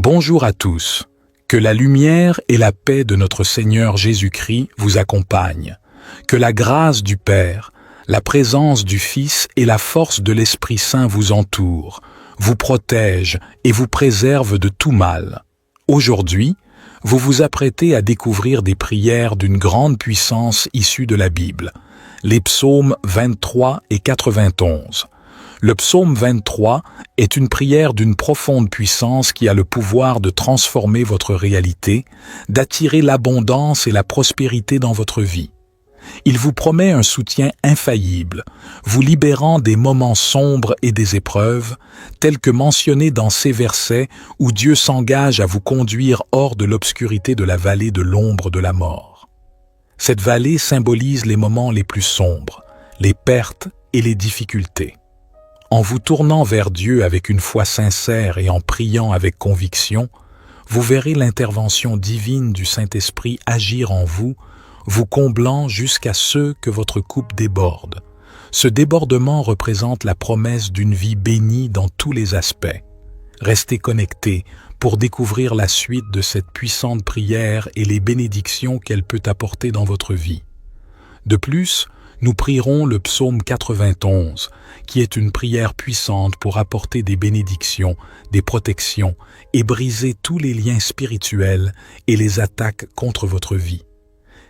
Bonjour à tous. Que la lumière et la paix de notre Seigneur Jésus-Christ vous accompagnent. Que la grâce du Père, la présence du Fils et la force de l'Esprit Saint vous entourent, vous protègent et vous préservent de tout mal. Aujourd'hui, vous vous apprêtez à découvrir des prières d'une grande puissance issues de la Bible, les psaumes 23 et 91. Le psaume 23 est une prière d'une profonde puissance qui a le pouvoir de transformer votre réalité, d'attirer l'abondance et la prospérité dans votre vie. Il vous promet un soutien infaillible, vous libérant des moments sombres et des épreuves, tels que mentionnés dans ces versets où Dieu s'engage à vous conduire hors de l'obscurité de la vallée de l'ombre de la mort. Cette vallée symbolise les moments les plus sombres, les pertes et les difficultés. En vous tournant vers Dieu avec une foi sincère et en priant avec conviction, vous verrez l'intervention divine du Saint-Esprit agir en vous, vous comblant jusqu'à ce que votre coupe déborde. Ce débordement représente la promesse d'une vie bénie dans tous les aspects. Restez connectés pour découvrir la suite de cette puissante prière et les bénédictions qu'elle peut apporter dans votre vie. De plus, nous prierons le psaume 91, qui est une prière puissante pour apporter des bénédictions, des protections et briser tous les liens spirituels et les attaques contre votre vie.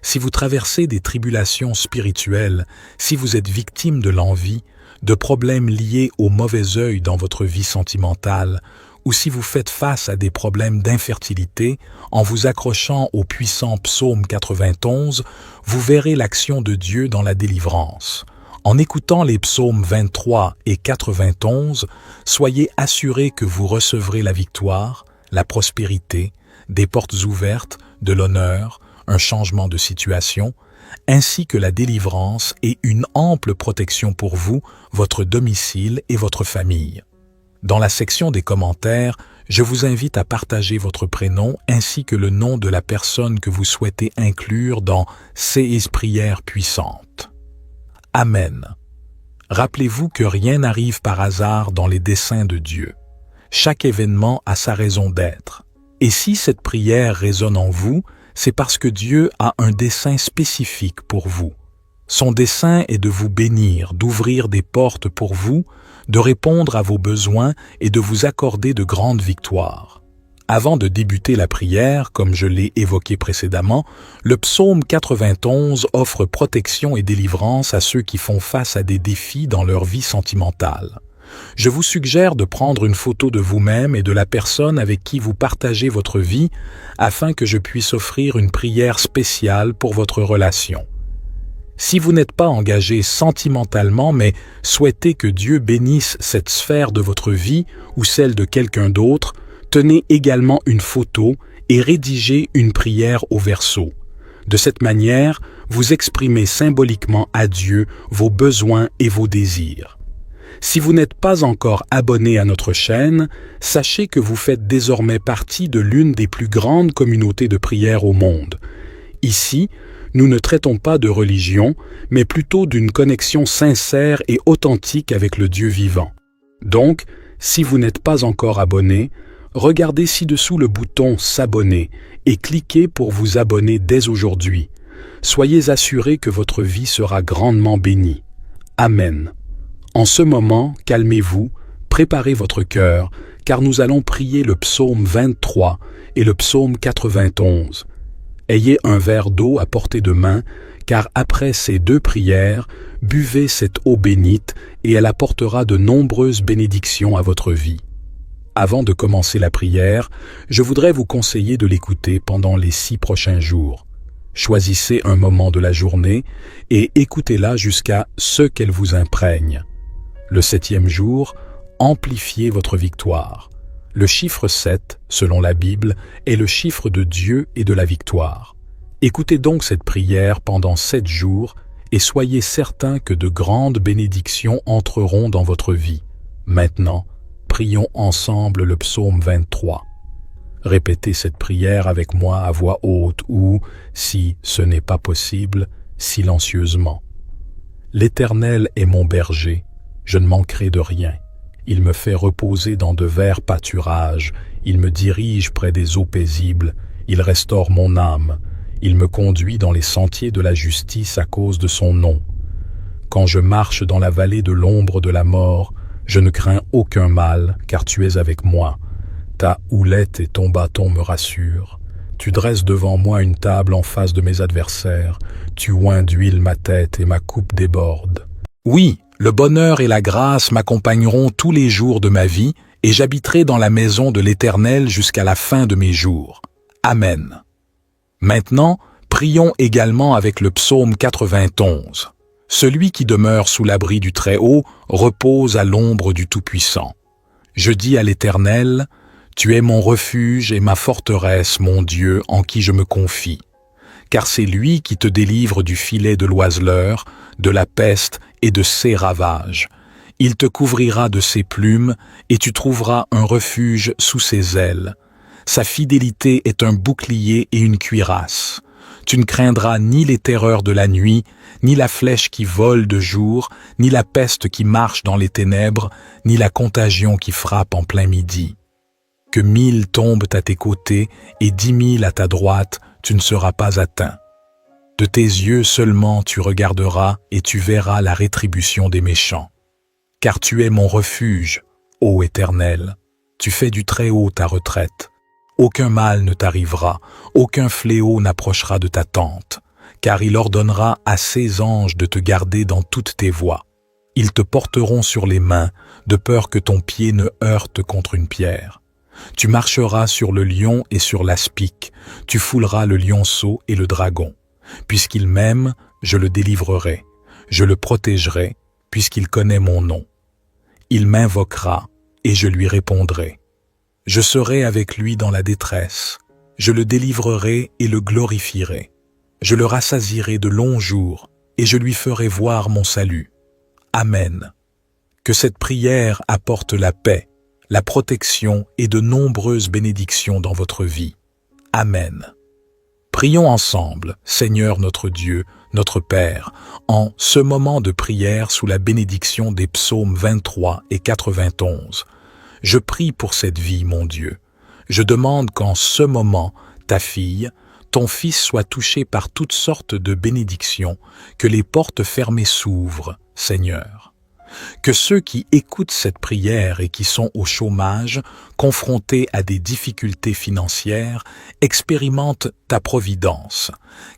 Si vous traversez des tribulations spirituelles, si vous êtes victime de l'envie, de problèmes liés au mauvais œil dans votre vie sentimentale, ou si vous faites face à des problèmes d'infertilité, en vous accrochant au puissant psaume 91, vous verrez l'action de Dieu dans la délivrance. En écoutant les psaumes 23 et 91, soyez assurés que vous recevrez la victoire, la prospérité, des portes ouvertes, de l'honneur, un changement de situation, ainsi que la délivrance et une ample protection pour vous, votre domicile et votre famille. Dans la section des commentaires, je vous invite à partager votre prénom ainsi que le nom de la personne que vous souhaitez inclure dans ces prières puissantes. Amen. Rappelez-vous que rien n'arrive par hasard dans les desseins de Dieu. Chaque événement a sa raison d'être. Et si cette prière résonne en vous, c'est parce que Dieu a un dessein spécifique pour vous. Son dessein est de vous bénir, d'ouvrir des portes pour vous, de répondre à vos besoins et de vous accorder de grandes victoires. Avant de débuter la prière, comme je l'ai évoqué précédemment, le psaume 91 offre protection et délivrance à ceux qui font face à des défis dans leur vie sentimentale. Je vous suggère de prendre une photo de vous-même et de la personne avec qui vous partagez votre vie afin que je puisse offrir une prière spéciale pour votre relation. Si vous n'êtes pas engagé sentimentalement mais souhaitez que Dieu bénisse cette sphère de votre vie ou celle de quelqu'un d'autre, tenez également une photo et rédigez une prière au verso. De cette manière, vous exprimez symboliquement à Dieu vos besoins et vos désirs. Si vous n'êtes pas encore abonné à notre chaîne, sachez que vous faites désormais partie de l'une des plus grandes communautés de prière au monde. Ici, nous ne traitons pas de religion, mais plutôt d'une connexion sincère et authentique avec le Dieu vivant. Donc, si vous n'êtes pas encore abonné, regardez ci-dessous le bouton « S'abonner » et cliquez pour vous abonner dès aujourd'hui. Soyez assurés que votre vie sera grandement bénie. Amen. En ce moment, calmez-vous, préparez votre cœur, car nous allons prier le psaume 23 et le psaume 91. Ayez un verre d'eau à portée de main, car après ces deux prières, buvez cette eau bénite et elle apportera de nombreuses bénédictions à votre vie. Avant de commencer la prière, je voudrais vous conseiller de l'écouter pendant les 6 prochains jours. Choisissez un moment de la journée et écoutez-la jusqu'à ce qu'elle vous imprègne. Le 7e jour, amplifiez votre victoire. Le chiffre 7, selon la Bible, est le chiffre de Dieu et de la victoire. Écoutez donc cette prière pendant 7 jours et soyez certains que de grandes bénédictions entreront dans votre vie. Maintenant, prions ensemble le psaume 23. Répétez cette prière avec moi à voix haute ou, si ce n'est pas possible, silencieusement. L'Éternel est mon berger, je ne manquerai de rien. Il me fait reposer dans de verts pâturages, il me dirige près des eaux paisibles, il restaure mon âme, il me conduit dans les sentiers de la justice à cause de son nom. Quand je marche dans la vallée de l'ombre de la mort, je ne crains aucun mal, car tu es avec moi. Ta houlette et ton bâton me rassurent. Tu dresses devant moi une table en face de mes adversaires, tu oins d'huile ma tête et ma coupe déborde. Oui, le bonheur et la grâce m'accompagneront tous les jours de ma vie, et j'habiterai dans la maison de l'Éternel jusqu'à la fin de mes jours. Amen. Maintenant, prions également avec le psaume 91. Celui qui demeure sous l'abri du Très-Haut repose à l'ombre du Tout-Puissant. Je dis à l'Éternel, tu es mon refuge et ma forteresse, mon Dieu, en qui je me confie. Car c'est lui qui te délivre du filet de l'oiseleur, de la peste et de ses ravages. Il te couvrira de ses plumes et tu trouveras un refuge sous ses ailes. Sa fidélité est un bouclier et une cuirasse. Tu ne craindras ni les terreurs de la nuit, ni la flèche qui vole de jour, ni la peste qui marche dans les ténèbres, ni la contagion qui frappe en plein midi. Que 1000 tombent à tes côtés et 10 000 à ta droite, tu ne seras pas atteint. De tes yeux seulement tu regarderas et tu verras la rétribution des méchants. Car tu es mon refuge, ô Éternel, tu fais du Très-Haut ta retraite. Aucun mal ne t'arrivera, aucun fléau n'approchera de ta tente, car il ordonnera à ses anges de te garder dans toutes tes voies. Ils te porteront sur les mains, de peur que ton pied ne heurte contre une pierre. Tu marcheras sur le lion et sur l'aspic, tu fouleras le lionceau et le dragon. Puisqu'il m'aime, je le délivrerai, je le protégerai, puisqu'il connaît mon nom. Il m'invoquera, et je lui répondrai. Je serai avec lui dans la détresse, je le délivrerai et le glorifierai. Je le rassasierai de longs jours, et je lui ferai voir mon salut. Amen. Que cette prière apporte la paix, la protection et de nombreuses bénédictions dans votre vie. Amen. Prions ensemble, Seigneur notre Dieu, notre Père, en ce moment de prière sous la bénédiction des psaumes 23 et 91. Je prie pour cette vie, mon Dieu. Je demande qu'en ce moment, ta fille, ton fils soit touché par toutes sortes de bénédictions, que les portes fermées s'ouvrent, Seigneur. Que ceux qui écoutent cette prière et qui sont au chômage, confrontés à des difficultés financières, expérimentent ta providence,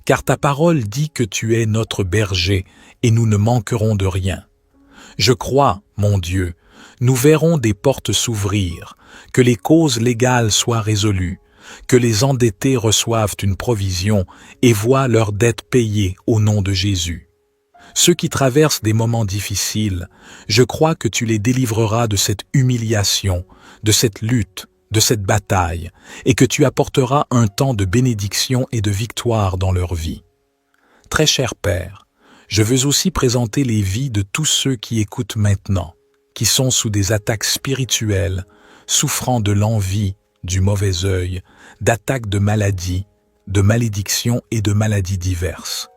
car ta parole dit que tu es notre berger et nous ne manquerons de rien. Je crois, mon Dieu, nous verrons des portes s'ouvrir, que les causes légales soient résolues, que les endettés reçoivent une provision et voient leurs dettes payées au nom de Jésus. Ceux qui traversent des moments difficiles, je crois que tu les délivreras de cette humiliation, de cette lutte, de cette bataille, et que tu apporteras un temps de bénédiction et de victoire dans leur vie. Très cher Père, je veux aussi présenter les vies de tous ceux qui écoutent maintenant, qui sont sous des attaques spirituelles, souffrant de l'envie, du mauvais œil, d'attaques de maladies, de malédictions et de maladies diverses.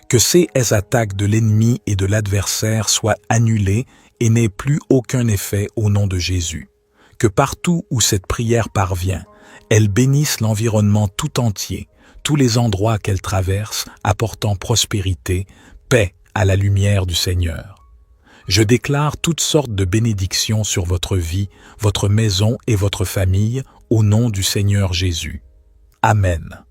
Que ces attaques de l'ennemi et de l'adversaire soient annulées et n'aient plus aucun effet au nom de Jésus. Que partout où cette prière parvient, elle bénisse l'environnement tout entier, tous les endroits qu'elle traverse, apportant prospérité, paix à la lumière du Seigneur. Je déclare toutes sortes de bénédictions sur votre vie, votre maison et votre famille, au nom du Seigneur Jésus. Amen.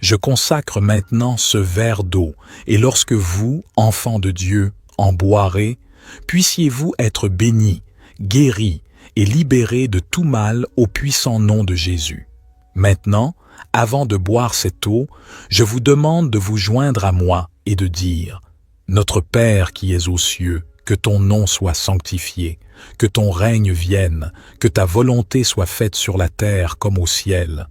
Je consacre maintenant ce verre d'eau, et lorsque vous, enfants de Dieu, en boirez, puissiez-vous être bénis, guéris et libérés de tout mal au puissant nom de Jésus. Maintenant, avant de boire cette eau, je vous demande de vous joindre à moi et de dire « Notre Père qui es aux cieux, que ton nom soit sanctifié, que ton règne vienne, que ta volonté soit faite sur la terre comme au ciel.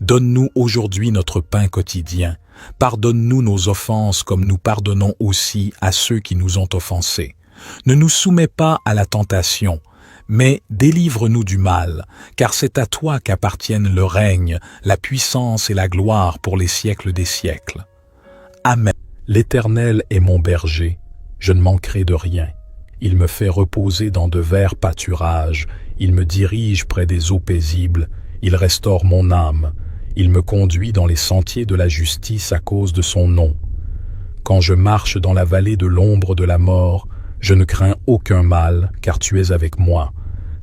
Donne-nous aujourd'hui notre pain quotidien. Pardonne-nous nos offenses comme nous pardonnons aussi à ceux qui nous ont offensés. Ne nous soumets pas à la tentation, mais délivre-nous du mal, car c'est à toi qu'appartiennent le règne, la puissance et la gloire pour les siècles des siècles. Amen. L'Éternel est mon berger, je ne manquerai de rien. Il me fait reposer dans de verts pâturages, il me dirige près des eaux paisibles, il restaure mon âme, il me conduit dans les sentiers de la justice à cause de son nom. Quand je marche dans la vallée de l'ombre de la mort, je ne crains aucun mal, car tu es avec moi.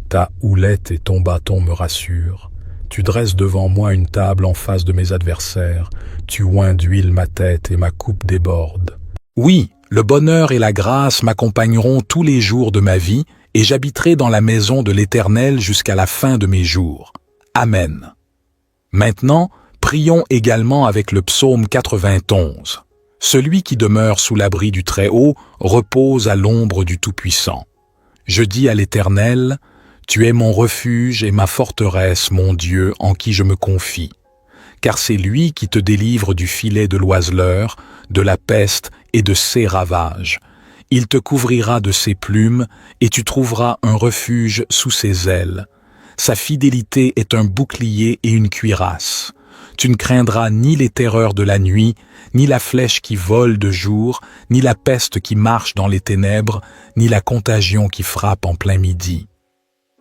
Ta houlette et ton bâton me rassurent. Tu dresses devant moi une table en face de mes adversaires. Tu oins d'huile ma tête et ma coupe déborde. Oui, le bonheur et la grâce m'accompagneront tous les jours de ma vie, et j'habiterai dans la maison de l'Éternel jusqu'à la fin de mes jours. Amen. Maintenant, prions également avec le psaume 91. Celui qui demeure sous l'abri du Très-Haut repose à l'ombre du Tout-Puissant. Je dis à l'Éternel, tu es mon refuge et ma forteresse, mon Dieu, en qui je me confie. Car c'est lui qui te délivre du filet de l'oiseleur, de la peste et de ses ravages. Il te couvrira de ses plumes et tu trouveras un refuge sous ses ailes. Sa fidélité est un bouclier et une cuirasse. Tu ne craindras ni les terreurs de la nuit, ni la flèche qui vole de jour, ni la peste qui marche dans les ténèbres, ni la contagion qui frappe en plein midi.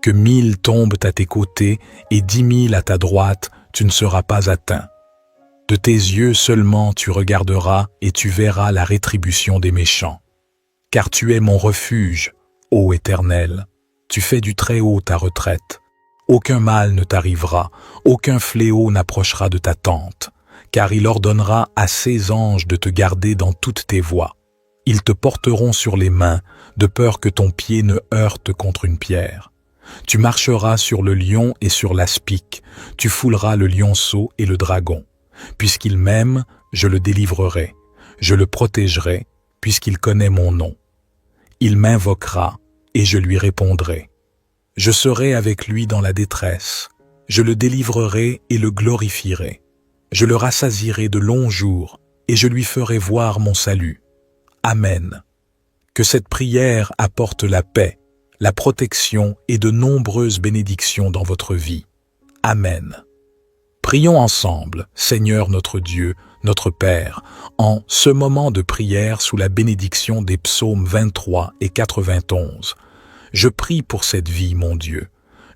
Que 1000 tombent à tes côtés et 10 000 à ta droite, tu ne seras pas atteint. De tes yeux seulement tu regarderas et tu verras la rétribution des méchants. Car tu es mon refuge, ô Éternel, tu fais du Très-Haut ta retraite. Aucun mal ne t'arrivera, aucun fléau n'approchera de ta tente, car il ordonnera à ses anges de te garder dans toutes tes voies. Ils te porteront sur les mains, de peur que ton pied ne heurte contre une pierre. Tu marcheras sur le lion et sur l'aspic, tu fouleras le lionceau et le dragon. Puisqu'il m'aime, je le délivrerai, je le protégerai, puisqu'il connaît mon nom. Il m'invoquera, et je lui répondrai. Je serai avec lui dans la détresse, je le délivrerai et le glorifierai. Je le rassasierai de longs jours, et je lui ferai voir mon salut. Amen. Que cette prière apporte la paix, la protection et de nombreuses bénédictions dans votre vie. Amen. Prions ensemble, Seigneur notre Dieu, notre Père, en ce moment de prière sous la bénédiction des psaumes 23 et 91. Je prie pour cette vie, mon Dieu.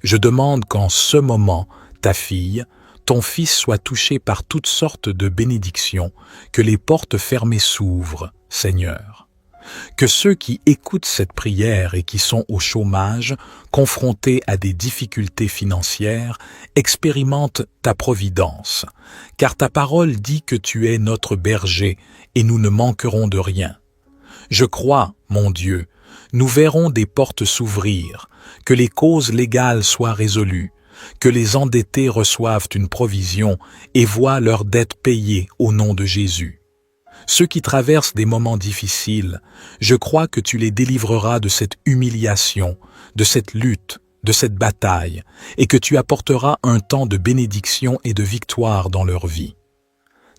Je demande qu'en ce moment, ta fille, ton fils soit touché par toutes sortes de bénédictions, que les portes fermées s'ouvrent, Seigneur. Que ceux qui écoutent cette prière et qui sont au chômage, confrontés à des difficultés financières, expérimentent ta providence, car ta parole dit que tu es notre berger et nous ne manquerons de rien. Je crois, mon Dieu, nous verrons des portes s'ouvrir, que les causes légales soient résolues, que les endettés reçoivent une provision et voient leurs dettes payées au nom de Jésus. Ceux qui traversent des moments difficiles, je crois que tu les délivreras de cette humiliation, de cette lutte, de cette bataille, et que tu apporteras un temps de bénédiction et de victoire dans leur vie.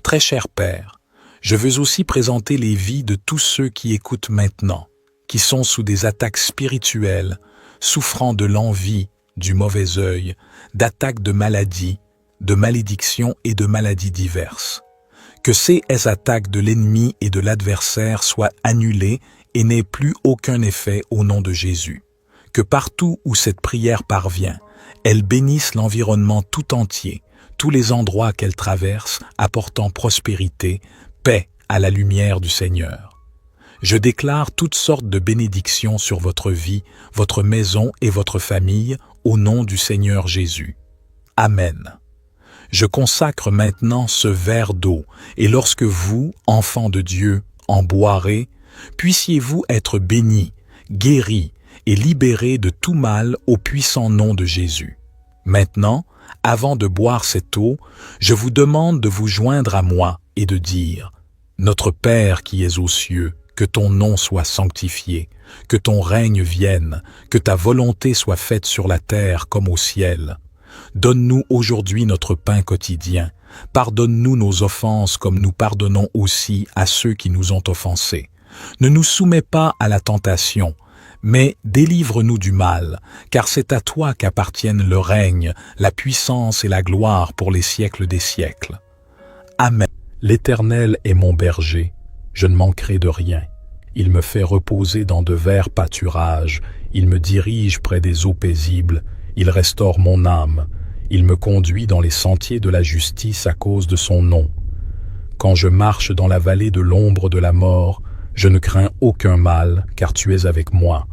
Très cher Père, je veux aussi présenter les vies de tous ceux qui écoutent maintenant, qui sont sous des attaques spirituelles, souffrant de l'envie, du mauvais œil, d'attaques de maladies, de malédictions et de maladies diverses. Que ces attaques de l'ennemi et de l'adversaire soient annulées et n'aient plus aucun effet au nom de Jésus. Que partout où cette prière parvient, elle bénisse l'environnement tout entier, tous les endroits qu'elle traverse, apportant prospérité, paix à la lumière du Seigneur. Je déclare toutes sortes de bénédictions sur votre vie, votre maison et votre famille, au nom du Seigneur Jésus. Amen. Je consacre maintenant ce verre d'eau, et lorsque vous, enfants de Dieu, en boirez, puissiez-vous être bénis, guéris et libérés de tout mal au puissant nom de Jésus. Maintenant, avant de boire cette eau, je vous demande de vous joindre à moi et de dire « Notre Père qui es aux cieux, que ton nom soit sanctifié, que ton règne vienne, que ta volonté soit faite sur la terre comme au ciel. Donne-nous aujourd'hui notre pain quotidien. Pardonne-nous nos offenses comme nous pardonnons aussi à ceux qui nous ont offensés. Ne nous soumets pas à la tentation, mais délivre-nous du mal, car c'est à toi qu'appartiennent le règne, la puissance et la gloire pour les siècles des siècles. Amen. L'Éternel est mon berger, je ne manquerai de rien. Il me fait reposer dans de verts pâturages, il me dirige près des eaux paisibles, il restaure mon âme, il me conduit dans les sentiers de la justice à cause de son nom. Quand je marche dans la vallée de l'ombre de la mort, je ne crains aucun mal, car tu es avec moi.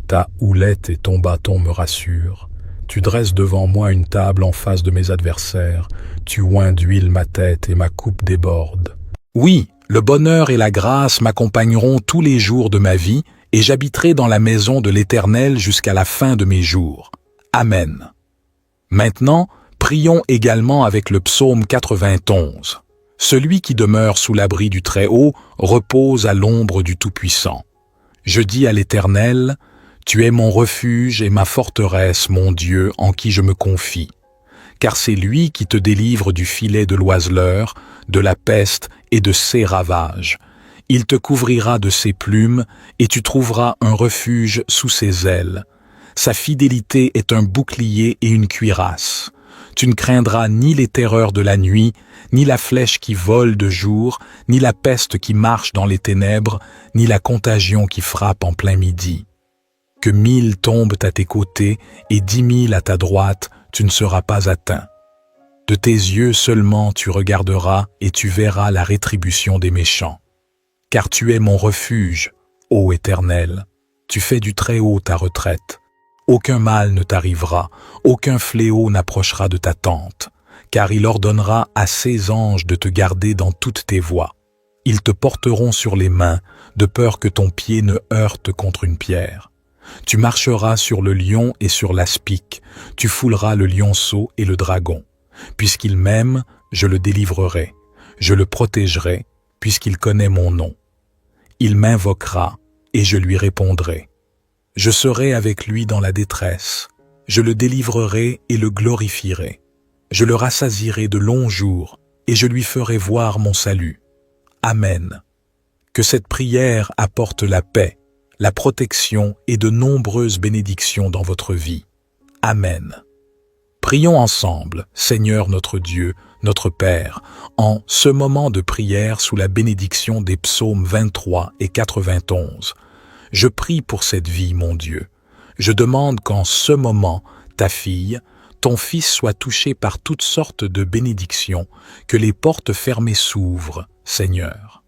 Ta houlette et ton bâton me rassurent. Tu dresses devant moi une table en face de mes adversaires, tu oins d'huile ma tête et ma coupe déborde. Oui, le bonheur et la grâce m'accompagneront tous les jours de ma vie, et j'habiterai dans la maison de l'Éternel jusqu'à la fin de mes jours. Amen. Maintenant, prions également avec le psaume 91. Celui qui demeure sous l'abri du Très-Haut repose à l'ombre du Tout-Puissant. Je dis à l'Éternel, tu es mon refuge et ma forteresse, mon Dieu, en qui je me confie. Car c'est lui qui te délivre du filet de l'oiseleur, de la peste et de ses ravages. Il te couvrira de ses plumes, et tu trouveras un refuge sous ses ailes. Sa fidélité est un bouclier et une cuirasse. Tu ne craindras ni les terreurs de la nuit, ni la flèche qui vole de jour, ni la peste qui marche dans les ténèbres, ni la contagion qui frappe en plein midi. Que 1000 tombent à tes côtés et 10 000 à ta droite, tu ne seras pas atteint. De tes yeux seulement tu regarderas et tu verras la rétribution des méchants. Car tu es mon refuge, ô Éternel, tu fais du Très-Haut ta retraite. Aucun mal ne t'arrivera, aucun fléau n'approchera de ta tente, car il ordonnera à ses anges de te garder dans toutes tes voies. Ils te porteront sur les mains, de peur que ton pied ne heurte contre une pierre. Tu marcheras sur le lion et sur l'aspic, tu fouleras le lionceau et le dragon. Puisqu'il m'aime, je le délivrerai, je le protégerai, puisqu'il connaît mon nom. Il m'invoquera, et je lui répondrai. Je serai avec lui dans la détresse, je le délivrerai et le glorifierai. Je le rassasierai de longs jours, et je lui ferai voir mon salut. Amen. Que cette prière apporte la paix, la protection et de nombreuses bénédictions dans votre vie. Amen. Prions ensemble, Seigneur notre Dieu, notre Père, en ce moment de prière sous la bénédiction des psaumes 23 et 91. Je prie pour cette vie, mon Dieu. Je demande qu'en ce moment, ta fille, ton fils soit touché par toutes sortes de bénédictions, que les portes fermées s'ouvrent, Seigneur.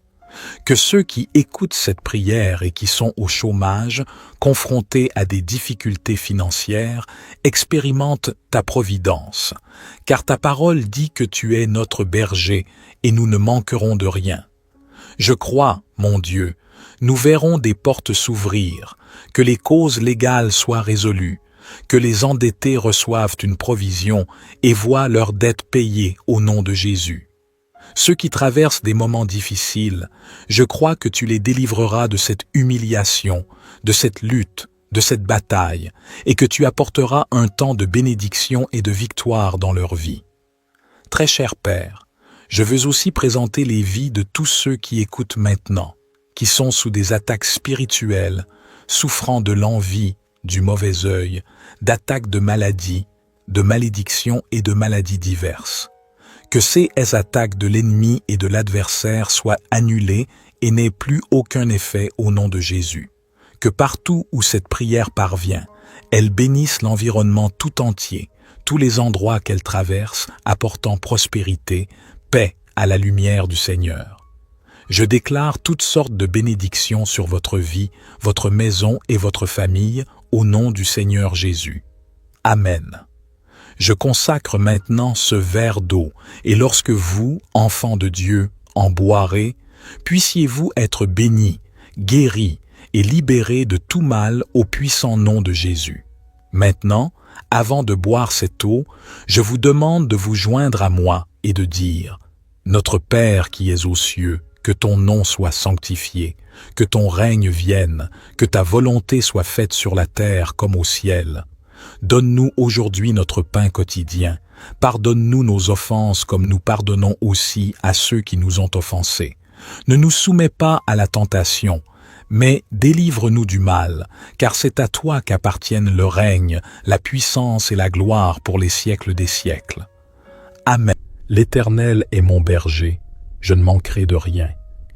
Que ceux qui écoutent cette prière et qui sont au chômage, confrontés à des difficultés financières, expérimentent ta providence, car ta parole dit que tu es notre berger et nous ne manquerons de rien. Je crois, mon Dieu, nous verrons des portes s'ouvrir, que les causes légales soient résolues, que les endettés reçoivent une provision et voient leurs dettes payées au nom de Jésus. Ceux qui traversent des moments difficiles, je crois que tu les délivreras de cette humiliation, de cette lutte, de cette bataille, et que tu apporteras un temps de bénédiction et de victoire dans leur vie. Très cher Père, je veux aussi présenter les vies de tous ceux qui écoutent maintenant, qui sont sous des attaques spirituelles, souffrant de l'envie, du mauvais œil, d'attaques de maladies, de malédictions et de maladies diverses. Que ces attaques de l'ennemi et de l'adversaire soient annulées et n'aient plus aucun effet au nom de Jésus. Que partout où cette prière parvient, elle bénisse l'environnement tout entier, tous les endroits qu'elle traverse, apportant prospérité, paix à la lumière du Seigneur. Je déclare toutes sortes de bénédictions sur votre vie, votre maison et votre famille, au nom du Seigneur Jésus. Amen. Je consacre maintenant ce verre d'eau, et lorsque vous, enfants de Dieu, en boirez, puissiez-vous être bénis, guéris et libérés de tout mal au puissant nom de Jésus. Maintenant, avant de boire cette eau, je vous demande de vous joindre à moi et de dire « Notre Père qui es aux cieux, que ton nom soit sanctifié, que ton règne vienne, que ta volonté soit faite sur la terre comme au ciel. Donne-nous aujourd'hui notre pain quotidien. Pardonne-nous nos offenses comme nous pardonnons aussi à ceux qui nous ont offensés. Ne nous soumets pas à la tentation, mais délivre-nous du mal, car c'est à toi qu'appartiennent le règne, la puissance et la gloire pour les siècles des siècles. Amen. L'Éternel est mon berger, je ne manquerai de rien.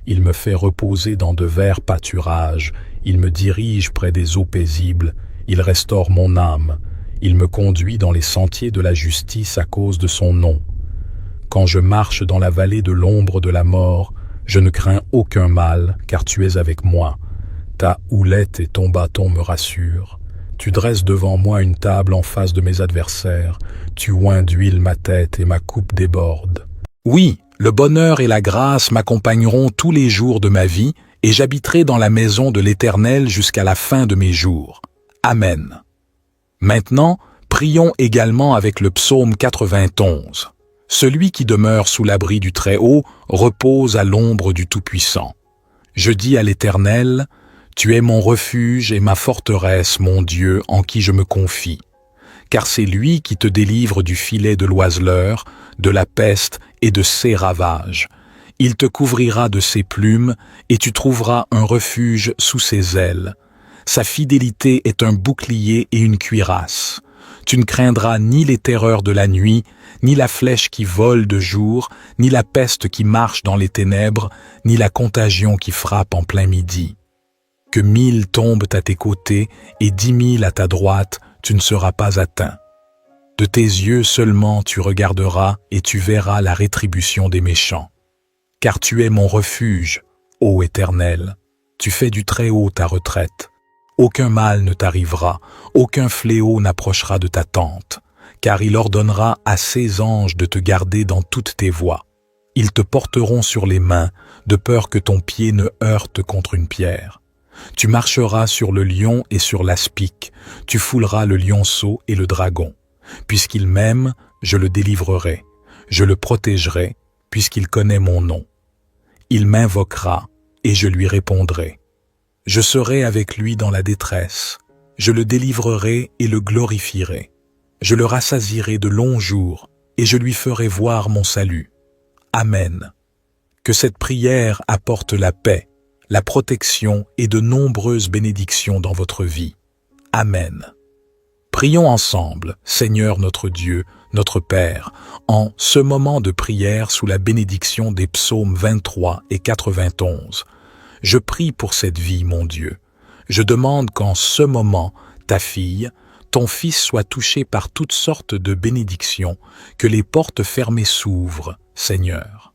Il me fait reposer dans de verts pâturages, il me dirige près des eaux paisibles, il restaure mon âme, il me conduit dans les sentiers de la justice à cause de son nom. Quand je marche dans la vallée de l'ombre de la mort, je ne crains aucun mal, car tu es avec moi. Ta houlette et ton bâton me rassurent. Tu dresses devant moi une table en face de mes adversaires, tu oins d'huile ma tête et ma coupe déborde. Oui, le bonheur et la grâce m'accompagneront tous les jours de ma vie, et j'habiterai dans la maison de l'Éternel jusqu'à la fin de mes jours. Amen. Maintenant, prions également avec le psaume 91. Celui qui demeure sous l'abri du Très-Haut repose à l'ombre du Tout-Puissant. Je dis à l'Éternel, tu es mon refuge et ma forteresse, mon Dieu, en qui je me confie. Car c'est lui qui te délivre du filet de l'oiseleur, de la peste et de ses ravages. Il te couvrira de ses plumes, et tu trouveras un refuge sous ses ailes. Sa fidélité est un bouclier et une cuirasse. Tu ne craindras ni les terreurs de la nuit, ni la flèche qui vole de jour, ni la peste qui marche dans les ténèbres, ni la contagion qui frappe en plein midi. Que 1000 tombent à tes côtés et 10 000 à ta droite, tu ne seras pas atteint. De tes yeux seulement tu regarderas et tu verras la rétribution des méchants. Car tu es mon refuge, ô Éternel, tu fais du Très-Haut ta retraite. Aucun mal ne t'arrivera, aucun fléau n'approchera de ta tente, car il ordonnera à ses anges de te garder dans toutes tes voies. Ils te porteront sur les mains, de peur que ton pied ne heurte contre une pierre. Tu marcheras sur le lion et sur l'aspic, tu fouleras le lionceau et le dragon. Puisqu'il m'aime, je le délivrerai, je le protégerai, puisqu'il connaît mon nom. Il m'invoquera, et je lui répondrai. Je serai avec lui dans la détresse, je le délivrerai et le glorifierai. Je le rassasierai de longs jours, et je lui ferai voir mon salut. Amen. Que cette prière apporte la paix, la protection et de nombreuses bénédictions dans votre vie. Amen. Prions ensemble, Seigneur notre Dieu, notre Père, en ce moment de prière sous la bénédiction des psaumes 23 et 91. Je prie pour cette vie, mon Dieu. Je demande qu'en ce moment, ta fille, ton fils soit touché par toutes sortes de bénédictions, que les portes fermées s'ouvrent, Seigneur.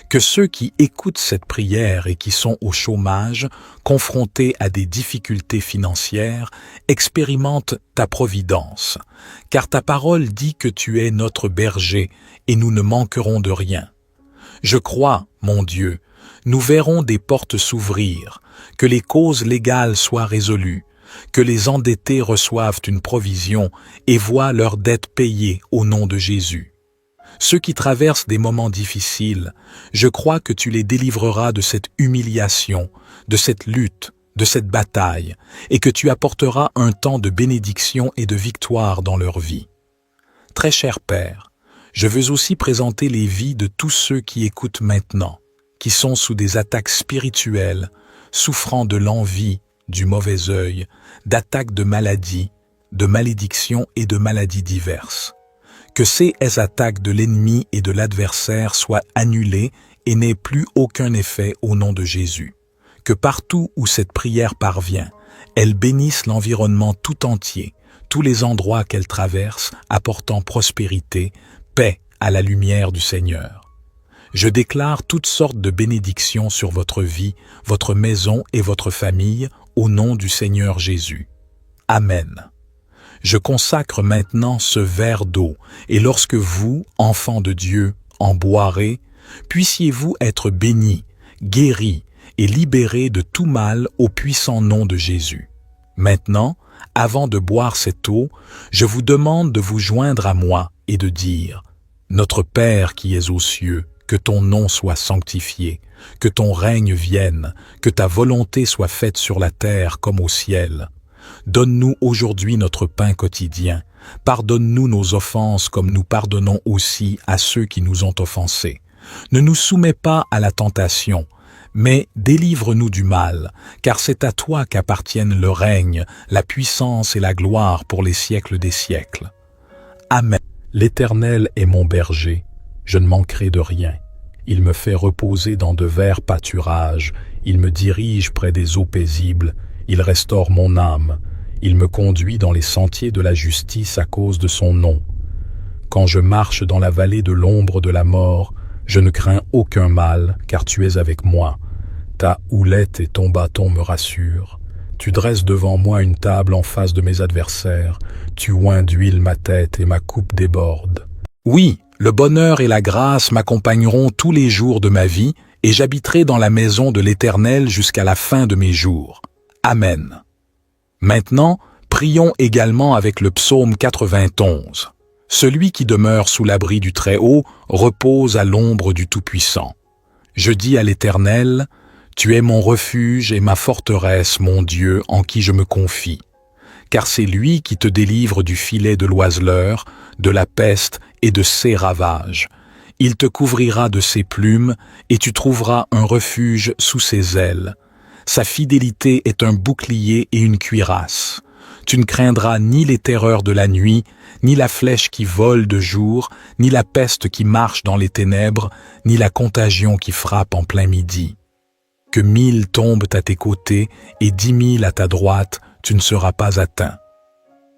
Que ceux qui écoutent cette prière et qui sont au chômage, confrontés à des difficultés financières, expérimentent ta providence, car ta parole dit que tu es notre berger et nous ne manquerons de rien. Je crois, mon Dieu, nous verrons des portes s'ouvrir, que les causes légales soient résolues, que les endettés reçoivent une provision et voient leurs dettes payées au nom de Jésus. Ceux qui traversent des moments difficiles, je crois que tu les délivreras de cette humiliation, de cette lutte, de cette bataille, et que tu apporteras un temps de bénédiction et de victoire dans leur vie. Très cher Père, je veux aussi présenter les vies de tous ceux qui écoutent maintenant, qui sont sous des attaques spirituelles, souffrant de l'envie, du mauvais œil, d'attaques de maladies, de malédictions et de maladies diverses. Que ces attaques de l'ennemi et de l'adversaire soient annulées et n'aient plus aucun effet au nom de Jésus. Que partout où cette prière parvient, elle bénisse l'environnement tout entier, tous les endroits qu'elle traverse, apportant prospérité, paix à la lumière du Seigneur. Je déclare toutes sortes de bénédictions sur votre vie, votre maison et votre famille, au nom du Seigneur Jésus. Amen. Je consacre maintenant ce verre d'eau, et lorsque vous, enfants de Dieu, en boirez, puissiez-vous être bénis, guéris et libérés de tout mal au puissant nom de Jésus. Maintenant, avant de boire cette eau, je vous demande de vous joindre à moi et de dire « Notre Père qui es aux cieux, que ton nom soit sanctifié, que ton règne vienne, que ta volonté soit faite sur la terre comme au ciel. Donne-nous aujourd'hui notre pain quotidien. Pardonne-nous nos offenses comme nous pardonnons aussi à ceux qui nous ont offensés. Ne nous soumets pas à la tentation, mais délivre-nous du mal, car c'est à toi qu'appartiennent le règne, la puissance et la gloire pour les siècles des siècles. Amen. L'Éternel est mon berger, je ne manquerai de rien. Il me fait reposer dans de verts pâturages, il me dirige près des eaux paisibles, il restaure mon âme, il me conduit dans les sentiers de la justice à cause de son nom. Quand je marche dans la vallée de l'ombre de la mort, je ne crains aucun mal, car tu es avec moi. Ta houlette et ton bâton me rassurent. Tu dresses devant moi une table en face de mes adversaires. Tu oins d'huile ma tête et ma coupe déborde. Oui, le bonheur et la grâce m'accompagneront tous les jours de ma vie, et j'habiterai dans la maison de l'Éternel jusqu'à la fin de mes jours. Amen. Maintenant, prions également avec le psaume 91. Celui qui demeure sous l'abri du Très-Haut repose à l'ombre du Tout-Puissant. Je dis à l'Éternel, « Tu es mon refuge et ma forteresse, mon Dieu, en qui je me confie. » Car c'est lui qui te délivre du filet de l'oiseleur, de la peste et de ses ravages. Il te couvrira de ses plumes et tu trouveras un refuge sous ses ailes. Sa fidélité est un bouclier et une cuirasse. Tu ne craindras ni les terreurs de la nuit, ni la flèche qui vole de jour, ni la peste qui marche dans les ténèbres, ni la contagion qui frappe en plein midi. Que 1000 tombent à tes côtés et 10 000 à ta droite, tu ne seras pas atteint.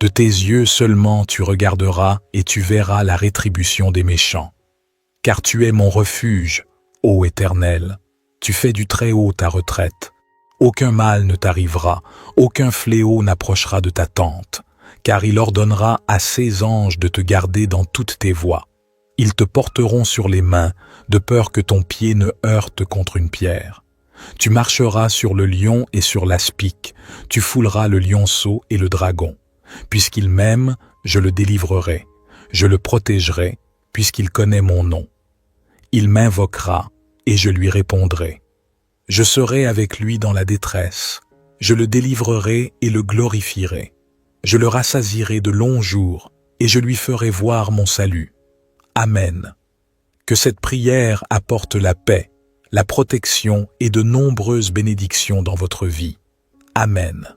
De tes yeux seulement tu regarderas et tu verras la rétribution des méchants. Car tu es mon refuge, ô Éternel, tu fais du Très-Haut ta retraite. Aucun mal ne t'arrivera, aucun fléau n'approchera de ta tente, car il ordonnera à ses anges de te garder dans toutes tes voies. Ils te porteront sur les mains, de peur que ton pied ne heurte contre une pierre. Tu marcheras sur le lion et sur l'aspic, tu fouleras le lionceau et le dragon. Puisqu'il m'aime, je le délivrerai, je le protégerai, puisqu'il connaît mon nom. Il m'invoquera, et je lui répondrai. Je serai avec lui dans la détresse, je le délivrerai et le glorifierai. Je le rassasierai de longs jours, et je lui ferai voir mon salut. Amen. Que cette prière apporte la paix, la protection et de nombreuses bénédictions dans votre vie. Amen.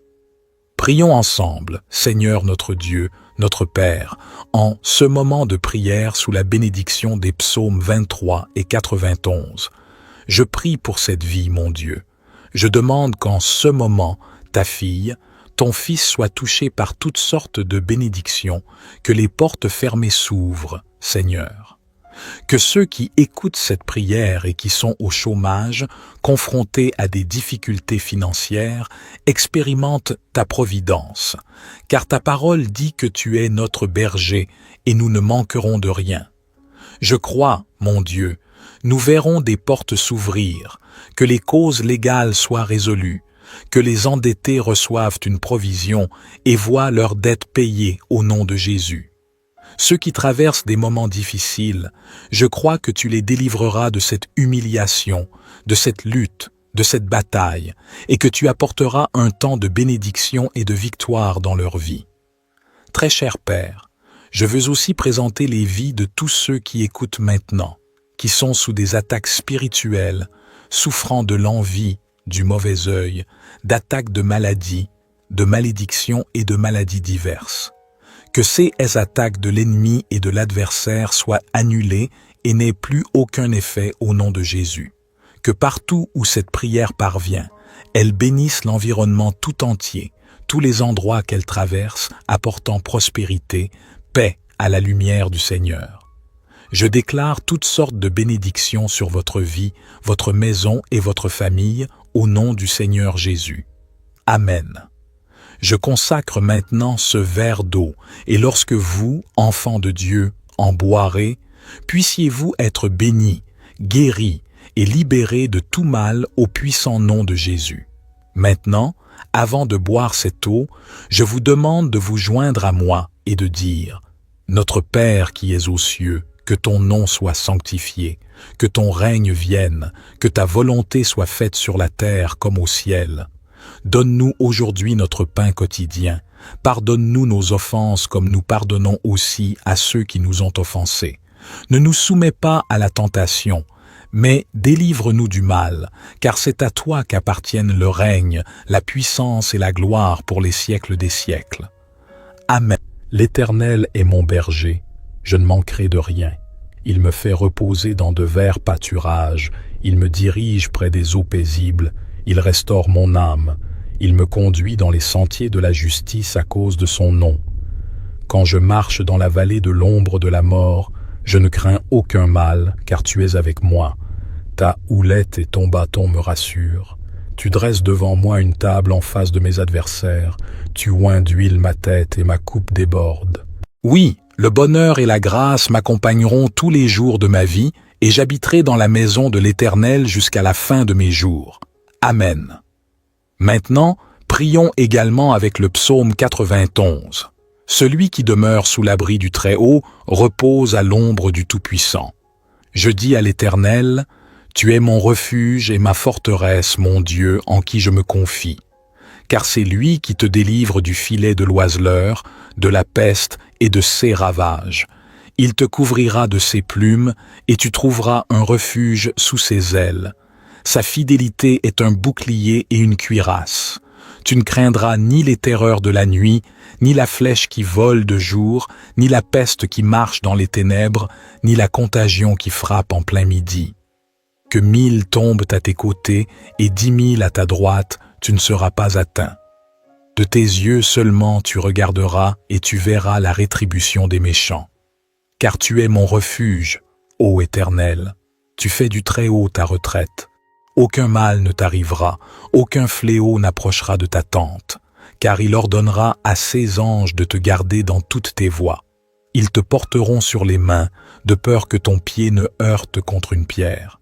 Prions ensemble, Seigneur notre Dieu, notre Père, en ce moment de prière sous la bénédiction des psaumes 23 et 91. Je prie pour cette vie, mon Dieu. Je demande qu'en ce moment, ta fille, ton fils soit touché par toutes sortes de bénédictions, que les portes fermées s'ouvrent, Seigneur. Que ceux qui écoutent cette prière et qui sont au chômage, confrontés à des difficultés financières, expérimentent ta providence, car ta parole dit que tu es notre berger et nous ne manquerons de rien. Je crois, mon Dieu, nous verrons des portes s'ouvrir, que les causes légales soient résolues, que les endettés reçoivent une provision et voient leurs dettes payées au nom de Jésus. Ceux qui traversent des moments difficiles, je crois que tu les délivreras de cette humiliation, de cette lutte, de cette bataille, et que tu apporteras un temps de bénédiction et de victoire dans leur vie. Très cher Père, je veux aussi présenter les vies de tous ceux qui écoutent maintenant, qui sont sous des attaques spirituelles, souffrant de l'envie, du mauvais œil, d'attaques de maladies, de malédictions et de maladies diverses. Que ces attaques de l'ennemi et de l'adversaire soient annulées et n'aient plus aucun effet au nom de Jésus. Que partout où cette prière parvient, elle bénisse l'environnement tout entier, tous les endroits qu'elle traverse, apportant prospérité, paix à la lumière du Seigneur. Je déclare toutes sortes de bénédictions sur votre vie, votre maison et votre famille, au nom du Seigneur Jésus. Amen. Je consacre maintenant ce verre d'eau, et lorsque vous, enfants de Dieu, en boirez, puissiez-vous être bénis, guéris et libérés de tout mal au puissant nom de Jésus. Maintenant, avant de boire cette eau, je vous demande de vous joindre à moi et de dire « Notre Père qui es aux cieux, que ton nom soit sanctifié, que ton règne vienne, que ta volonté soit faite sur la terre comme au ciel. Donne-nous aujourd'hui notre pain quotidien. Pardonne-nous nos offenses comme nous pardonnons aussi à ceux qui nous ont offensés. Ne nous soumets pas à la tentation, mais délivre-nous du mal, car c'est à toi qu'appartiennent le règne, la puissance et la gloire pour les siècles des siècles. Amen. L'Éternel est mon berger, je ne manquerai de rien. Il me fait reposer dans de verts pâturages, il me dirige près des eaux paisibles, il restaure mon âme, il me conduit dans les sentiers de la justice à cause de son nom. Quand je marche dans la vallée de l'ombre de la mort, je ne crains aucun mal, car tu es avec moi. Ta houlette et ton bâton me rassurent. Tu dresses devant moi une table en face de mes adversaires, tu oins d'huile ma tête et ma coupe déborde. Oui, le bonheur et la grâce m'accompagneront tous les jours de ma vie, et j'habiterai dans la maison de l'Éternel jusqu'à la fin de mes jours. Amen. Maintenant, prions également avec le psaume 91. Celui qui demeure sous l'abri du Très-Haut repose à l'ombre du Tout-Puissant. Je dis à l'Éternel, tu es mon refuge et ma forteresse, mon Dieu, en qui je me confie. Car c'est lui qui te délivre du filet de l'oiseleur, de la peste et de ses ravages. Il te couvrira de ses plumes et tu trouveras un refuge sous ses ailes. Sa fidélité est un bouclier et une cuirasse. Tu ne craindras ni les terreurs de la nuit, ni la flèche qui vole de jour, ni la peste qui marche dans les ténèbres, ni la contagion qui frappe en plein midi. Que 1000 tombent à tes côtés et 10 000 à ta droite, tu ne seras pas atteint. De tes yeux seulement tu regarderas et tu verras la rétribution des méchants. Car tu es mon refuge, ô Éternel, tu fais du Très-Haut ta retraite. Aucun mal ne t'arrivera, aucun fléau n'approchera de ta tente, car il ordonnera à ses anges de te garder dans toutes tes voies. Ils te porteront sur les mains, de peur que ton pied ne heurte contre une pierre.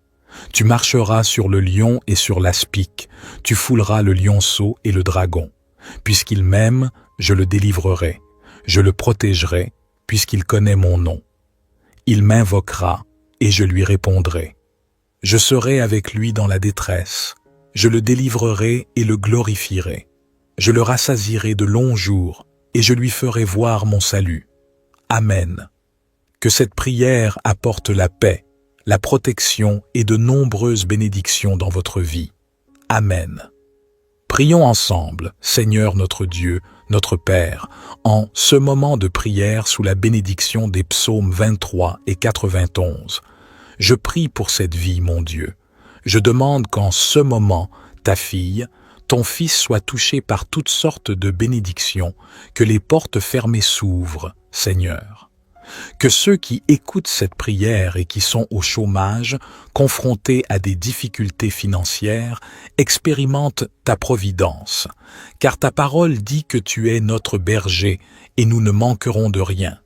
Tu marcheras sur le lion et sur l'aspic, tu fouleras le lionceau et le dragon. Puisqu'il m'aime, je le délivrerai, je le protégerai, puisqu'il connaît mon nom. Il m'invoquera, et je lui répondrai. Je serai avec lui dans la détresse, je le délivrerai et le glorifierai. Je le rassasierai de longs jours, et je lui ferai voir mon salut. Amen. Que cette prière apporte la paix, la protection et de nombreuses bénédictions dans votre vie. Amen. Prions ensemble, Seigneur notre Dieu, notre Père, en ce moment de prière sous la bénédiction des psaumes 23 et 91. Je prie pour cette vie, mon Dieu. Je demande qu'en ce moment, ta fille, ton fils soit touché par toutes sortes de bénédictions, que les portes fermées s'ouvrent, Seigneur. Que ceux qui écoutent cette prière et qui sont au chômage, confrontés à des difficultés financières, expérimentent ta providence, car ta parole dit que tu es notre berger et nous ne manquerons de rien.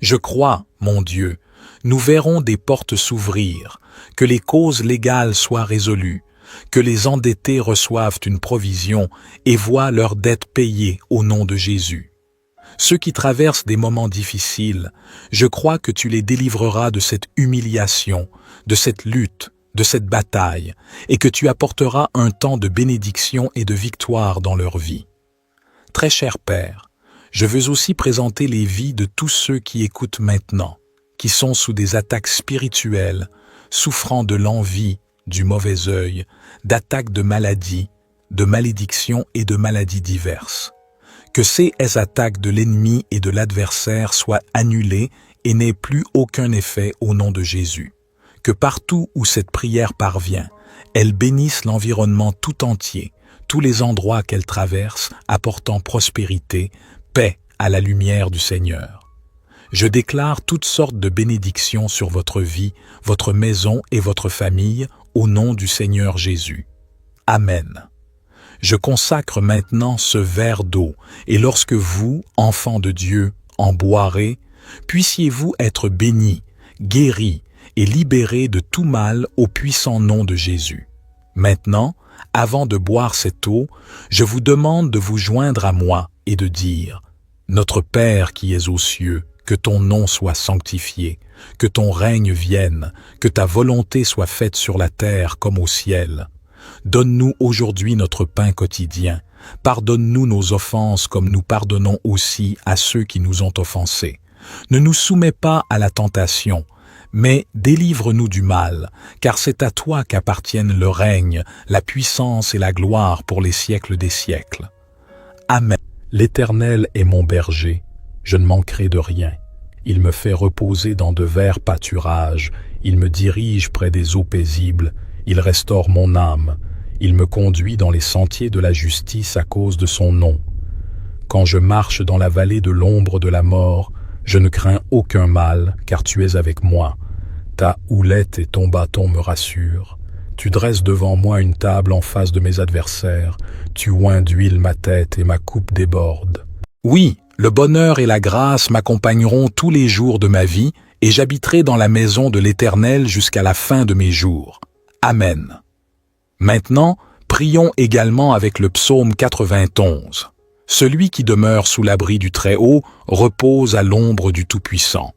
Je crois, mon Dieu, nous verrons des portes s'ouvrir, que les causes légales soient résolues, que les endettés reçoivent une provision et voient leurs dettes payées au nom de Jésus. Ceux qui traversent des moments difficiles, je crois que tu les délivreras de cette humiliation, de cette lutte, de cette bataille, et que tu apporteras un temps de bénédiction et de victoire dans leur vie. Très cher Père, je veux aussi présenter les vies de tous ceux qui écoutent maintenant, qui sont sous des attaques spirituelles, souffrant de l'envie, du mauvais œil, d'attaques de maladies, de malédictions et de maladies diverses. Que ces attaques de l'ennemi et de l'adversaire soient annulées et n'aient plus aucun effet au nom de Jésus. Que partout où cette prière parvient, elle bénisse l'environnement tout entier, tous les endroits qu'elle traverse, apportant prospérité, paix à la lumière du Seigneur. Je déclare toutes sortes de bénédictions sur votre vie, votre maison et votre famille, au nom du Seigneur Jésus. Amen. Je consacre maintenant ce verre d'eau, et lorsque vous, enfants de Dieu, en boirez, puissiez-vous être bénis, guéris et libérés de tout mal au puissant nom de Jésus. Maintenant, avant de boire cette eau, je vous demande de vous joindre à moi et de dire « Notre Père qui es aux cieux, que ton nom soit sanctifié, que ton règne vienne, que ta volonté soit faite sur la terre comme au ciel. Donne-nous aujourd'hui notre pain quotidien. Pardonne-nous nos offenses comme nous pardonnons aussi à ceux qui nous ont offensés. Ne nous soumets pas à la tentation, mais délivre-nous du mal, car c'est à toi qu'appartiennent le règne, la puissance et la gloire pour les siècles des siècles. Amen. L'Éternel est mon berger, je ne manquerai de rien. Il me fait reposer dans de verts pâturages, il me dirige près des eaux paisibles, il restaure mon âme, il me conduit dans les sentiers de la justice à cause de son nom. Quand je marche dans la vallée de l'ombre de la mort, je ne crains aucun mal, car tu es avec moi. Ta houlette et ton bâton me rassurent. Tu dresses devant moi une table en face de mes adversaires. Tu oins d'huile ma tête et ma coupe déborde. Oui, le bonheur et la grâce m'accompagneront tous les jours de ma vie, et j'habiterai dans la maison de l'Éternel jusqu'à la fin de mes jours. Amen. Maintenant, prions également avec le psaume 91. Celui qui demeure sous l'abri du Très-Haut repose à l'ombre du Tout-Puissant.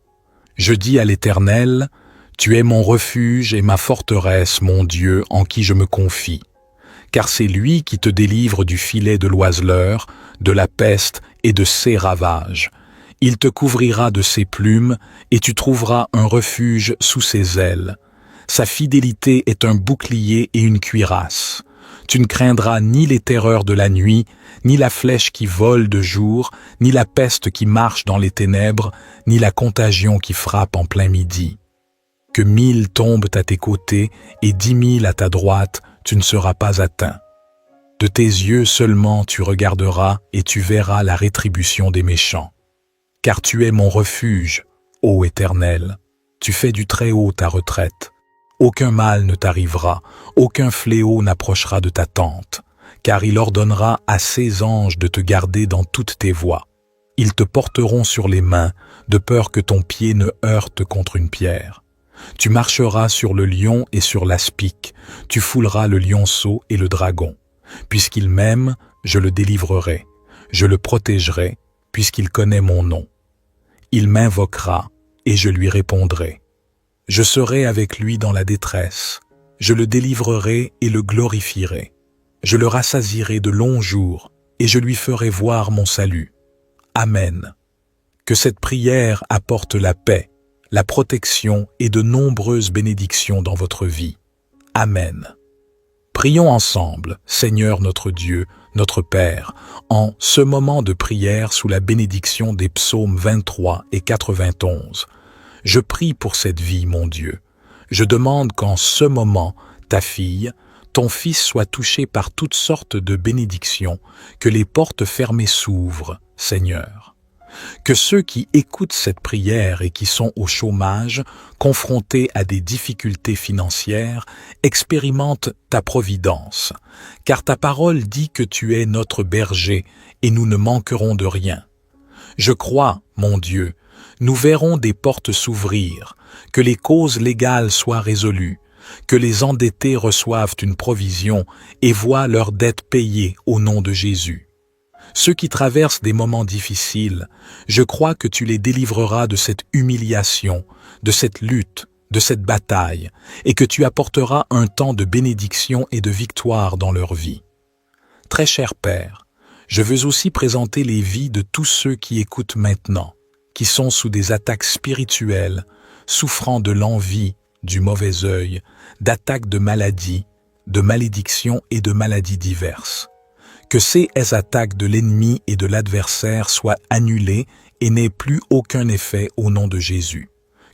Je dis à l'Éternel, tu es mon refuge et ma forteresse, mon Dieu, en qui je me confie. Car c'est lui qui te délivre du filet de l'oiseleur, de la peste et de ses ravages. Il te couvrira de ses plumes et tu trouveras un refuge sous ses ailes. Sa fidélité est un bouclier et une cuirasse. Tu ne craindras ni les terreurs de la nuit, ni la flèche qui vole de jour, ni la peste qui marche dans les ténèbres, ni la contagion qui frappe en plein midi. Que 1000 tombent à tes côtés et 10 000 à ta droite, tu ne seras pas atteint. De tes yeux seulement tu regarderas et tu verras la rétribution des méchants. Car tu es mon refuge, ô Éternel, tu fais du Très-Haut ta retraite. Aucun mal ne t'arrivera, aucun fléau n'approchera de ta tente, car il ordonnera à ses anges de te garder dans toutes tes voies. Ils te porteront sur les mains, de peur que ton pied ne heurte contre une pierre. Tu marcheras sur le lion et sur l'aspic, tu fouleras le lionceau et le dragon. Puisqu'il m'aime, je le délivrerai, je le protégerai, puisqu'il connaît mon nom. Il m'invoquera, et je lui répondrai. Je serai avec lui dans la détresse, je le délivrerai et le glorifierai. Je le rassasierai de longs jours, et je lui ferai voir mon salut. Amen. Que cette prière apporte la paix, la protection et de nombreuses bénédictions dans votre vie. Amen. Prions ensemble, Seigneur notre Dieu, notre Père, en ce moment de prière sous la bénédiction des psaumes 23 et 91. Je prie pour cette vie, mon Dieu. Je demande qu'en ce moment, ta fille, ton fils soit touché par toutes sortes de bénédictions, que les portes fermées s'ouvrent, Seigneur. Que ceux qui écoutent cette prière et qui sont au chômage, confrontés à des difficultés financières, expérimentent ta providence, car ta parole dit que tu es notre berger et nous ne manquerons de rien. Je crois, mon Dieu, nous verrons des portes s'ouvrir, que les causes légales soient résolues, que les endettés reçoivent une provision et voient leurs dettes payées au nom de Jésus. Ceux qui traversent des moments difficiles, je crois que tu les délivreras de cette humiliation, de cette lutte, de cette bataille, et que tu apporteras un temps de bénédiction et de victoire dans leur vie. Très cher Père, je veux aussi présenter les vies de tous ceux qui écoutent maintenant, qui sont sous des attaques spirituelles, souffrant de l'envie, du mauvais œil, d'attaques de maladies, de malédictions et de maladies diverses. Que ces attaques de l'ennemi et de l'adversaire soient annulées et n'aient plus aucun effet au nom de Jésus.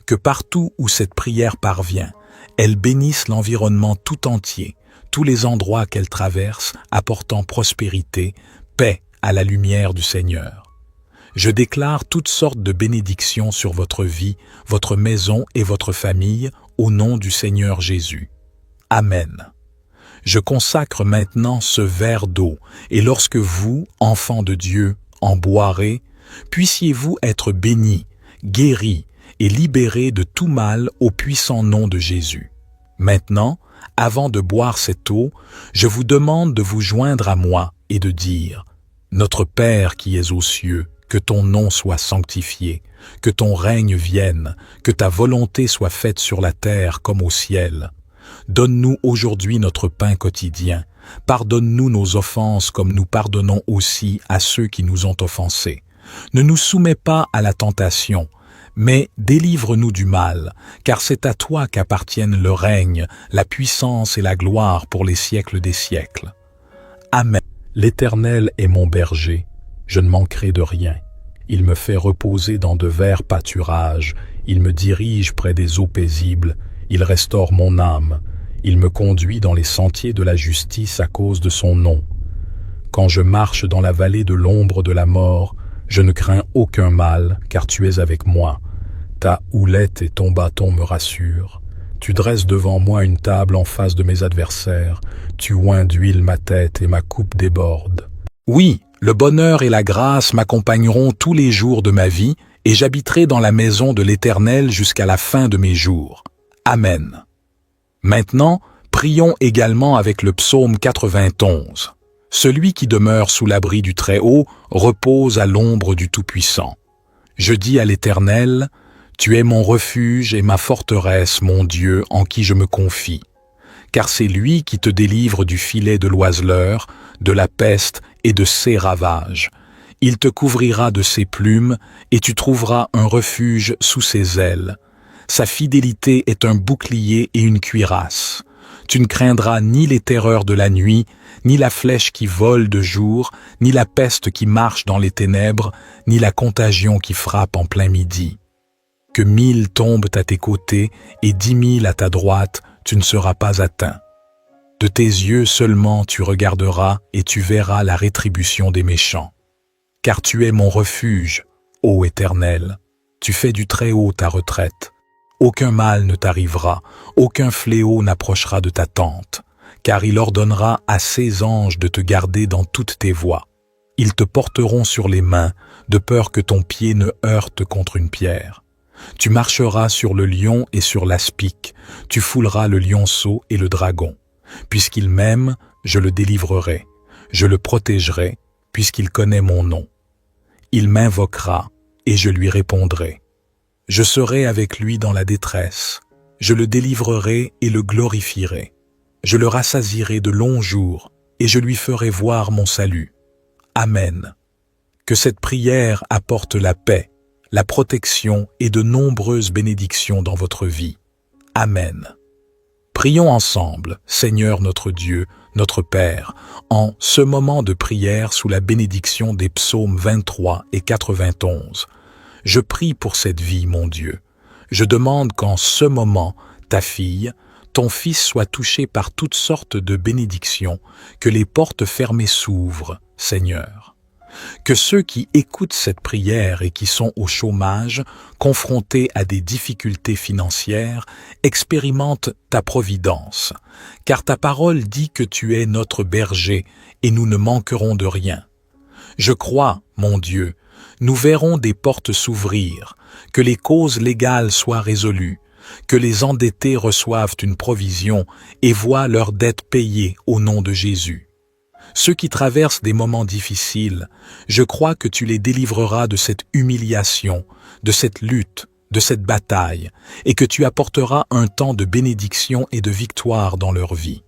Que partout où cette prière parvient, elle bénisse l'environnement tout entier, tous les endroits qu'elle traverse, apportant prospérité, paix à la lumière du Seigneur. Je déclare toutes sortes de bénédictions sur votre vie, votre maison et votre famille, au nom du Seigneur Jésus. Amen. Je consacre maintenant ce verre d'eau, et lorsque vous, enfants de Dieu, en boirez, puissiez-vous être bénis, guéris et libérés de tout mal au puissant nom de Jésus. Maintenant, avant de boire cette eau, je vous demande de vous joindre à moi et de dire « Notre Père qui es aux cieux, que ton nom soit sanctifié, que ton règne vienne, que ta volonté soit faite sur la terre comme au ciel. Donne-nous aujourd'hui notre pain quotidien. Pardonne-nous nos offenses comme nous pardonnons aussi à ceux qui nous ont offensés. Ne nous soumets pas à la tentation, mais délivre-nous du mal, car c'est à toi qu'appartiennent le règne, la puissance et la gloire pour les siècles des siècles. Amen. L'Éternel est mon berger, je ne manquerai de rien. Il me fait reposer dans de verts pâturages, il me dirige près des eaux paisibles, il restaure mon âme, il me conduit dans les sentiers de la justice à cause de son nom. Quand je marche dans la vallée de l'ombre de la mort, je ne crains aucun mal, car tu es avec moi. Ta houlette et ton bâton me rassurent. Tu dresses devant moi une table en face de mes adversaires, tu oins d'huile ma tête et ma coupe déborde. Oui, le bonheur et la grâce m'accompagneront tous les jours de ma vie, et j'habiterai dans la maison de l'Éternel jusqu'à la fin de mes jours. Amen. Maintenant, prions également avec le psaume 91. Celui qui demeure sous l'abri du Très-Haut repose à l'ombre du Tout-Puissant. Je dis à l'Éternel, tu es mon refuge et ma forteresse, mon Dieu, en qui je me confie. Car c'est lui qui te délivre du filet de l'oiseleur, de la peste et de ses ravages. Il te couvrira de ses plumes, et tu trouveras un refuge sous ses ailes. Sa fidélité est un bouclier et une cuirasse. Tu ne craindras ni les terreurs de la nuit, ni la flèche qui vole de jour, ni la peste qui marche dans les ténèbres, ni la contagion qui frappe en plein midi. Que 1000 tombent à tes côtés et 10 000 à ta droite, tu ne seras pas atteint. De tes yeux seulement tu regarderas et tu verras la rétribution des méchants. Car tu es mon refuge, ô Éternel, tu fais du Très-Haut ta retraite. Aucun mal ne t'arrivera, aucun fléau n'approchera de ta tente, car il ordonnera à ses anges de te garder dans toutes tes voies. Ils te porteront sur les mains, de peur que ton pied ne heurte contre une pierre. Tu marcheras sur le lion et sur l'aspic, tu fouleras le lionceau et le dragon. Puisqu'il m'aime, je le délivrerai, je le protégerai, puisqu'il connaît mon nom. Il m'invoquera, et je lui répondrai. Je serai avec lui dans la détresse, je le délivrerai et le glorifierai. Je le rassasierai de longs jours, et je lui ferai voir mon salut. Amen. Que cette prière apporte la paix, la protection et de nombreuses bénédictions dans votre vie. Amen. Prions ensemble, Seigneur notre Dieu, notre Père, en ce moment de prière sous la bénédiction des psaumes 23 et 91. Je prie pour cette vie, mon Dieu. Je demande qu'en ce moment, ta fille, ton fils soit touché par toutes sortes de bénédictions, que les portes fermées s'ouvrent, Seigneur. Que ceux qui écoutent cette prière et qui sont au chômage, confrontés à des difficultés financières, expérimentent ta providence, car ta parole dit que tu es notre berger et nous ne manquerons de rien. Je crois, mon Dieu, nous verrons des portes s'ouvrir, que les causes légales soient résolues, que les endettés reçoivent une provision et voient leurs dettes payées au nom de Jésus. Ceux qui traversent des moments difficiles, je crois que tu les délivreras de cette humiliation, de cette lutte, de cette bataille, et que tu apporteras un temps de bénédiction et de victoire dans leur vie.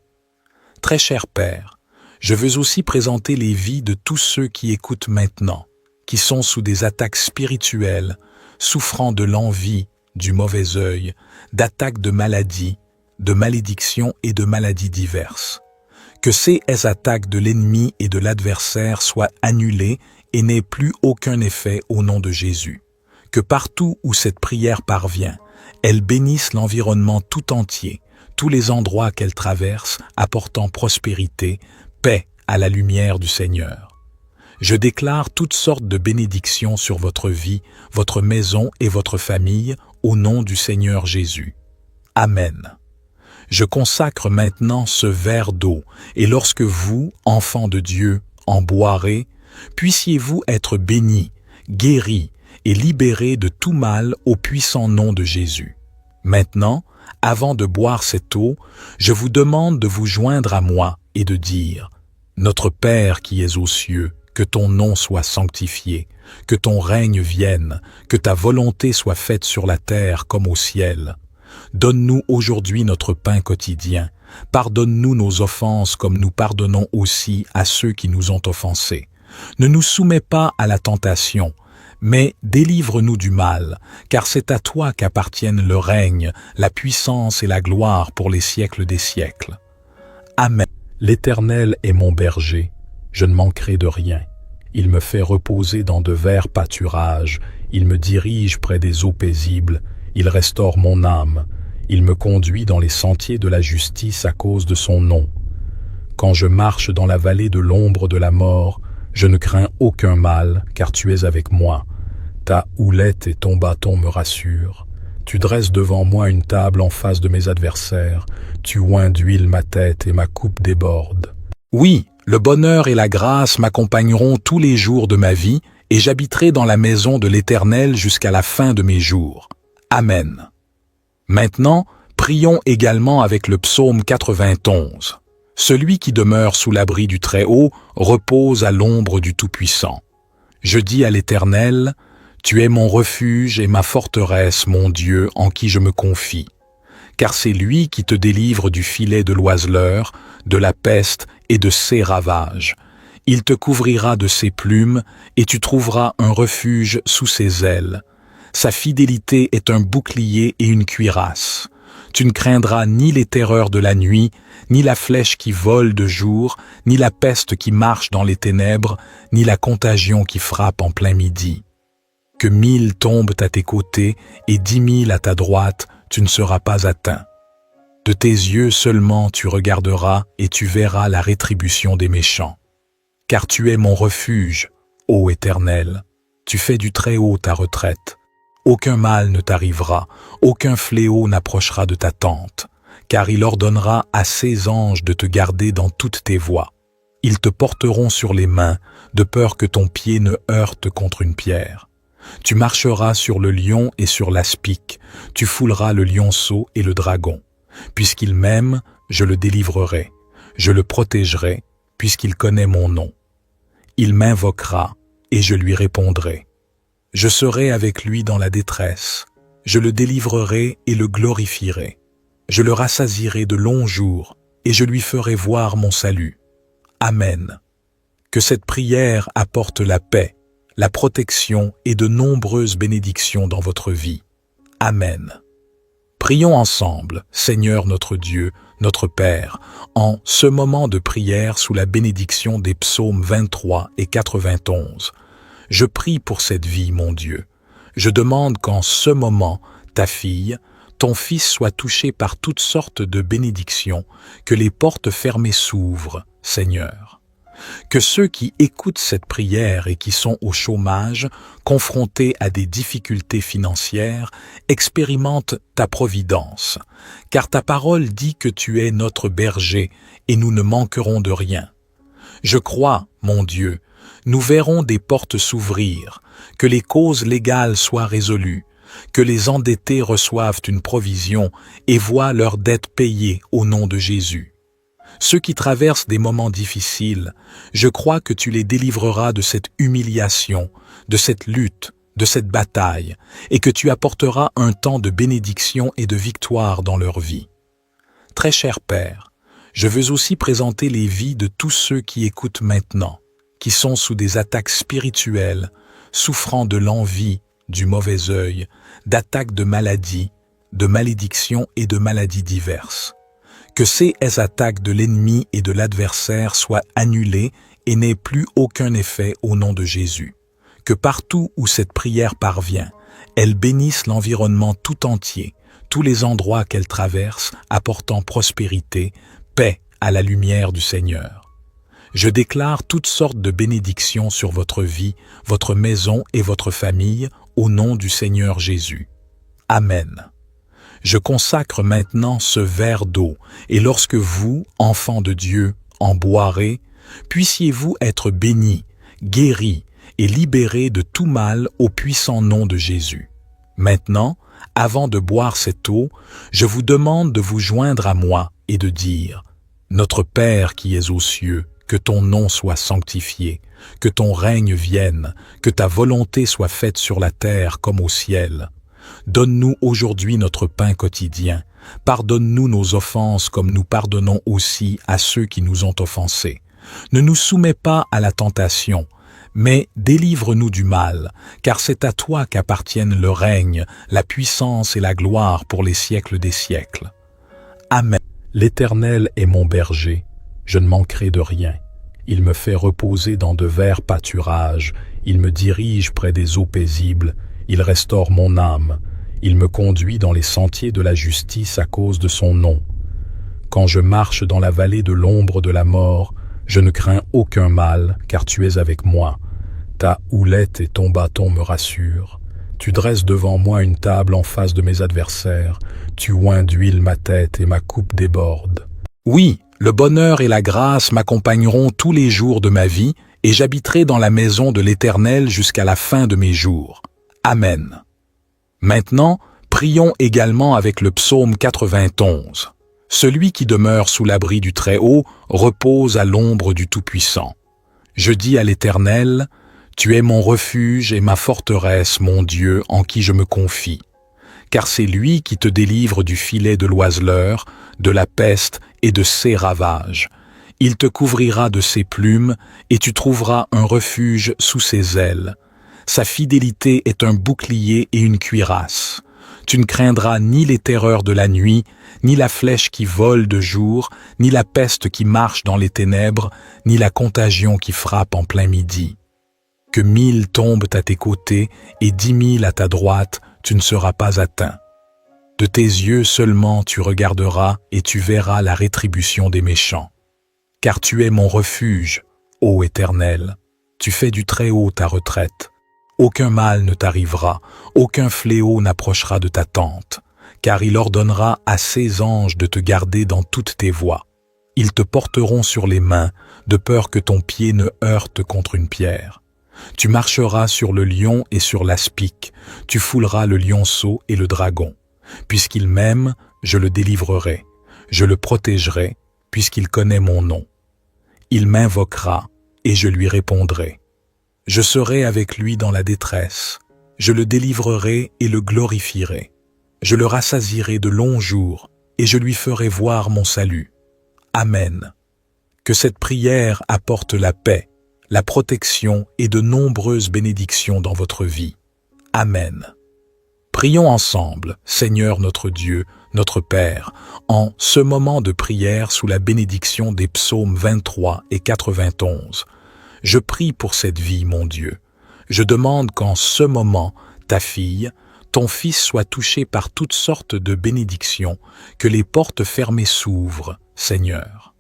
Très cher Père, je veux aussi présenter les vies de tous ceux qui écoutent maintenant, qui sont sous des attaques spirituelles, souffrant de l'envie, du mauvais œil, d'attaques de maladies, de malédictions et de maladies diverses. Que ces attaques de l'ennemi et de l'adversaire soient annulées et n'aient plus aucun effet au nom de Jésus. Que partout où cette prière parvient, elle bénisse l'environnement tout entier, tous les endroits qu'elle traverse, apportant prospérité, paix à la lumière du Seigneur. Je déclare toutes sortes de bénédictions sur votre vie, votre maison et votre famille, au nom du Seigneur Jésus. Amen. Je consacre maintenant ce verre d'eau, et lorsque vous, enfants de Dieu, en boirez, puissiez-vous être bénis, guéris et libérés de tout mal au puissant nom de Jésus. Maintenant, avant de boire cette eau, je vous demande de vous joindre à moi et de dire « Notre Père qui es aux cieux, que ton nom soit sanctifié, que ton règne vienne, que ta volonté soit faite sur la terre comme au ciel. Donne-nous aujourd'hui notre pain quotidien. Pardonne-nous nos offenses comme nous pardonnons aussi à ceux qui nous ont offensés. Ne nous soumets pas à la tentation, mais délivre-nous du mal, car c'est à toi qu'appartiennent le règne, la puissance et la gloire pour les siècles des siècles. Amen. L'Éternel est mon berger, je ne manquerai de rien. Il me fait reposer dans de verts pâturages, il me dirige près des eaux paisibles, il restaure mon âme, il me conduit dans les sentiers de la justice à cause de son nom. Quand je marche dans la vallée de l'ombre de la mort, je ne crains aucun mal, car tu es avec moi. Ta houlette et ton bâton me rassurent. Tu dresses devant moi une table en face de mes adversaires, tu oins d'huile ma tête et ma coupe déborde. Oui, le bonheur et la grâce m'accompagneront tous les jours de ma vie, et j'habiterai dans la maison de l'Éternel jusqu'à la fin de mes jours. Amen. Maintenant, prions également avec le psaume 91. Celui qui demeure sous l'abri du Très-Haut repose à l'ombre du Tout-Puissant. Je dis à l'Éternel, tu es mon refuge et ma forteresse, mon Dieu, en qui je me confie. Car c'est lui qui te délivre du filet de l'oiseleur, de la peste et de ses ravages. Il te couvrira de ses plumes et tu trouveras un refuge sous ses ailes. Sa fidélité est un bouclier et une cuirasse. Tu ne craindras ni les terreurs de la nuit, ni la flèche qui vole de jour, ni la peste qui marche dans les ténèbres, ni la contagion qui frappe en plein midi. Que 1000 tombent à tes côtés et 10 000 à ta droite, tu ne seras pas atteint. De tes yeux seulement tu regarderas et tu verras la rétribution des méchants. Car tu es mon refuge, ô Éternel, tu fais du Très-Haut ta retraite. Aucun mal ne t'arrivera, aucun fléau n'approchera de ta tente, car il ordonnera à ses anges de te garder dans toutes tes voies. Ils te porteront sur les mains, de peur que ton pied ne heurte contre une pierre. Tu marcheras sur le lion et sur l'aspic, tu fouleras le lionceau et le dragon. Puisqu'il m'aime, je le délivrerai, je le protégerai, puisqu'il connaît mon nom. Il m'invoquera, et je lui répondrai. Je serai avec lui dans la détresse, je le délivrerai et le glorifierai. Je le rassasierai de longs jours, et je lui ferai voir mon salut. Amen. Que cette prière apporte la paix, la protection et de nombreuses bénédictions dans votre vie. Amen. Prions ensemble, Seigneur notre Dieu, notre Père, en ce moment de prière sous la bénédiction des psaumes 23 et 91. Je prie pour cette vie, mon Dieu. Je demande qu'en ce moment, ta fille, ton fils soit touché par toutes sortes de bénédictions, que les portes fermées s'ouvrent, Seigneur. Que ceux qui écoutent cette prière et qui sont au chômage, confrontés à des difficultés financières, expérimentent ta providence, car ta parole dit que tu es notre berger et nous ne manquerons de rien. Je crois, mon Dieu, nous verrons des portes s'ouvrir, que les causes légales soient résolues, que les endettés reçoivent une provision et voient leurs dettes payées au nom de Jésus. Ceux qui traversent des moments difficiles, je crois que tu les délivreras de cette humiliation, de cette lutte, de cette bataille, et que tu apporteras un temps de bénédiction et de victoire dans leur vie. Très cher Père, je veux aussi présenter les vies de tous ceux qui écoutent maintenant, qui sont sous des attaques spirituelles, souffrant de l'envie, du mauvais œil, d'attaques de maladies, de malédictions et de maladies diverses. Que ces attaques de l'ennemi et de l'adversaire soient annulées et n'aient plus aucun effet au nom de Jésus. Que partout où cette prière parvient, elle bénisse l'environnement tout entier, tous les endroits qu'elle traverse, apportant prospérité, paix à la lumière du Seigneur. Je déclare toutes sortes de bénédictions sur votre vie, votre maison et votre famille, au nom du Seigneur Jésus. Amen. Je consacre maintenant ce verre d'eau, et lorsque vous, enfants de Dieu, en boirez, puissiez-vous être bénis, guéris et libérés de tout mal au puissant nom de Jésus. Maintenant, avant de boire cette eau, je vous demande de vous joindre à moi et de dire « Notre Père qui es aux cieux, que ton nom soit sanctifié, que ton règne vienne, que ta volonté soit faite sur la terre comme au ciel. Donne-nous aujourd'hui notre pain quotidien. Pardonne-nous nos offenses comme nous pardonnons aussi à ceux qui nous ont offensés. Ne nous soumets pas à la tentation, mais délivre-nous du mal, car c'est à toi qu'appartiennent le règne, la puissance et la gloire pour les siècles des siècles. Amen. L'Éternel est mon berger, je ne manquerai de rien. Il me fait reposer dans de verts pâturages, il me dirige près des eaux paisibles, il restaure mon âme, il me conduit dans les sentiers de la justice à cause de son nom. Quand je marche dans la vallée de l'ombre de la mort, je ne crains aucun mal, car tu es avec moi. Ta houlette et ton bâton me rassurent. Tu dresses devant moi une table en face de mes adversaires, tu oins d'huile ma tête et ma coupe déborde. Oui, le bonheur et la grâce m'accompagneront tous les jours de ma vie, et j'habiterai dans la maison de l'Éternel jusqu'à la fin de mes jours. Amen. Maintenant, prions également avec le psaume 91. Celui qui demeure sous l'abri du Très-Haut repose à l'ombre du Tout-Puissant. Je dis à l'Éternel, tu es mon refuge et ma forteresse, mon Dieu, en qui je me confie. Car c'est lui qui te délivre du filet de l'oiseleur, de la peste et de ses ravages. Il te couvrira de ses plumes, et tu trouveras un refuge sous ses ailes. Sa fidélité est un bouclier et une cuirasse. Tu ne craindras ni les terreurs de la nuit, ni la flèche qui vole de jour, ni la peste qui marche dans les ténèbres, ni la contagion qui frappe en plein midi. Que 1000 tombent à tes côtés et 10 000 à ta droite, tu ne seras pas atteint. De tes yeux seulement tu regarderas et tu verras la rétribution des méchants. Car tu es mon refuge, ô Éternel, tu fais du Très-Haut ta retraite. Aucun mal ne t'arrivera, aucun fléau n'approchera de ta tente, car il ordonnera à ses anges de te garder dans toutes tes voies. Ils te porteront sur les mains, de peur que ton pied ne heurte contre une pierre. Tu marcheras sur le lion et sur l'aspic, tu fouleras le lionceau et le dragon. Puisqu'il m'aime, je le délivrerai, je le protégerai, puisqu'il connaît mon nom. Il m'invoquera, et je lui répondrai. Je serai avec lui dans la détresse, je le délivrerai et le glorifierai. Je le rassasierai de longs jours, et je lui ferai voir mon salut. Amen. Que cette prière apporte la paix, la protection et de nombreuses bénédictions dans votre vie. Amen. Prions ensemble, Seigneur notre Dieu, notre Père, en ce moment de prière sous la bénédiction des psaumes 23 et 91. Je prie pour cette vie, mon Dieu. Je demande qu'en ce moment, ta fille, ton fils soit touché par toutes sortes de bénédictions, que les portes fermées s'ouvrent, Seigneur.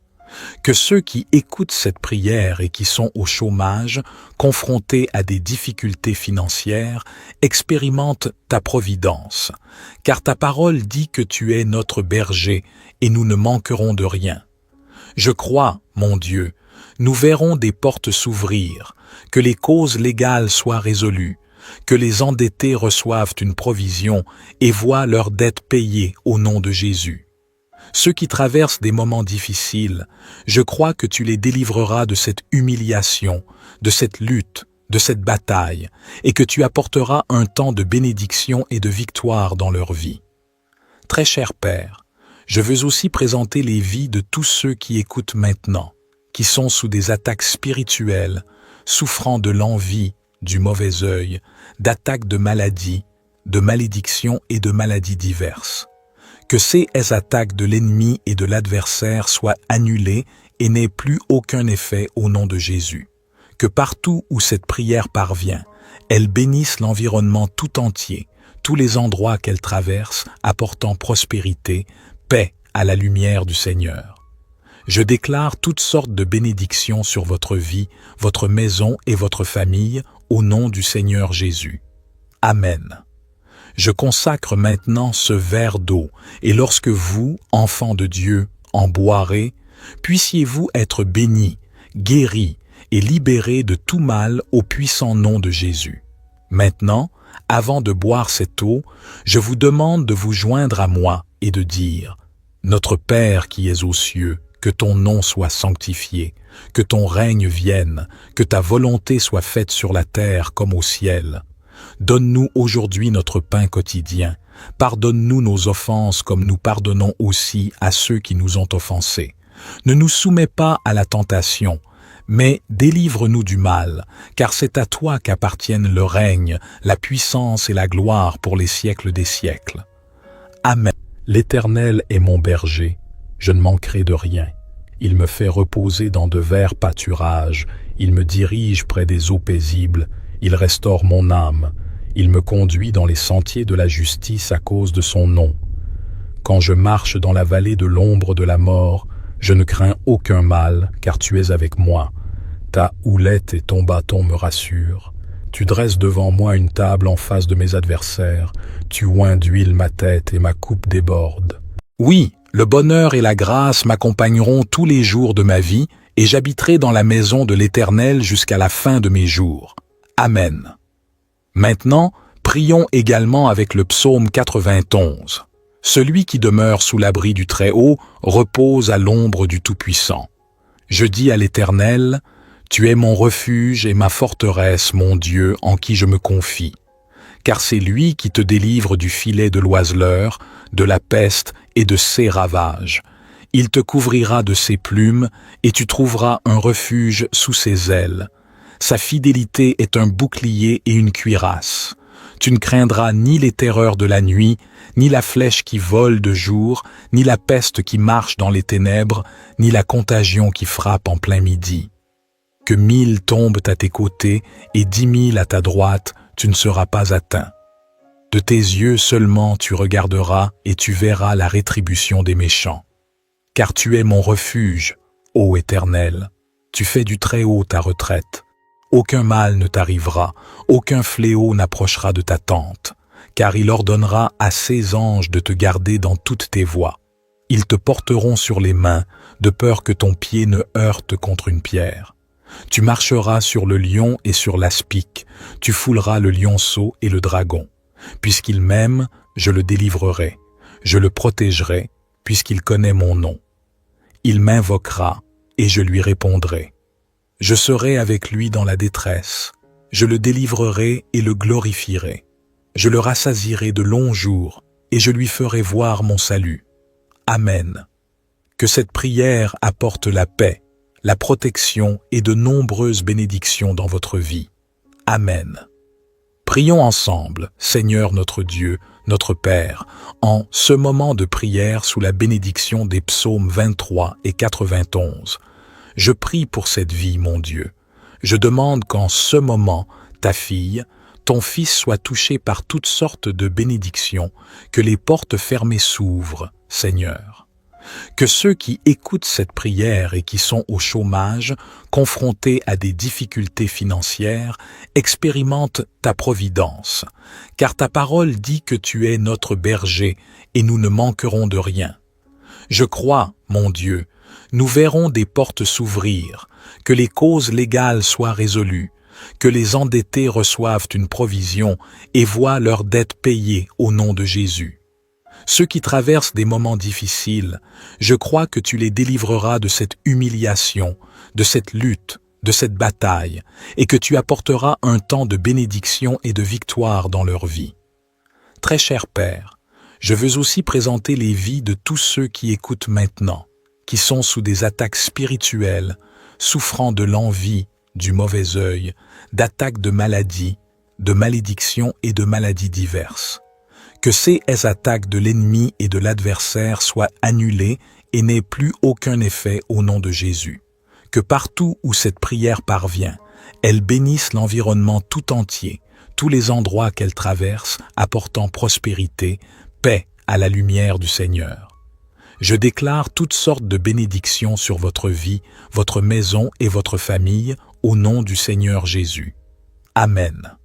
Que ceux qui écoutent cette prière et qui sont au chômage, confrontés à des difficultés financières, expérimentent ta providence, car ta parole dit que tu es notre berger et nous ne manquerons de rien. Je crois, mon Dieu, nous verrons des portes s'ouvrir, que les causes légales soient résolues, que les endettés reçoivent une provision et voient leurs dettes payées au nom de Jésus. Ceux qui traversent des moments difficiles, je crois que tu les délivreras de cette humiliation, de cette lutte, de cette bataille, et que tu apporteras un temps de bénédiction et de victoire dans leur vie. Très cher Père, je veux aussi présenter les vies de tous ceux qui écoutent maintenant, qui sont sous des attaques spirituelles, souffrant de l'envie, du mauvais œil, d'attaques de maladies, de malédictions et de maladies diverses. Que ces attaques de l'ennemi et de l'adversaire soient annulées et n'aient plus aucun effet au nom de Jésus. Que partout où cette prière parvient, elle bénisse l'environnement tout entier, tous les endroits qu'elle traverse, apportant prospérité, paix à la lumière du Seigneur. Je déclare toutes sortes de bénédictions sur votre vie, votre maison et votre famille, au nom du Seigneur Jésus. Amen. Je consacre maintenant ce verre d'eau, et lorsque vous, enfants de Dieu, en boirez, puissiez-vous être bénis, guéris et libérés de tout mal au puissant nom de Jésus. Maintenant, avant de boire cette eau, je vous demande de vous joindre à moi et de dire « Notre Père qui es aux cieux, que ton nom soit sanctifié, que ton règne vienne, que ta volonté soit faite sur la terre comme au ciel. Donne-nous aujourd'hui notre pain quotidien. Pardonne-nous nos offenses comme nous pardonnons aussi à ceux qui nous ont offensés. Ne nous soumets pas à la tentation, mais délivre-nous du mal, car c'est à toi qu'appartiennent le règne, la puissance et la gloire pour les siècles des siècles. Amen. L'Éternel est mon berger, je ne manquerai de rien. Il me fait reposer dans de verts pâturages, il me dirige près des eaux paisibles, il restaure mon âme, il me conduit dans les sentiers de la justice à cause de son nom. Quand je marche dans la vallée de l'ombre de la mort, je ne crains aucun mal, car tu es avec moi. Ta houlette et ton bâton me rassurent. Tu dresses devant moi une table en face de mes adversaires, tu oins d'huile ma tête et ma coupe déborde. Oui, le bonheur et la grâce m'accompagneront tous les jours de ma vie, et j'habiterai dans la maison de l'Éternel jusqu'à la fin de mes jours. Amen. Maintenant, prions également avec le psaume 91. Celui qui demeure sous l'abri du Très-Haut repose à l'ombre du Tout-Puissant. Je dis à l'Éternel, tu es mon refuge et ma forteresse, mon Dieu, en qui je me confie. Car c'est lui qui te délivre du filet de l'oiseleur, de la peste et de ses ravages. Il te couvrira de ses plumes, et tu trouveras un refuge sous ses ailes. Sa fidélité est un bouclier et une cuirasse. Tu ne craindras ni les terreurs de la nuit, ni la flèche qui vole de jour, ni la peste qui marche dans les ténèbres, ni la contagion qui frappe en plein midi. Que 1000 tombent à tes côtés et 10 000 à ta droite, tu ne seras pas atteint. De tes yeux seulement tu regarderas et tu verras la rétribution des méchants. Car tu es mon refuge, ô Éternel, tu fais du Très-Haut ta retraite. Aucun mal ne t'arrivera, aucun fléau n'approchera de ta tente, car il ordonnera à ses anges de te garder dans toutes tes voies. Ils te porteront sur les mains, de peur que ton pied ne heurte contre une pierre. Tu marcheras sur le lion et sur l'aspic, tu fouleras le lionceau et le dragon. Puisqu'il m'aime, je le délivrerai, je le protégerai, puisqu'il connaît mon nom. Il m'invoquera, et je lui répondrai. Je serai avec lui dans la détresse, je le délivrerai et le glorifierai. Je le rassasierai de longs jours, et je lui ferai voir mon salut. Amen. Que cette prière apporte la paix, la protection et de nombreuses bénédictions dans votre vie. Amen. Prions ensemble, Seigneur notre Dieu, notre Père, en ce moment de prière sous la bénédiction des psaumes 23 et 91. Je prie pour cette vie, mon Dieu. Je demande qu'en ce moment, ta fille, ton fils soit touché par toutes sortes de bénédictions, que les portes fermées s'ouvrent, Seigneur. Que ceux qui écoutent cette prière et qui sont au chômage, confrontés à des difficultés financières, expérimentent ta providence, car ta parole dit que tu es notre berger et nous ne manquerons de rien. Je crois, mon Dieu, nous verrons des portes s'ouvrir, que les causes légales soient résolues, que les endettés reçoivent une provision et voient leurs dettes payées au nom de Jésus. Ceux qui traversent des moments difficiles, je crois que tu les délivreras de cette humiliation, de cette lutte, de cette bataille, et que tu apporteras un temps de bénédiction et de victoire dans leur vie. Très cher Père, je veux aussi présenter les vies de tous ceux qui écoutent maintenant, qui sont sous des attaques spirituelles, souffrant de l'envie, du mauvais œil, d'attaques de maladies, de malédictions et de maladies diverses. Que ces attaques de l'ennemi et de l'adversaire soient annulées et n'aient plus aucun effet au nom de Jésus. Que partout où cette prière parvient, elle bénisse l'environnement tout entier, tous les endroits qu'elle traverse, apportant prospérité, paix à la lumière du Seigneur. Je déclare toutes sortes de bénédictions sur votre vie, votre maison et votre famille, au nom du Seigneur Jésus. Amen.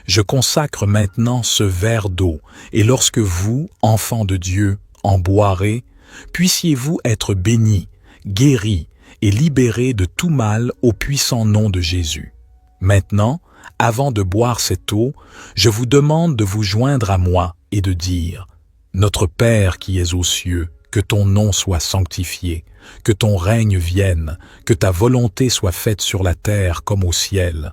Je consacre maintenant ce verre d'eau, et lorsque vous, enfants de Dieu, en boirez, puissiez-vous être bénis, guéris et libérés de tout mal au puissant nom de Jésus. Maintenant, avant de boire cette eau, je vous demande de vous joindre à moi et de dire « Notre Père qui es aux cieux, que ton nom soit sanctifié, que ton règne vienne, que ta volonté soit faite sur la terre comme au ciel. »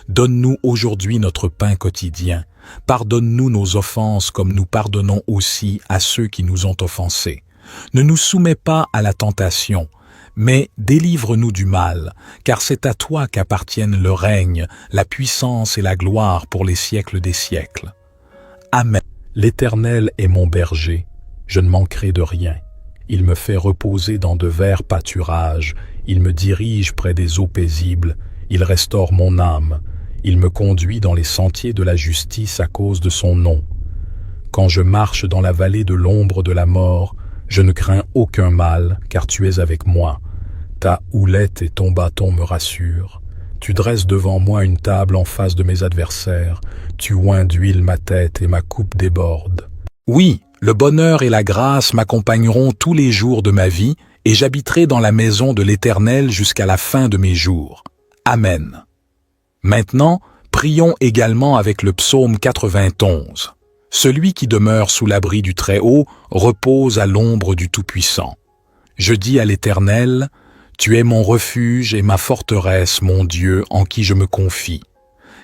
Donne-nous aujourd'hui notre pain quotidien. Pardonne-nous nos offenses comme nous pardonnons aussi à ceux qui nous ont offensés. Ne nous soumets pas à la tentation, mais délivre-nous du mal, car c'est à toi qu'appartiennent le règne, la puissance et la gloire pour les siècles des siècles. Amen. L'Éternel est mon berger, je ne manquerai de rien. Il me fait reposer dans de verts pâturages, il me dirige près des eaux paisibles, il restaure mon âme, il me conduit dans les sentiers de la justice à cause de son nom. Quand je marche dans la vallée de l'ombre de la mort, je ne crains aucun mal, car tu es avec moi. Ta houlette et ton bâton me rassurent. Tu dresses devant moi une table en face de mes adversaires, tu oins d'huile ma tête et ma coupe déborde. Oui, le bonheur et la grâce m'accompagneront tous les jours de ma vie, et j'habiterai dans la maison de l'Éternel jusqu'à la fin de mes jours. Amen. Maintenant, prions également avec le psaume 91. Celui qui demeure sous l'abri du Très-Haut repose à l'ombre du Tout-Puissant. Je dis à l'Éternel, tu es mon refuge et ma forteresse, mon Dieu, en qui je me confie.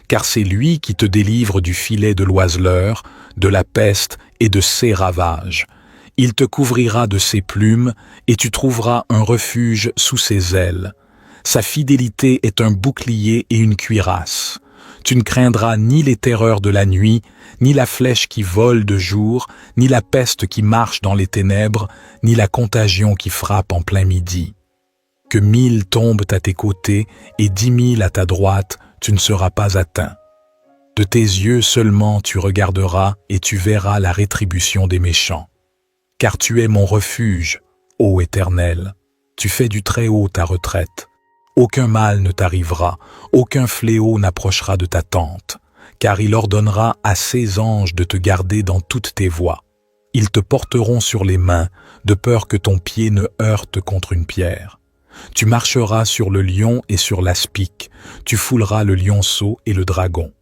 Car c'est lui qui te délivre du filet de l'oiseleur, de la peste et de ses ravages. Il te couvrira de ses plumes, et tu trouveras un refuge sous ses ailes. Sa fidélité est un bouclier et une cuirasse. Tu ne craindras ni les terreurs de la nuit, ni la flèche qui vole de jour, ni la peste qui marche dans les ténèbres, ni la contagion qui frappe en plein midi. Que 1000 tombent à tes côtés et 10 000 à ta droite, tu ne seras pas atteint. De tes yeux seulement tu regarderas et tu verras la rétribution des méchants. Car tu es mon refuge, ô Éternel, tu fais du Très-Haut ta retraite. Aucun mal ne t'arrivera, aucun fléau n'approchera de ta tente, car il ordonnera à ses anges de te garder dans toutes tes voies. Ils te porteront sur les mains, de peur que ton pied ne heurte contre une pierre. Tu marcheras sur le lion et sur l'aspic, tu fouleras le lionceau et le dragon.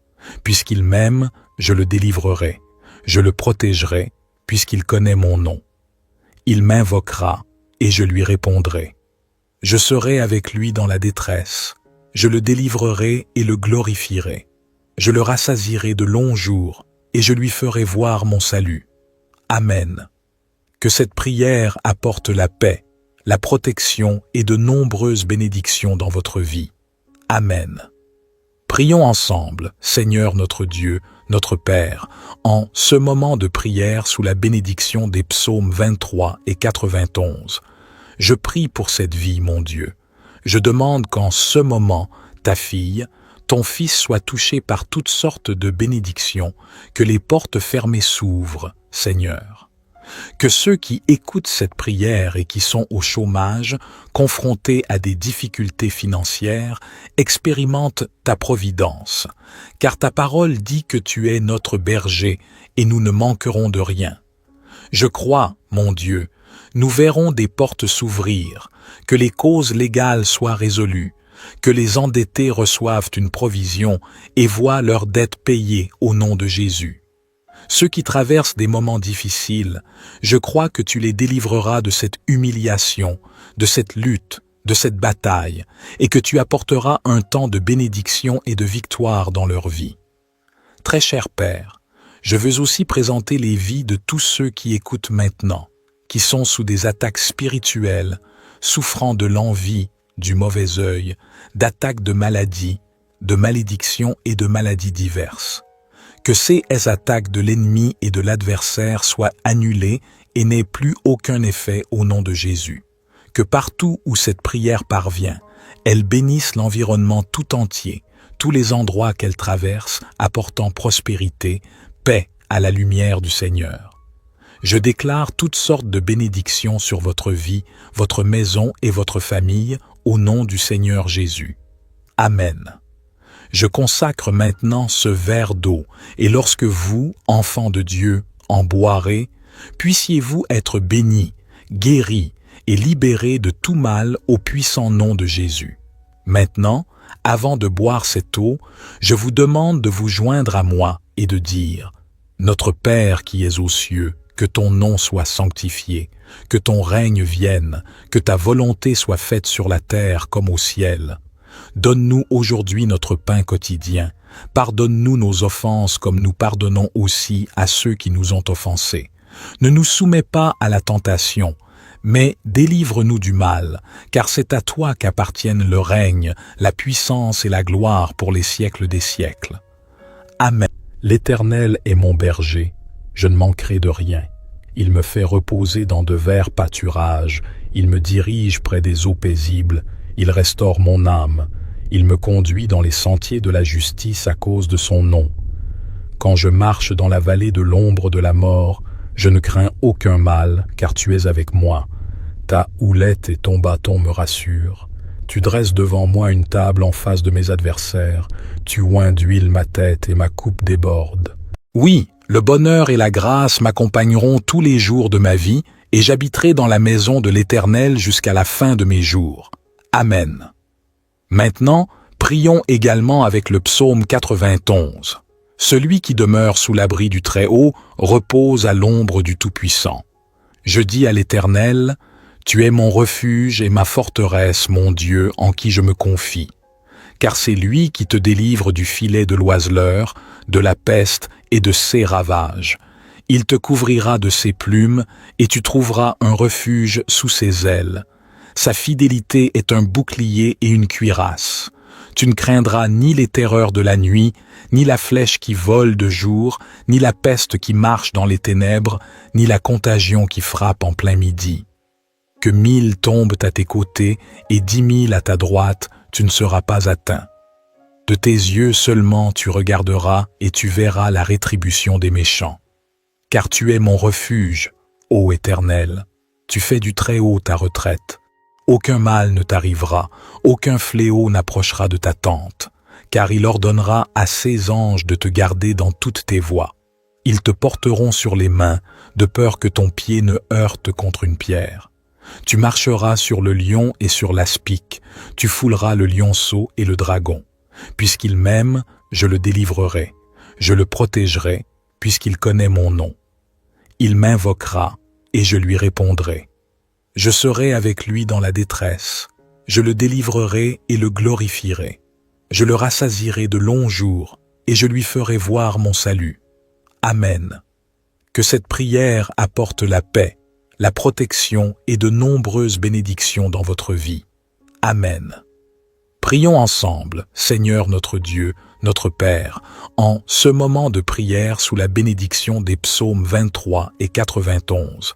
Puisqu'il m'aime, je le délivrerai, je le protégerai, puisqu'il connaît mon nom. Il m'invoquera, et je lui répondrai. Je serai avec lui dans la détresse, je le délivrerai et le glorifierai. Je le rassasierai de longs jours, et je lui ferai voir mon salut. Amen. Que cette prière apporte la paix, la protection et de nombreuses bénédictions dans votre vie. Amen. Prions ensemble, Seigneur notre Dieu, notre Père, en ce moment de prière sous la bénédiction des psaumes 23 et 91. Je prie pour cette vie, mon Dieu. Je demande qu'en ce moment, ta fille, ton fils soit touché par toutes sortes de bénédictions, que les portes fermées s'ouvrent, Seigneur. Que ceux qui écoutent cette prière et qui sont au chômage, confrontés à des difficultés financières, expérimentent ta providence, car ta parole dit que tu es notre berger et nous ne manquerons de rien. Je crois, mon Dieu, nous verrons des portes s'ouvrir, que les causes légales soient résolues, que les endettés reçoivent une provision et voient leurs dettes payées au nom de Jésus. Ceux qui traversent des moments difficiles, je crois que tu les délivreras de cette humiliation, de cette lutte, de cette bataille, et que tu apporteras un temps de bénédiction et de victoire dans leur vie. Très cher Père, je veux aussi présenter les vies de tous ceux qui écoutent maintenant, qui sont sous des attaques spirituelles, souffrant de l'envie, du mauvais œil, d'attaques de maladies, de malédictions et de maladies diverses. Que ces attaques de l'ennemi et de l'adversaire soient annulées et n'aient plus aucun effet au nom de Jésus. Que partout où cette prière parvient, elle bénisse l'environnement tout entier, tous les endroits qu'elle traverse, apportant prospérité, paix à la lumière du Seigneur. Je déclare toutes sortes de bénédictions sur votre vie, votre maison et votre famille, au nom du Seigneur Jésus. Amen. Je consacre maintenant ce verre d'eau, et lorsque vous, enfants de Dieu, en boirez, puissiez-vous être bénis, guéris et libérés de tout mal au puissant nom de Jésus. Maintenant, avant de boire cette eau, je vous demande de vous joindre à moi et de dire « Notre Père qui es aux cieux, que ton nom soit sanctifié, que ton règne vienne, que ta volonté soit faite sur la terre comme au ciel. Donne-nous aujourd'hui notre pain quotidien. Pardonne-nous nos offenses comme nous pardonnons aussi à ceux qui nous ont offensés. Ne nous soumets pas à la tentation, mais délivre-nous du mal, car c'est à toi qu'appartiennent le règne, la puissance et la gloire pour les siècles des siècles. Amen. L'Éternel est mon berger, je ne manquerai de rien. Il me fait reposer dans de verts pâturages, il me dirige près des eaux paisibles, il restaure mon âme, il me conduit dans les sentiers de la justice à cause de son nom. Quand je marche dans la vallée de l'ombre de la mort, je ne crains aucun mal, car tu es avec moi. Ta houlette et ton bâton me rassurent. Tu dresses devant moi une table en face de mes adversaires. Tu oins d'huile ma tête et ma coupe déborde. Oui, le bonheur et la grâce m'accompagneront tous les jours de ma vie et j'habiterai dans la maison de l'Éternel jusqu'à la fin de mes jours. Amen. Maintenant, prions également avec le psaume 91. Celui qui demeure sous l'abri du Très-Haut repose à l'ombre du Tout-Puissant. Je dis à l'Éternel, tu es mon refuge et ma forteresse, mon Dieu, en qui je me confie. Car c'est lui qui te délivre du filet de l'oiseleur, de la peste et de ses ravages. Il te couvrira de ses plumes et tu trouveras un refuge sous ses ailes. Sa fidélité est un bouclier et une cuirasse. Tu ne craindras ni les terreurs de la nuit, ni la flèche qui vole de jour, ni la peste qui marche dans les ténèbres, ni la contagion qui frappe en plein midi. Que 1000 tombent à tes côtés et 10 000 à ta droite, tu ne seras pas atteint. De tes yeux seulement tu regarderas et tu verras la rétribution des méchants. Car tu es mon refuge, ô Éternel, tu fais du Très-Haut ta retraite. Aucun mal ne t'arrivera, aucun fléau n'approchera de ta tente, car il ordonnera à ses anges de te garder dans toutes tes voies. Ils te porteront sur les mains, de peur que ton pied ne heurte contre une pierre. Tu marcheras sur le lion et sur l'aspic, tu fouleras le lionceau et le dragon. Puisqu'il m'aime, je le délivrerai, je le protégerai, puisqu'il connaît mon nom. Il m'invoquera, et je lui répondrai. Je serai avec lui dans la détresse, je le délivrerai et le glorifierai. Je le rassasierai de longs jours, et je lui ferai voir mon salut. Amen. Que cette prière apporte la paix, la protection et de nombreuses bénédictions dans votre vie. Amen. Prions ensemble, Seigneur notre Dieu, notre Père, en ce moment de prière sous la bénédiction des psaumes 23 et 91.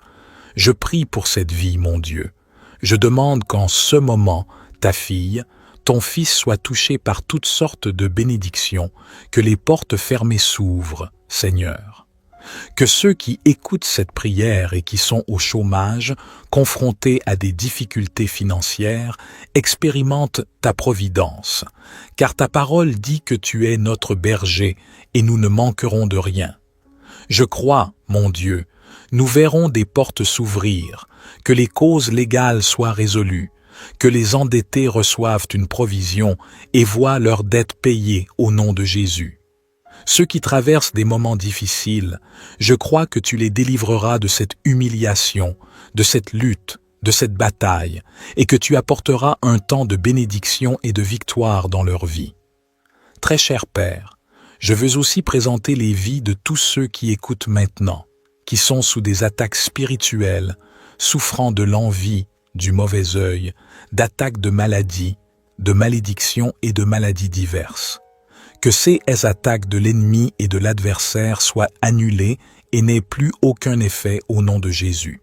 Je prie pour cette vie, mon Dieu. Je demande qu'en ce moment, ta fille, ton fils soit touché par toutes sortes de bénédictions, que les portes fermées s'ouvrent, Seigneur. Que ceux qui écoutent cette prière et qui sont au chômage, confrontés à des difficultés financières, expérimentent ta providence, car ta parole dit que tu es notre berger et nous ne manquerons de rien. Je crois, mon Dieu, nous verrons des portes s'ouvrir, que les causes légales soient résolues, que les endettés reçoivent une provision et voient leurs dettes payées au nom de Jésus. Ceux qui traversent des moments difficiles, je crois que tu les délivreras de cette humiliation, de cette lutte, de cette bataille, et que tu apporteras un temps de bénédiction et de victoire dans leur vie. Très cher Père, je veux aussi présenter les vies de tous ceux qui écoutent maintenant, qui sont sous des attaques spirituelles, souffrant de l'envie, du mauvais œil, d'attaques de maladies, de malédictions et de maladies diverses. Que ces attaques de l'ennemi et de l'adversaire soient annulées et n'aient plus aucun effet au nom de Jésus.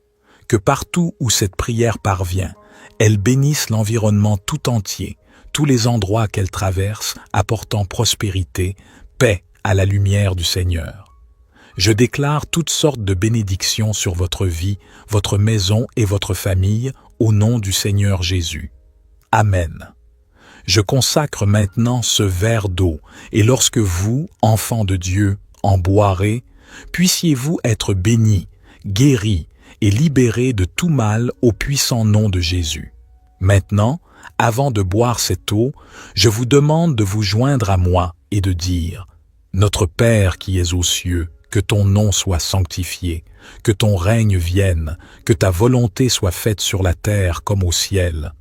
Que partout où cette prière parvient, elle bénisse l'environnement tout entier, tous les endroits qu'elle traverse, apportant prospérité, paix à la lumière du Seigneur. Je déclare toutes sortes de bénédictions sur votre vie, votre maison et votre famille, au nom du Seigneur Jésus. Amen. Je consacre maintenant ce verre d'eau, et lorsque vous, enfants de Dieu, en boirez, puissiez-vous être bénis, guéris et libérés de tout mal au puissant nom de Jésus. Maintenant, avant de boire cette eau, je vous demande de vous joindre à moi et de dire « Notre Père qui es aux cieux, que ton nom soit sanctifié, que ton règne vienne, que ta volonté soit faite sur la terre comme au ciel.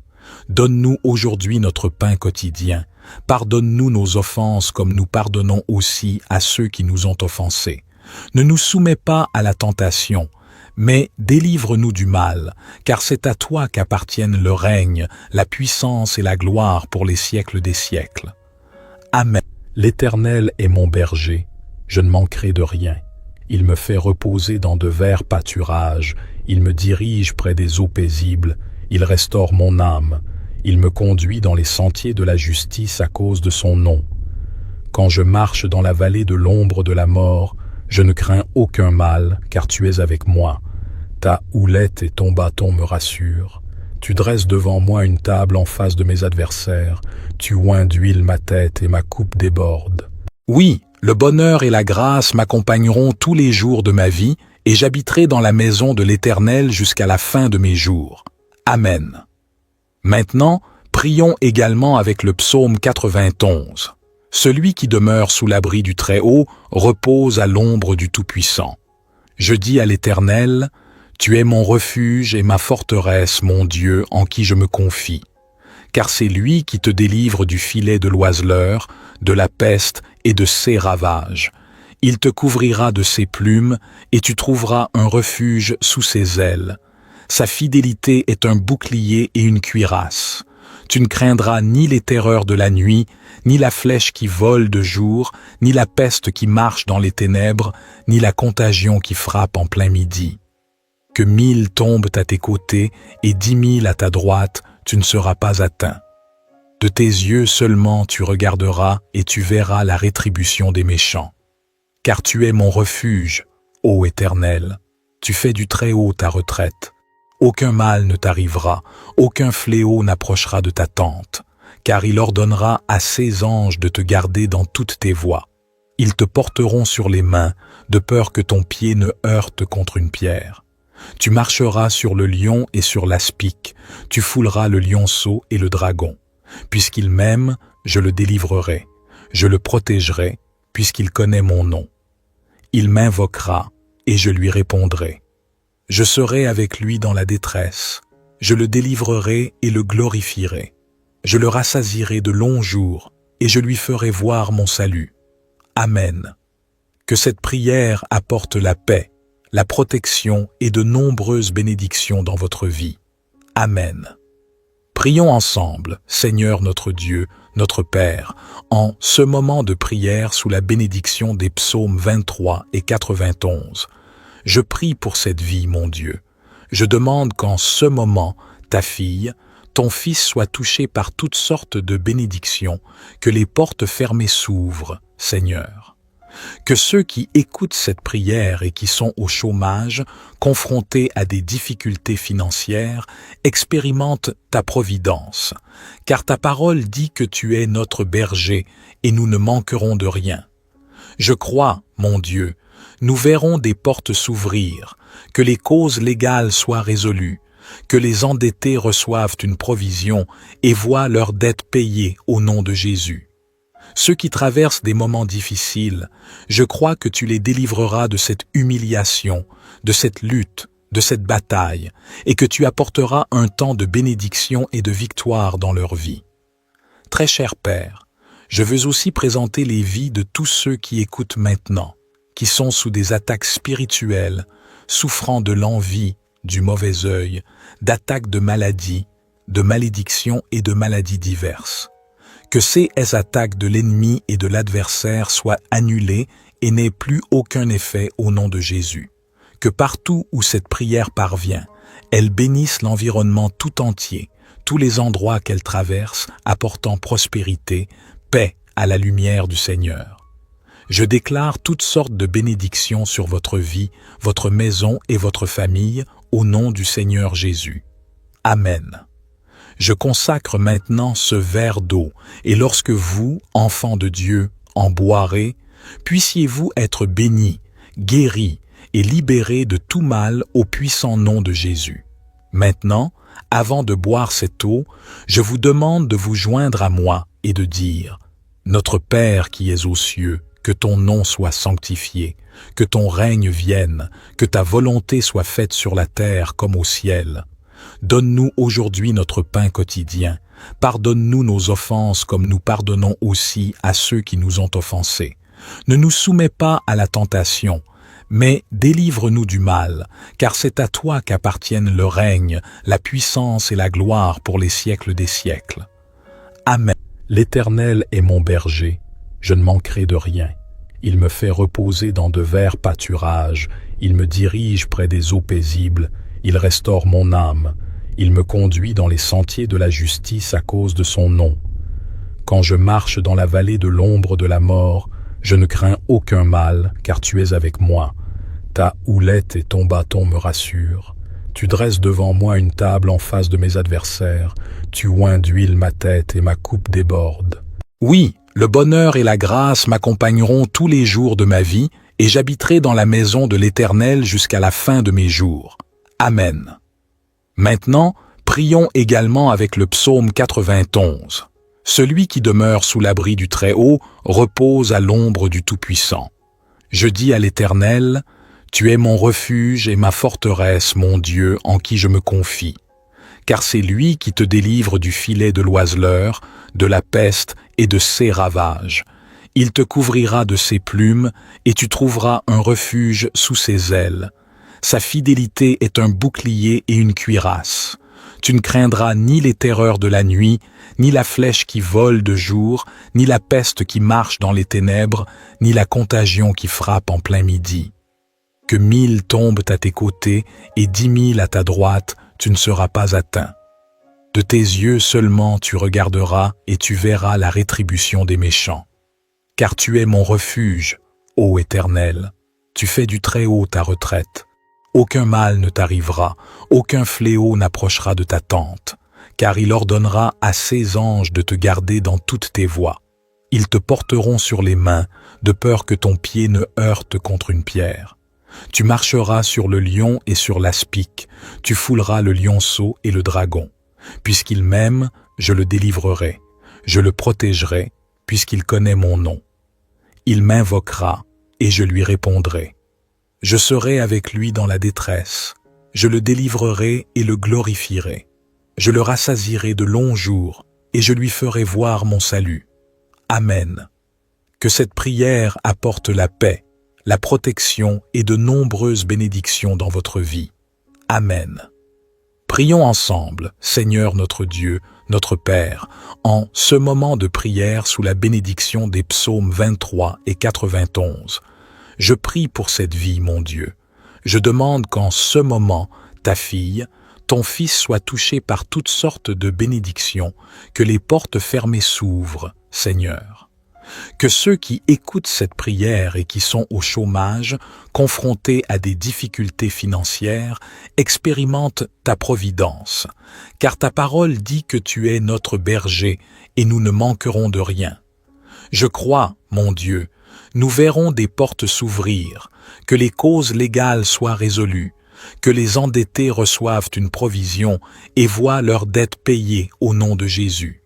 Donne-nous aujourd'hui notre pain quotidien. Pardonne-nous nos offenses comme nous pardonnons aussi à ceux qui nous ont offensés. Ne nous soumets pas à la tentation, mais délivre-nous du mal, car c'est à toi qu'appartiennent le règne, la puissance et la gloire pour les siècles des siècles. Amen. L'Éternel est mon berger, je ne manquerai de rien. Il me fait reposer dans de verts pâturages, il me dirige près des eaux paisibles, il restaure mon âme, il me conduit dans les sentiers de la justice à cause de son nom. Quand je marche dans la vallée de l'ombre de la mort, je ne crains aucun mal, car tu es avec moi. Ta houlette et ton bâton me rassurent. Tu dresses devant moi une table en face de mes adversaires, tu oins d'huile ma tête et ma coupe déborde. Oui, le bonheur et la grâce m'accompagneront tous les jours de ma vie, et j'habiterai dans la maison de l'Éternel jusqu'à la fin de mes jours. Amen. Maintenant, prions également avec le psaume 91. Celui qui demeure sous l'abri du Très-Haut repose à l'ombre du Tout-Puissant. Je dis à l'Éternel, tu es mon refuge et ma forteresse, mon Dieu, en qui je me confie. Car c'est lui qui te délivre du filet de l'oiseleur, de la peste et de ses ravages. Il te couvrira de ses plumes, et tu trouveras un refuge sous ses ailes. Sa fidélité est un bouclier et une cuirasse. Tu ne craindras ni les terreurs de la nuit, ni la flèche qui vole de jour, ni la peste qui marche dans les ténèbres, ni la contagion qui frappe en plein midi. Que 1000 tombent à tes côtés et 10 000 à ta droite, tu ne seras pas atteint. De tes yeux seulement tu regarderas et tu verras la rétribution des méchants. Car tu es mon refuge, ô Éternel, tu fais du Très-Haut ta retraite. Aucun mal ne t'arrivera, aucun fléau n'approchera de ta tente, car il ordonnera à ses anges de te garder dans toutes tes voies. Ils te porteront sur les mains, de peur que ton pied ne heurte contre une pierre. Tu marcheras sur le lion et sur l'aspic, tu fouleras le lionceau et le dragon. Puisqu'il m'aime, je le délivrerai, je le protégerai, puisqu'il connaît mon nom. Il m'invoquera, et je lui répondrai. Je serai avec lui dans la détresse, je le délivrerai et le glorifierai. Je le rassasierai de longs jours, et je lui ferai voir mon salut. Amen. Que cette prière apporte la paix, la protection et de nombreuses bénédictions dans votre vie. Amen. Prions ensemble, Seigneur notre Dieu, notre Père, en ce moment de prière sous la bénédiction des psaumes 23 et 91. Je prie pour cette vie, mon Dieu. Je demande qu'en ce moment, ta fille, ton fils soit touché par toutes sortes de bénédictions, que les portes fermées s'ouvrent, Seigneur. Que ceux qui écoutent cette prière et qui sont au chômage, confrontés à des difficultés financières, expérimentent ta providence, car ta parole dit que tu es notre berger et nous ne manquerons de rien. Je crois, mon Dieu, nous verrons des portes s'ouvrir, que les causes légales soient résolues, que les endettés reçoivent une provision et voient leurs dettes payées au nom de Jésus. Ceux qui traversent des moments difficiles, je crois que tu les délivreras de cette humiliation, de cette lutte, de cette bataille, et que tu apporteras un temps de bénédiction et de victoire dans leur vie. Très cher Père, je veux aussi présenter les vies de tous ceux qui écoutent maintenant, qui sont sous des attaques spirituelles, souffrant de l'envie, du mauvais œil, d'attaques de maladies, de malédictions et de maladies diverses. Que ces attaques de l'ennemi et de l'adversaire soient annulées et n'aient plus aucun effet au nom de Jésus. Que partout où cette prière parvient, elle bénisse l'environnement tout entier, tous les endroits qu'elle traverse, apportant prospérité, paix à la lumière du Seigneur. Je déclare toutes sortes de bénédictions sur votre vie, votre maison et votre famille, au nom du Seigneur Jésus. Amen. Je consacre maintenant ce verre d'eau, et lorsque vous, enfants de Dieu, en boirez, puissiez-vous être bénis, guéris et libérés de tout mal au puissant nom de Jésus. Maintenant, avant de boire cette eau, je vous demande de vous joindre à moi et de dire « Notre Père qui es aux cieux, que ton nom soit sanctifié, que ton règne vienne, que ta volonté soit faite sur la terre comme au ciel. Donne-nous aujourd'hui notre pain quotidien. Pardonne-nous nos offenses comme nous pardonnons aussi à ceux qui nous ont offensés. Ne nous soumets pas à la tentation, mais délivre-nous du mal, car c'est à toi qu'appartiennent le règne, la puissance et la gloire pour les siècles des siècles. Amen. L'Éternel est mon berger, je ne manquerai de rien. Il me fait reposer dans de verts pâturages, il me dirige près des eaux paisibles, il restaure mon âme, il me conduit dans les sentiers de la justice à cause de son nom. Quand je marche dans la vallée de l'ombre de la mort, je ne crains aucun mal, car tu es avec moi. Ta houlette et ton bâton me rassurent. Tu dresses devant moi une table en face de mes adversaires, tu oins d'huile ma tête et ma coupe déborde. Oui, le bonheur et la grâce m'accompagneront tous les jours de ma vie, et j'habiterai dans la maison de l'Éternel jusqu'à la fin de mes jours. Amen. Maintenant, prions également avec le psaume 91. Celui qui demeure sous l'abri du Très-Haut repose à l'ombre du Tout-Puissant. Je dis à l'Éternel, tu es mon refuge et ma forteresse, mon Dieu, en qui je me confie. Car c'est lui qui te délivre du filet de l'oiseleur, de la peste et de ses ravages. Il te couvrira de ses plumes, et tu trouveras un refuge sous ses ailes. Sa fidélité est un bouclier et une cuirasse. Tu ne craindras ni les terreurs de la nuit, ni la flèche qui vole de jour, ni la peste qui marche dans les ténèbres, ni la contagion qui frappe en plein midi. Que 1000 tombent à tes côtés et 10 000 à ta droite, tu ne seras pas atteint. De tes yeux seulement tu regarderas et tu verras la rétribution des méchants. Car tu es mon refuge, ô Éternel, tu fais du Très-Haut ta retraite. Aucun mal ne t'arrivera, aucun fléau n'approchera de ta tente, car il ordonnera à ses anges de te garder dans toutes tes voies. Ils te porteront sur les mains, de peur que ton pied ne heurte contre une pierre. Tu marcheras sur le lion et sur l'aspic, tu fouleras le lionceau et le dragon. Puisqu'il m'aime, je le délivrerai, je le protégerai, puisqu'il connaît mon nom. Il m'invoquera, et je lui répondrai. Je serai avec lui dans la détresse, je le délivrerai et le glorifierai. Je le rassasierai de longs jours, et je lui ferai voir mon salut. Amen. Que cette prière apporte la paix, la protection et de nombreuses bénédictions dans votre vie. Amen. Prions ensemble, Seigneur notre Dieu, notre Père, en ce moment de prière sous la bénédiction des psaumes 23 et 91. Je prie pour cette vie, mon Dieu. Je demande qu'en ce moment, ta fille, ton fils soit touché par toutes sortes de bénédictions, que les portes fermées s'ouvrent, Seigneur. Que ceux qui écoutent cette prière et qui sont au chômage, confrontés à des difficultés financières, expérimentent ta providence, car ta parole dit que tu es notre berger et nous ne manquerons de rien. Je crois, mon Dieu, nous verrons des portes s'ouvrir, que les causes légales soient résolues, que les endettés reçoivent une provision et voient leurs dettes payées au nom de Jésus.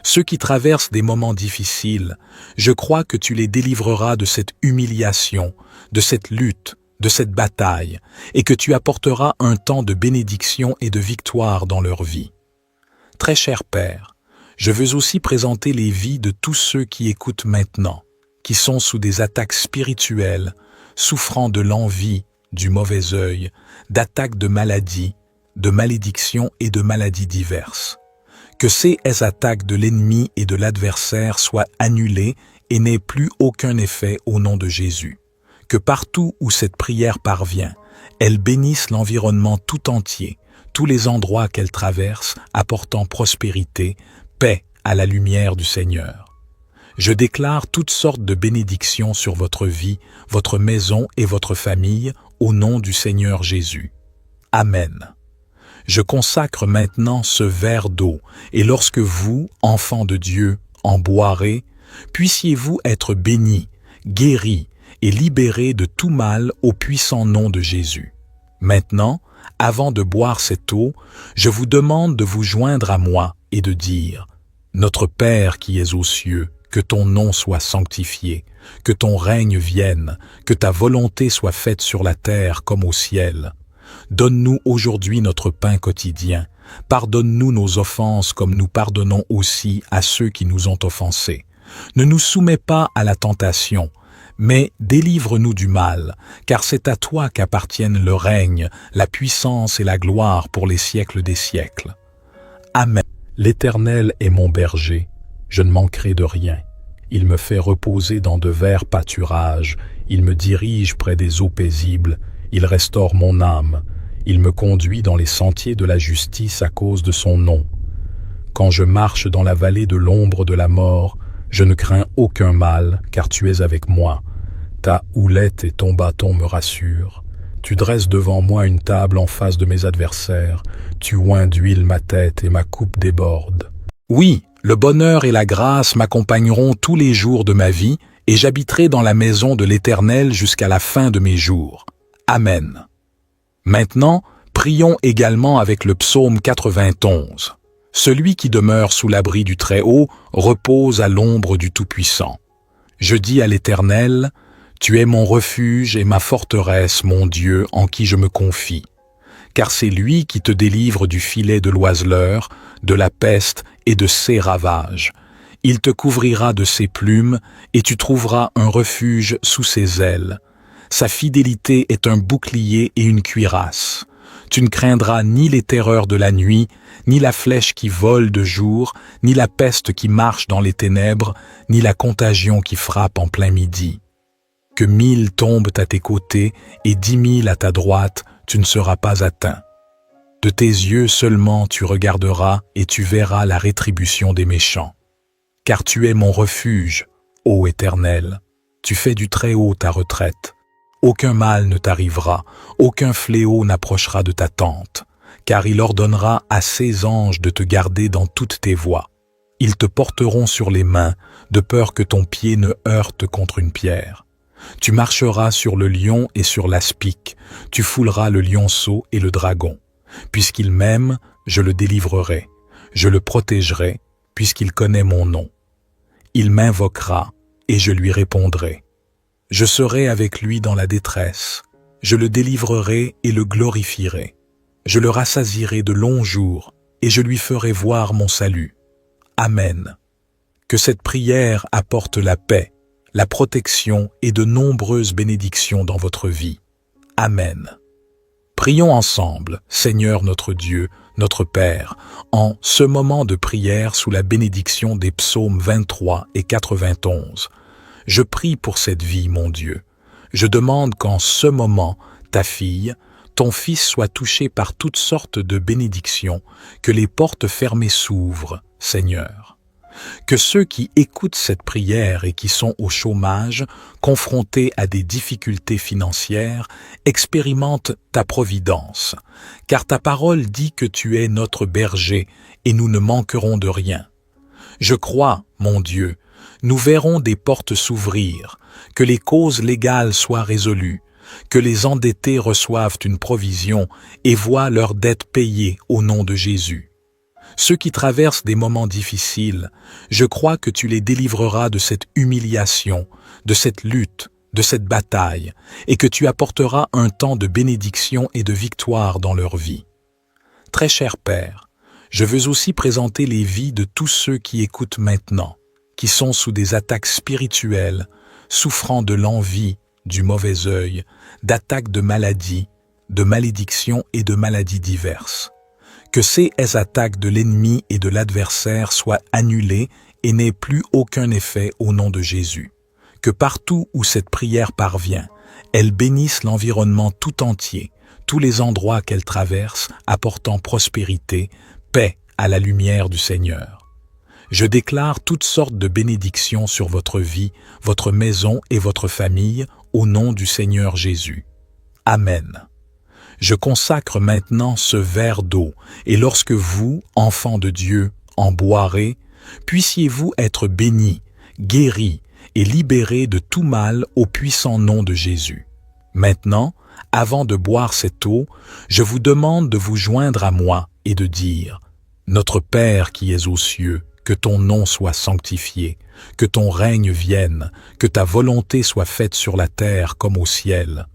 Ceux qui traversent des moments difficiles, je crois que tu les délivreras de cette humiliation, de cette lutte, de cette bataille, et que tu apporteras un temps de bénédiction et de victoire dans leur vie. Très cher Père, je veux aussi présenter les vies de tous ceux qui écoutent maintenant, qui sont sous des attaques spirituelles, souffrant de l'envie, du mauvais œil, d'attaques de maladies, de malédictions et de maladies diverses. Que ces attaques de l'ennemi et de l'adversaire soient annulées et n'aient plus aucun effet au nom de Jésus. Que partout où cette prière parvient, elle bénisse l'environnement tout entier, tous les endroits qu'elle traverse, apportant prospérité, paix à la lumière du Seigneur. Je déclare toutes sortes de bénédictions sur votre vie, votre maison et votre famille, au nom du Seigneur Jésus. Amen. Je consacre maintenant ce verre d'eau, et lorsque vous, enfants de Dieu, en boirez, puissiez-vous être bénis, guéris et libérés de tout mal au puissant nom de Jésus. Maintenant, avant de boire cette eau, je vous demande de vous joindre à moi et de dire « Notre Père qui es aux cieux, que ton nom soit sanctifié, que ton règne vienne, que ta volonté soit faite sur la terre comme au ciel. Donne-nous aujourd'hui notre pain quotidien. Pardonne-nous nos offenses comme nous pardonnons aussi à ceux qui nous ont offensés. Ne nous soumets pas à la tentation, mais délivre-nous du mal, car c'est à toi qu'appartiennent le règne, la puissance et la gloire pour les siècles des siècles. Amen. L'Éternel est mon berger, je ne manquerai de rien. Il me fait reposer dans de verts pâturages, il me dirige près des eaux paisibles, il restaure mon âme, il me conduit dans les sentiers de la justice à cause de son nom. Quand je marche dans la vallée de l'ombre de la mort, je ne crains aucun mal, car tu es avec moi. Ta houlette et ton bâton me rassurent. Tu dresses devant moi une table en face de mes adversaires, tu oins d'huile ma tête et ma coupe déborde. Oui, le bonheur et la grâce m'accompagneront tous les jours de ma vie, et j'habiterai dans la maison de l'Éternel jusqu'à la fin de mes jours. Amen. Maintenant, prions également avec le psaume 91. Celui qui demeure sous l'abri du Très-Haut repose à l'ombre du Tout-Puissant. Je dis à l'Éternel, tu es mon refuge et ma forteresse, mon Dieu, en qui je me confie. Car c'est lui qui te délivre du filet de l'oiseleur, de la peste et de ses ravages. Il te couvrira de ses plumes, et tu trouveras un refuge sous ses ailes. Sa fidélité est un bouclier et une cuirasse. Tu ne craindras ni les terreurs de la nuit, ni la flèche qui vole de jour, ni la peste qui marche dans les ténèbres, ni la contagion qui frappe en plein midi. Que 1000 tombent à tes côtés et 10 000 à ta droite, tu ne seras pas atteint. De tes yeux seulement tu regarderas et tu verras la rétribution des méchants. Car tu es mon refuge, ô Éternel, tu fais du Très-Haut ta retraite. Aucun mal ne t'arrivera, aucun fléau n'approchera de ta tente, car il ordonnera à ses anges de te garder dans toutes tes voies. Ils te porteront sur les mains, de peur que ton pied ne heurte contre une pierre. Tu marcheras sur le lion et sur l'aspic, tu fouleras le lionceau et le dragon. Puisqu'il m'aime, je le délivrerai, je le protégerai, puisqu'il connaît mon nom. Il m'invoquera, et je lui répondrai. Je serai avec lui dans la détresse, je le délivrerai et le glorifierai. Je le rassasierai de longs jours, et je lui ferai voir mon salut. Amen. Que cette prière apporte la paix, la protection et de nombreuses bénédictions dans votre vie. Amen. Prions ensemble, Seigneur notre Dieu, notre Père, en ce moment de prière sous la bénédiction des psaumes 23 et 91. Je prie pour cette vie, mon Dieu. Je demande qu'en ce moment, ta fille, ton fils soit touché par toutes sortes de bénédictions, que les portes fermées s'ouvrent, Seigneur. Que ceux qui écoutent cette prière et qui sont au chômage, confrontés à des difficultés financières, expérimentent ta providence, car ta parole dit que tu es notre berger et nous ne manquerons de rien. Je crois, mon Dieu, nous verrons des portes s'ouvrir, que les causes légales soient résolues, que les endettés reçoivent une provision et voient leurs dettes payées au nom de Jésus. Ceux qui traversent des moments difficiles, je crois que tu les délivreras de cette humiliation, de cette lutte, de cette bataille, et que tu apporteras un temps de bénédiction et de victoire dans leur vie. Très cher Père, je veux aussi présenter les vies de tous ceux qui écoutent maintenant, qui sont sous des attaques spirituelles, souffrant de l'envie, du mauvais œil, d'attaques de maladies, de malédictions et de maladies diverses. Que ces attaques de l'ennemi et de l'adversaire soient annulées et n'aient plus aucun effet au nom de Jésus. Que partout où cette prière parvient, elle bénisse l'environnement tout entier, tous les endroits qu'elle traverse, apportant prospérité, paix à la lumière du Seigneur. Je déclare toutes sortes de bénédictions sur votre vie, votre maison et votre famille, au nom du Seigneur Jésus. Amen. Je consacre maintenant ce verre d'eau, et lorsque vous, enfants de Dieu, en boirez, puissiez-vous être bénis, guéris et libérés de tout mal au puissant nom de Jésus. Maintenant, avant de boire cette eau, je vous demande de vous joindre à moi et de dire « Notre Père qui es aux cieux, que ton nom soit sanctifié, que ton règne vienne, que ta volonté soit faite sur la terre comme au ciel.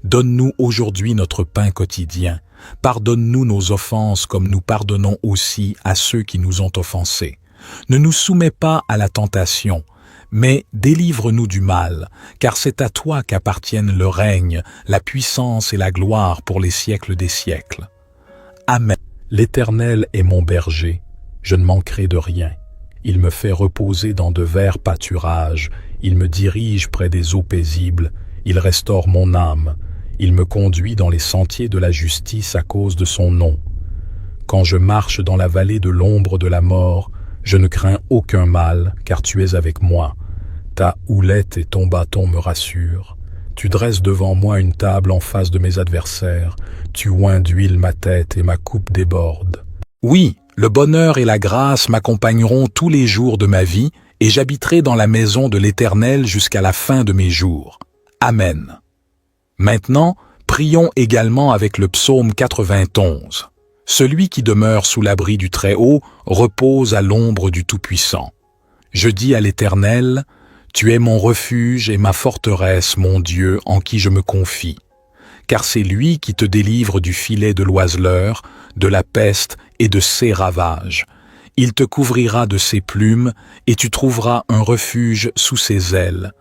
Donne-nous aujourd'hui notre pain quotidien. Pardonne-nous nos offenses comme nous pardonnons aussi à ceux qui nous ont offensés. Ne nous soumets pas à la tentation, mais délivre-nous du mal, car c'est à toi qu'appartiennent le règne, la puissance et la gloire pour les siècles des siècles. Amen. L'Éternel est mon berger, je ne manquerai de rien. Il me fait reposer dans de verts pâturages, il me dirige près des eaux paisibles, il restaure mon âme, il me conduit dans les sentiers de la justice à cause de son nom. Quand je marche dans la vallée de l'ombre de la mort, je ne crains aucun mal, car tu es avec moi. Ta houlette et ton bâton me rassurent. Tu dresses devant moi une table en face de mes adversaires, tu oins d'huile ma tête et ma coupe déborde. Oui, le bonheur et la grâce m'accompagneront tous les jours de ma vie, et j'habiterai dans la maison de l'Éternel jusqu'à la fin de mes jours. Amen. Maintenant, prions également avec le psaume 91. Celui qui demeure sous l'abri du Très-Haut repose à l'ombre du Tout-Puissant. Je dis à l'Éternel, tu es mon refuge et ma forteresse, mon Dieu, en qui je me confie. Car c'est lui qui te délivre du filet de l'oiseleur, de la peste et de ses ravages. Il te couvrira de ses plumes et tu trouveras un refuge sous ses ailes.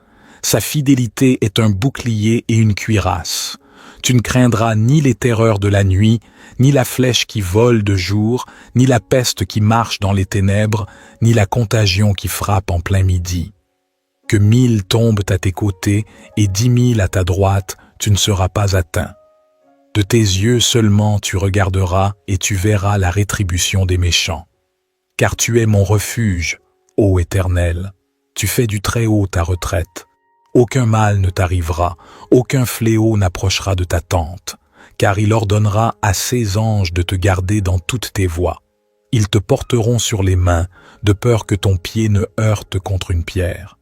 Sa fidélité est un bouclier et une cuirasse. Tu ne craindras ni les terreurs de la nuit, ni la flèche qui vole de jour, ni la peste qui marche dans les ténèbres, ni la contagion qui frappe en plein midi. Que 1000 tombent à tes côtés et 10 000 à ta droite, tu ne seras pas atteint. De tes yeux seulement tu regarderas et tu verras la rétribution des méchants. Car tu es mon refuge, ô Éternel, tu fais du Très-Haut ta retraite. Aucun mal ne t'arrivera, aucun fléau n'approchera de ta tente, car il ordonnera à ses anges de te garder dans toutes tes voies. Ils te porteront sur les mains, de peur que ton pied ne heurte contre une pierre.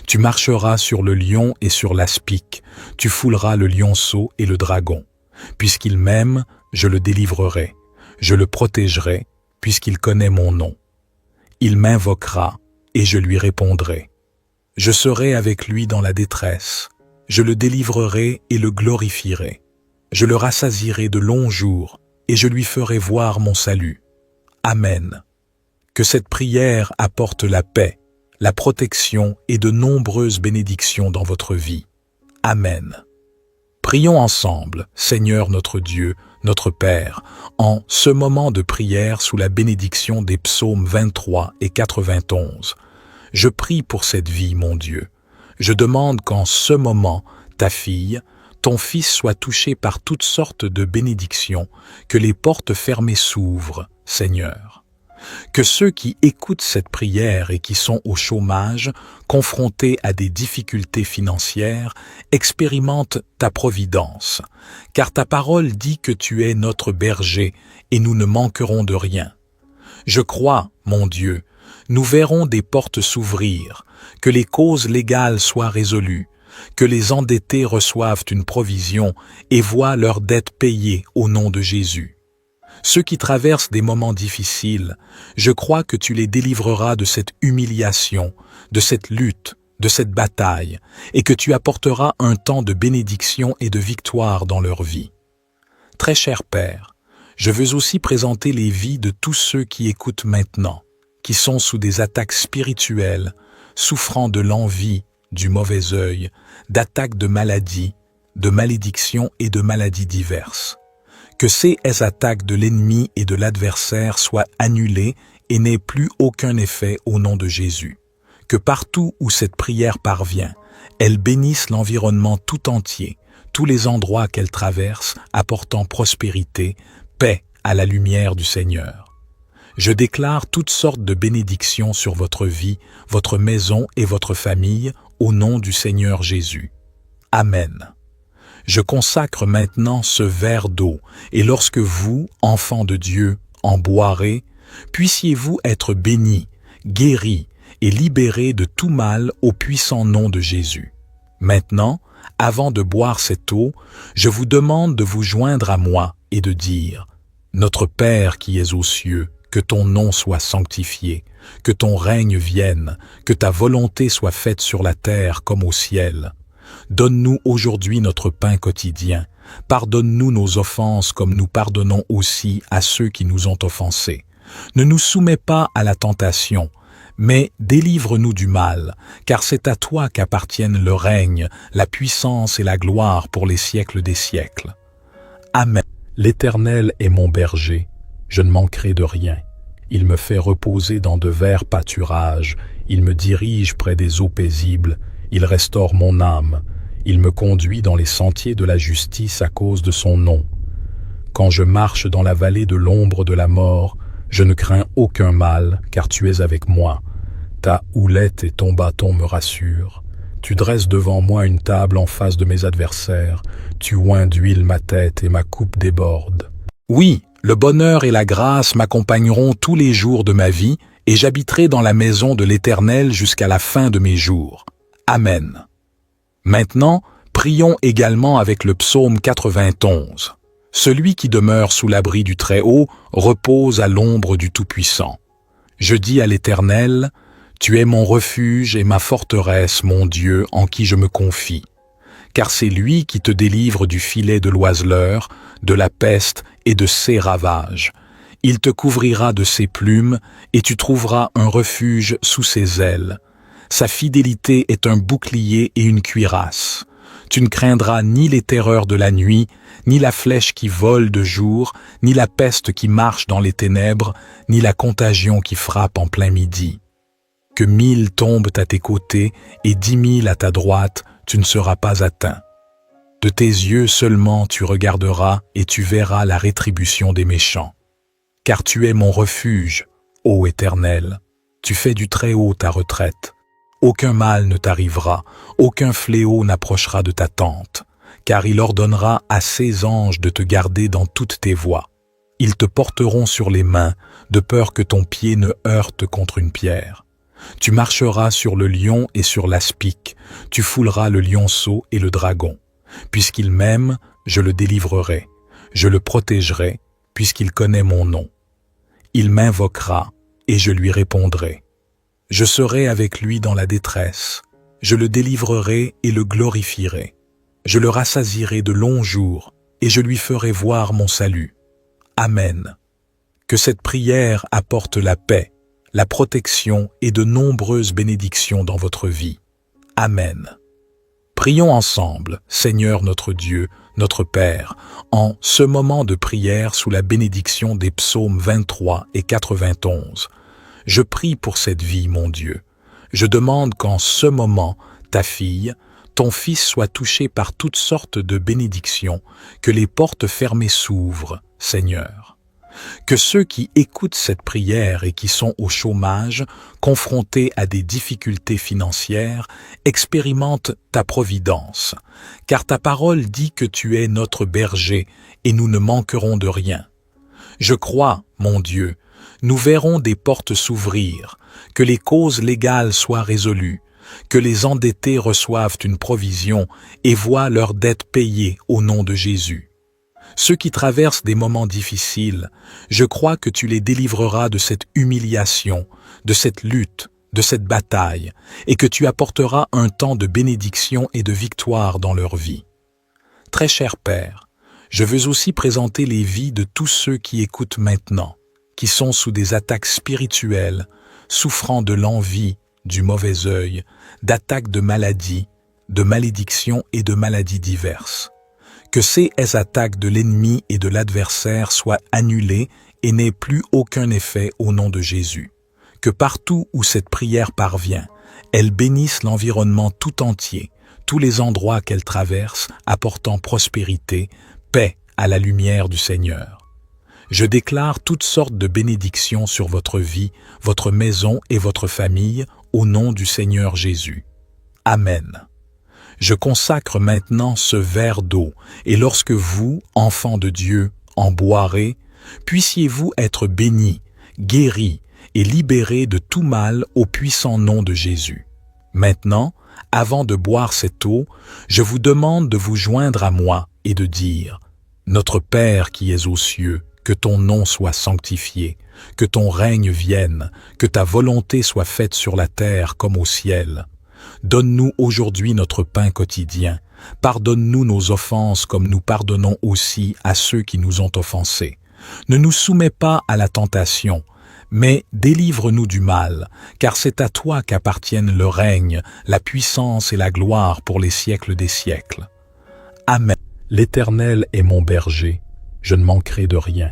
Tu marcheras sur le lion et sur l'aspic, tu fouleras le lionceau et le dragon. Puisqu'il m'aime, je le délivrerai, je le protégerai, puisqu'il connaît mon nom. Il m'invoquera, et je lui répondrai. Je serai avec lui dans la détresse, je le délivrerai et le glorifierai. Je le rassasierai de longs jours, et je lui ferai voir mon salut. Amen. Que cette prière apporte la paix, la protection et de nombreuses bénédictions dans votre vie. Amen. Prions ensemble, Seigneur notre Dieu, notre Père, en ce moment de prière sous la bénédiction des psaumes 23 et 91. Je prie pour cette vie, mon Dieu. Je demande qu'en ce moment, ta fille, ton fils soit touché par toutes sortes de bénédictions, que les portes fermées s'ouvrent, Seigneur. Que ceux qui écoutent cette prière et qui sont au chômage, confrontés à des difficultés financières, expérimentent ta providence, car ta parole dit que tu es notre berger et nous ne manquerons de rien. Je crois, mon Dieu, nous verrons des portes s'ouvrir, que les causes légales soient résolues, que les endettés reçoivent une provision et voient leurs dettes payées au nom de Jésus. Ceux qui traversent des moments difficiles, je crois que tu les délivreras de cette humiliation, de cette lutte, de cette bataille, et que tu apporteras un temps de bénédiction et de victoire dans leur vie. Très cher Père, je veux aussi présenter les vies de tous ceux qui écoutent maintenant, qui sont sous des attaques spirituelles, souffrant de l'envie, du mauvais œil, d'attaques de maladies, de malédictions et de maladies diverses. Que ces attaques de l'ennemi et de l'adversaire soient annulées et n'aient plus aucun effet au nom de Jésus. Que partout où cette prière parvient, elle bénisse l'environnement tout entier, tous les endroits qu'elle traverse, apportant prospérité, paix à la lumière du Seigneur. Je déclare toutes sortes de bénédictions sur votre vie, votre maison et votre famille, au nom du Seigneur Jésus. Amen. Je consacre maintenant ce verre d'eau, et lorsque vous, enfants de Dieu, en boirez, puissiez-vous être bénis, guéris et libérés de tout mal au puissant nom de Jésus. Maintenant, avant de boire cette eau, je vous demande de vous joindre à moi et de dire « Notre Père qui es aux cieux, que ton nom soit sanctifié, que ton règne vienne, que ta volonté soit faite sur la terre comme au ciel. Donne-nous aujourd'hui notre pain quotidien. Pardonne-nous nos offenses comme nous pardonnons aussi à ceux qui nous ont offensés. Ne nous soumets pas à la tentation, mais délivre-nous du mal, car c'est à toi qu'appartiennent le règne, la puissance et la gloire pour les siècles des siècles. Amen. L'Éternel est mon berger, je ne manquerai de rien. Il me fait reposer dans de verts pâturages, il me dirige près des eaux paisibles, il restaure mon âme, il me conduit dans les sentiers de la justice à cause de son nom. Quand je marche dans la vallée de l'ombre de la mort, je ne crains aucun mal, car tu es avec moi. Ta houlette et ton bâton me rassurent. Tu dresses devant moi une table en face de mes adversaires, tu oins d'huile ma tête et ma coupe déborde. Oui, le bonheur et la grâce m'accompagneront tous les jours de ma vie, et j'habiterai dans la maison de l'Éternel jusqu'à la fin de mes jours. Amen. Maintenant, prions également avec le psaume 91. Celui qui demeure sous l'abri du Très-Haut repose à l'ombre du Tout-Puissant. Je dis à l'Éternel, tu es mon refuge et ma forteresse, mon Dieu, en qui je me confie. Car c'est lui qui te délivre du filet de l'oiseleur, de la peste et de ses ravages. Il te couvrira de ses plumes, et tu trouveras un refuge sous ses ailes. Sa fidélité est un bouclier et une cuirasse. Tu ne craindras ni les terreurs de la nuit, ni la flèche qui vole de jour, ni la peste qui marche dans les ténèbres, ni la contagion qui frappe en plein midi. Que 1000 tombent à tes côtés et 10 000 à ta droite, tu ne seras pas atteint. De tes yeux seulement tu regarderas et tu verras la rétribution des méchants. Car tu es mon refuge, ô Éternel, tu fais du Très-Haut ta retraite. Aucun mal ne t'arrivera, aucun fléau n'approchera de ta tente, car il ordonnera à ses anges de te garder dans toutes tes voies. Ils te porteront sur les mains, de peur que ton pied ne heurte contre une pierre. Tu marcheras sur le lion et sur l'aspic, tu fouleras le lionceau et le dragon. Puisqu'il m'aime, je le délivrerai, je le protégerai, puisqu'il connaît mon nom. Il m'invoquera, et je lui répondrai. Je serai avec lui dans la détresse, je le délivrerai et le glorifierai. Je le rassasierai de longs jours, et je lui ferai voir mon salut. Amen. Que cette prière apporte la paix, la protection et de nombreuses bénédictions dans votre vie. Amen. Prions ensemble, Seigneur notre Dieu, notre Père, en ce moment de prière sous la bénédiction des psaumes 23 et 91. Je prie pour cette vie, mon Dieu. Je demande qu'en ce moment, ta fille, ton fils soit touché par toutes sortes de bénédictions, que les portes fermées s'ouvrent, Seigneur. Que ceux qui écoutent cette prière et qui sont au chômage, confrontés à des difficultés financières, expérimentent ta providence, car ta parole dit que tu es notre berger et nous ne manquerons de rien. Je crois, mon Dieu, nous verrons des portes s'ouvrir, que les causes légales soient résolues, que les endettés reçoivent une provision et voient leurs dettes payées au nom de Jésus. Ceux qui traversent des moments difficiles, je crois que tu les délivreras de cette humiliation, de cette lutte, de cette bataille, et que tu apporteras un temps de bénédiction et de victoire dans leur vie. Très cher Père, je veux aussi présenter les vies de tous ceux qui écoutent maintenant, qui sont sous des attaques spirituelles, souffrant de l'envie, du mauvais œil, d'attaques de maladies, de malédictions et de maladies diverses. Que ces attaques de l'ennemi et de l'adversaire soient annulées et n'aient plus aucun effet au nom de Jésus. Que partout où cette prière parvient, elle bénisse l'environnement tout entier, tous les endroits qu'elle traverse, apportant prospérité, paix à la lumière du Seigneur. Je déclare toutes sortes de bénédictions sur votre vie, votre maison et votre famille, au nom du Seigneur Jésus. Amen. Je consacre maintenant ce verre d'eau, et lorsque vous, enfants de Dieu, en boirez, puissiez-vous être bénis, guéris et libérés de tout mal au puissant nom de Jésus. Maintenant, avant de boire cette eau, je vous demande de vous joindre à moi et de dire « Notre Père qui es aux cieux, que ton nom soit sanctifié, que ton règne vienne, que ta volonté soit faite sur la terre comme au ciel. Donne-nous aujourd'hui notre pain quotidien. Pardonne-nous nos offenses comme nous pardonnons aussi à ceux qui nous ont offensés. Ne nous soumets pas à la tentation, mais délivre-nous du mal, car c'est à toi qu'appartiennent le règne, la puissance et la gloire pour les siècles des siècles. Amen. L'Éternel est mon berger, je ne manquerai de rien.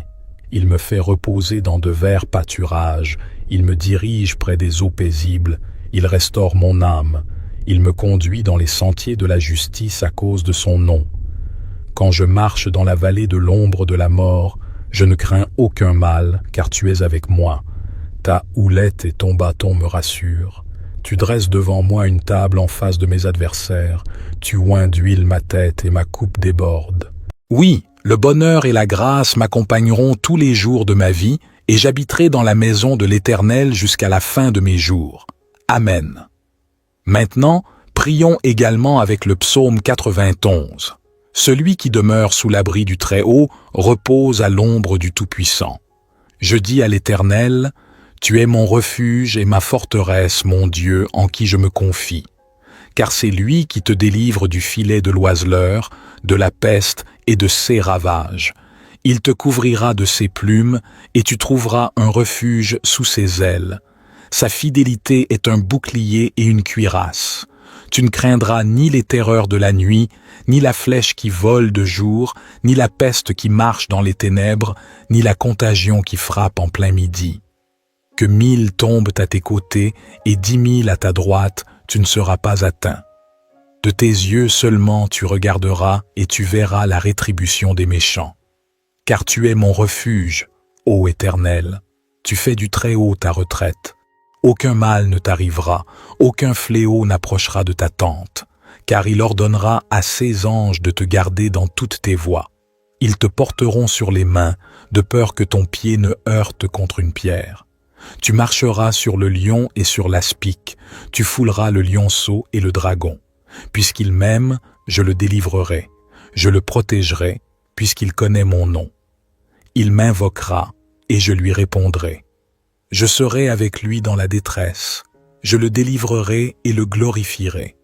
Il me fait reposer dans de verts pâturages, il me dirige près des eaux paisibles, il restaure mon âme, il me conduit dans les sentiers de la justice à cause de son nom. Quand je marche dans la vallée de l'ombre de la mort, je ne crains aucun mal, car tu es avec moi. Ta houlette et ton bâton me rassurent. Tu dresses devant moi une table en face de mes adversaires, tu oins d'huile ma tête et ma coupe déborde. Oui, le bonheur et la grâce m'accompagneront tous les jours de ma vie, et j'habiterai dans la maison de l'Éternel jusqu'à la fin de mes jours. Amen. Maintenant, prions également avec le psaume 91. Celui qui demeure sous l'abri du Très-Haut repose à l'ombre du Tout-Puissant. Je dis à l'Éternel, tu es mon refuge et ma forteresse, mon Dieu, en qui je me confie. Car c'est lui qui te délivre du filet de l'oiseleur, de la peste et de ses ravages. Il te couvrira de ses plumes, et tu trouveras un refuge sous ses ailes. Sa fidélité est un bouclier et une cuirasse. Tu ne craindras ni les terreurs de la nuit, ni la flèche qui vole de jour, ni la peste qui marche dans les ténèbres, ni la contagion qui frappe en plein midi. Que 1000 tombent à tes côtés et 10 000 à ta droite, tu ne seras pas atteint. De tes yeux seulement tu regarderas et tu verras la rétribution des méchants. Car tu es mon refuge, ô Éternel, tu fais du Très-Haut ta retraite. Aucun mal ne t'arrivera, aucun fléau n'approchera de ta tente, car il ordonnera à ses anges de te garder dans toutes tes voies. Ils te porteront sur les mains, de peur que ton pied ne heurte contre une pierre. Tu marcheras sur le lion et sur l'aspic, tu fouleras le lionceau et le dragon. Puisqu'il m'aime, je le délivrerai, je le protégerai, puisqu'il connaît mon nom. Il m'invoquera, et je lui répondrai. Je serai avec lui dans la détresse, je le délivrerai et le glorifierai.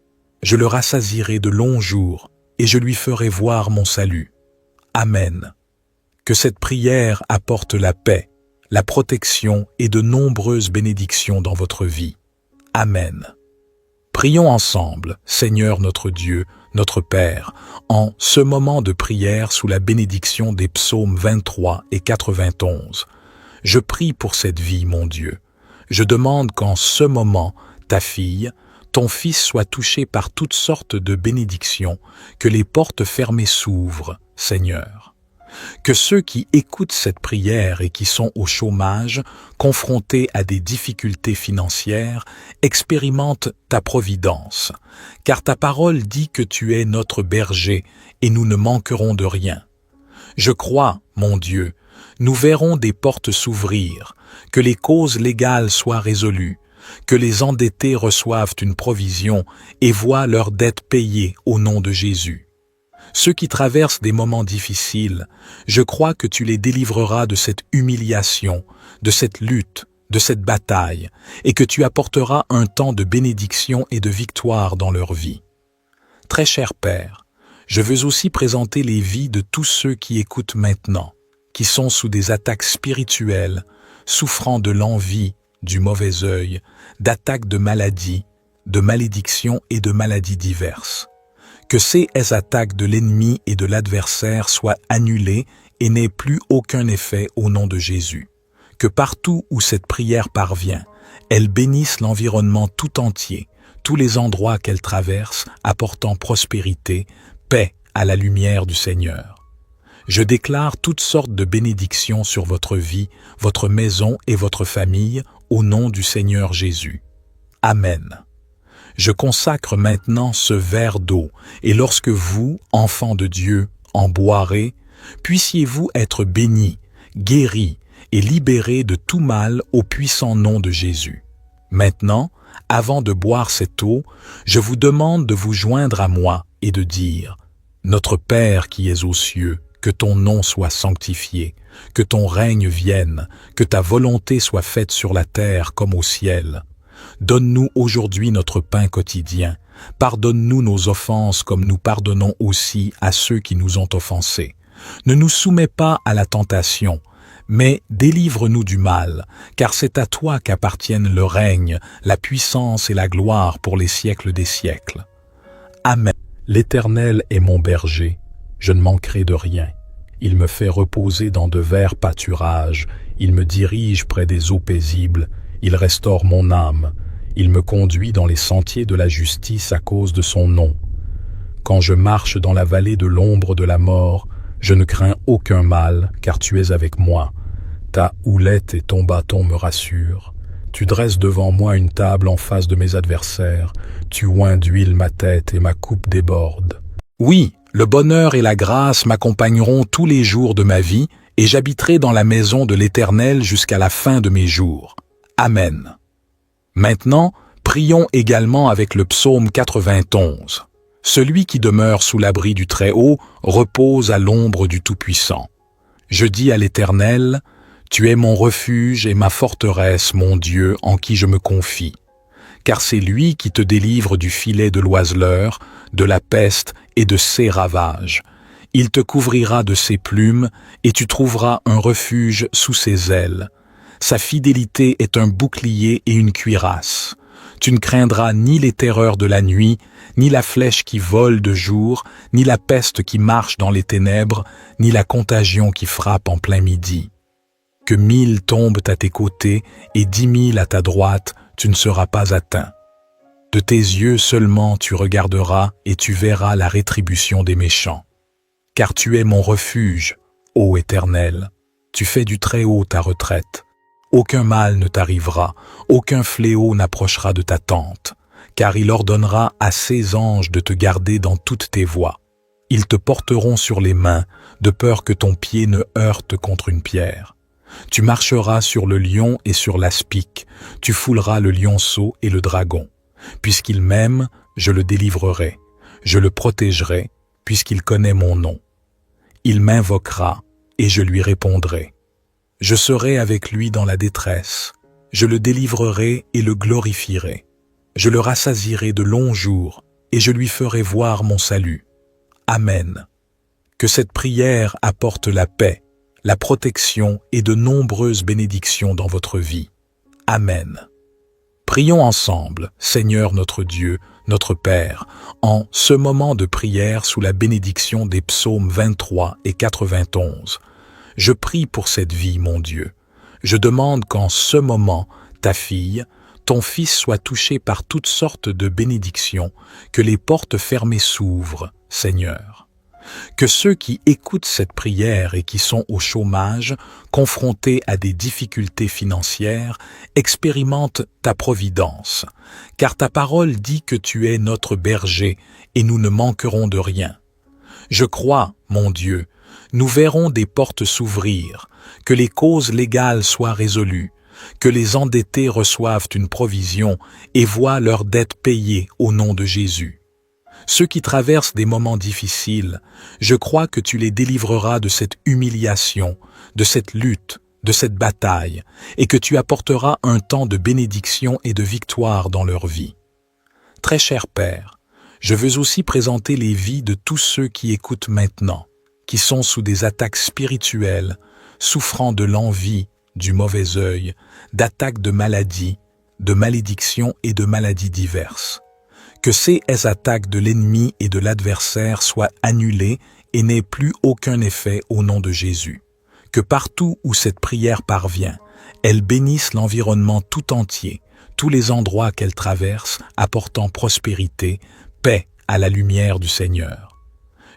Je le rassasierai de longs jours, et je lui ferai voir mon salut. Amen. Que cette prière apporte la paix, la protection et de nombreuses bénédictions dans votre vie. Amen. Prions ensemble, Seigneur notre Dieu, notre Père, en ce moment de prière sous la bénédiction des psaumes 23 et 91. Je prie pour cette vie, mon Dieu. Je demande qu'en ce moment, ta fille, ton fils soit touché par toutes sortes de bénédictions, que les portes fermées s'ouvrent, Seigneur. Que ceux qui écoutent cette prière et qui sont au chômage, confrontés à des difficultés financières, expérimentent ta providence, car ta parole dit que tu es notre berger et nous ne manquerons de rien. Je crois, mon Dieu, nous verrons des portes s'ouvrir, que les causes légales soient résolues, que les endettés reçoivent une provision et voient leurs dettes payées au nom de Jésus. Ceux qui traversent des moments difficiles, je crois que tu les délivreras de cette humiliation, de cette lutte, de cette bataille, et que tu apporteras un temps de bénédiction et de victoire dans leur vie. Très cher Père, je veux aussi présenter les vies de tous ceux qui écoutent maintenant, qui sont sous des attaques spirituelles, souffrant de l'envie, du mauvais œil, d'attaques de maladies, de malédictions et de maladies diverses. Que ces attaques de l'ennemi et de l'adversaire soient annulées et n'aient plus aucun effet au nom de Jésus. Que partout où cette prière parvient, elle bénisse l'environnement tout entier, tous les endroits qu'elle traverse, apportant prospérité, paix à la lumière du Seigneur. Je déclare toutes sortes de bénédictions sur votre vie, votre maison et votre famille, au nom du Seigneur Jésus. Amen. Je consacre maintenant ce verre d'eau, et lorsque vous, enfants de Dieu, en boirez, puissiez-vous être bénis, guéris et libérés de tout mal au puissant nom de Jésus. Maintenant, avant de boire cette eau, je vous demande de vous joindre à moi et de dire « Notre Père qui es aux cieux, que ton nom soit sanctifié, que ton règne vienne, que ta volonté soit faite sur la terre comme au ciel. Donne-nous aujourd'hui notre pain quotidien. Pardonne-nous nos offenses comme nous pardonnons aussi à ceux qui nous ont offensés. Ne nous soumets pas à la tentation, mais délivre-nous du mal, car c'est à toi qu'appartiennent le règne, la puissance et la gloire pour les siècles des siècles. Amen. L'Éternel est mon berger, je ne manquerai de rien. Il me fait reposer dans de verts pâturages, il me dirige près des eaux paisibles, il restaure mon âme, il me conduit dans les sentiers de la justice à cause de son nom. Quand je marche dans la vallée de l'ombre de la mort, je ne crains aucun mal, car tu es avec moi. Ta houlette et ton bâton me rassurent. Tu dresses devant moi une table en face de mes adversaires, tu oins d'huile ma tête et ma coupe déborde. Oui, le bonheur et la grâce m'accompagneront tous les jours de ma vie, et j'habiterai dans la maison de l'Éternel jusqu'à la fin de mes jours. Amen. Maintenant, prions également avec le psaume 91. Celui qui demeure sous l'abri du Très-Haut repose à l'ombre du Tout-Puissant. Je dis à l'Éternel, tu es mon refuge et ma forteresse, mon Dieu, en qui je me confie. Car c'est lui qui te délivre du filet de l'oiseleur, de la peste et de ses ravages. Il te couvrira de ses plumes et tu trouveras un refuge sous ses ailes. Sa fidélité est un bouclier et une cuirasse. Tu ne craindras ni les terreurs de la nuit, ni la flèche qui vole de jour, ni la peste qui marche dans les ténèbres, ni la contagion qui frappe en plein midi. Que 1000 tombent à tes côtés et 10 000 à ta droite, tu ne seras pas atteint. De tes yeux seulement tu regarderas et tu verras la rétribution des méchants. Car tu es mon refuge, ô Éternel, tu fais du Très-Haut ta retraite. Aucun mal ne t'arrivera, aucun fléau n'approchera de ta tente, car il ordonnera à ses anges de te garder dans toutes tes voies. Ils te porteront sur les mains, de peur que ton pied ne heurte contre une pierre. Tu marcheras sur le lion et sur l'aspic, tu fouleras le lionceau et le dragon. Puisqu'il m'aime, je le délivrerai, je le protégerai, puisqu'il connaît mon nom. Il m'invoquera, et je lui répondrai. Je serai avec lui dans la détresse, je le délivrerai et le glorifierai. Je le rassasierai de longs jours, et je lui ferai voir mon salut. Amen. Que cette prière apporte la paix, la protection et de nombreuses bénédictions dans votre vie. Amen. Prions ensemble, Seigneur notre Dieu, notre Père, en ce moment de prière sous la bénédiction des psaumes 23 et 91. Je prie pour cette vie, mon Dieu. Je demande qu'en ce moment, ta fille, ton fils soit touché par toutes sortes de bénédictions, que les portes fermées s'ouvrent, Seigneur. Que ceux qui écoutent cette prière et qui sont au chômage, confrontés à des difficultés financières, expérimentent ta providence, car ta parole dit que tu es notre berger et nous ne manquerons de rien. Je crois, mon Dieu, nous verrons des portes s'ouvrir, que les causes légales soient résolues, que les endettés reçoivent une provision et voient leurs dettes payées au nom de Jésus. Ceux qui traversent des moments difficiles, je crois que tu les délivreras de cette humiliation, de cette lutte, de cette bataille, et que tu apporteras un temps de bénédiction et de victoire dans leur vie. Très cher Père, je veux aussi présenter les vies de tous ceux qui écoutent maintenant, qui sont sous des attaques spirituelles, souffrant de l'envie, du mauvais œil, d'attaques de maladies, de malédictions et de maladies diverses. Que ces attaques de l'ennemi et de l'adversaire soient annulées et n'aient plus aucun effet au nom de Jésus. Que partout où cette prière parvient, elle bénisse l'environnement tout entier, tous les endroits qu'elle traverse, apportant prospérité, paix à la lumière du Seigneur.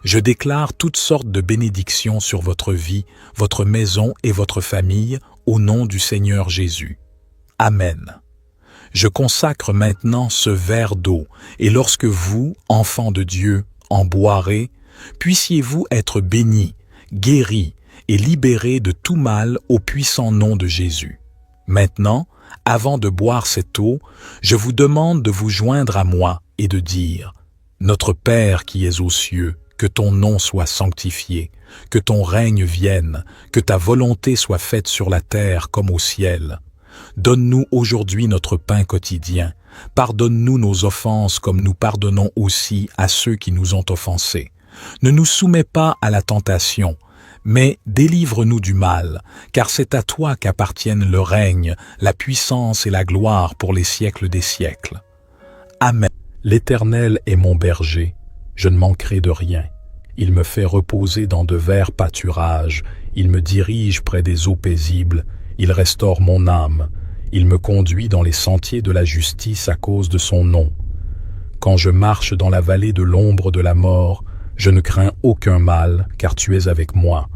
Je déclare toutes sortes de bénédictions sur votre vie, votre maison et votre famille, au nom du Seigneur Jésus. Amen. Je consacre maintenant ce verre d'eau, et lorsque vous, enfants de Dieu, en boirez, puissiez-vous être bénis, guéris et libérés de tout mal au puissant nom de Jésus. Maintenant, avant de boire cette eau, je vous demande de vous joindre à moi et de dire « Notre Père qui es aux cieux, que ton nom soit sanctifié, que ton règne vienne, que ta volonté soit faite sur la terre comme au ciel. Donne-nous aujourd'hui notre pain quotidien. Pardonne-nous nos offenses comme nous pardonnons aussi à ceux qui nous ont offensés. Ne nous soumets pas à la tentation, mais délivre-nous du mal, car c'est à toi qu'appartiennent le règne, la puissance et la gloire pour les siècles des siècles. Amen. L'Éternel est mon berger, je ne manquerai de rien. Il me fait reposer dans de verts pâturages, il me dirige près des eaux paisibles, il restaure mon âme, il me conduit dans les sentiers de la justice à cause de son nom. Quand je marche dans la vallée de l'ombre de la mort, je ne crains aucun mal, car tu es avec moi.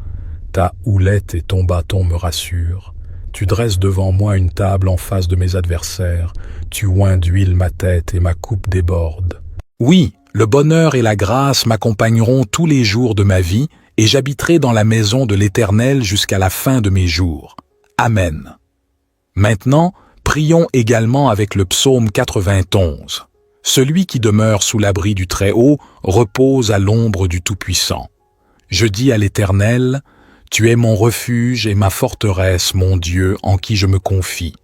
Ta houlette et ton bâton me rassurent. Tu dresses devant moi une table en face de mes adversaires, tu oins d'huile ma tête et ma coupe déborde. Oui, le bonheur et la grâce m'accompagneront tous les jours de ma vie, et j'habiterai dans la maison de l'Éternel jusqu'à la fin de mes jours. Amen. Maintenant, prions également avec le psaume 91. Celui qui demeure sous l'abri du Très-Haut repose à l'ombre du Tout-Puissant. Je dis à l'Éternel, tu es mon refuge et ma forteresse, mon Dieu, en qui je me confie.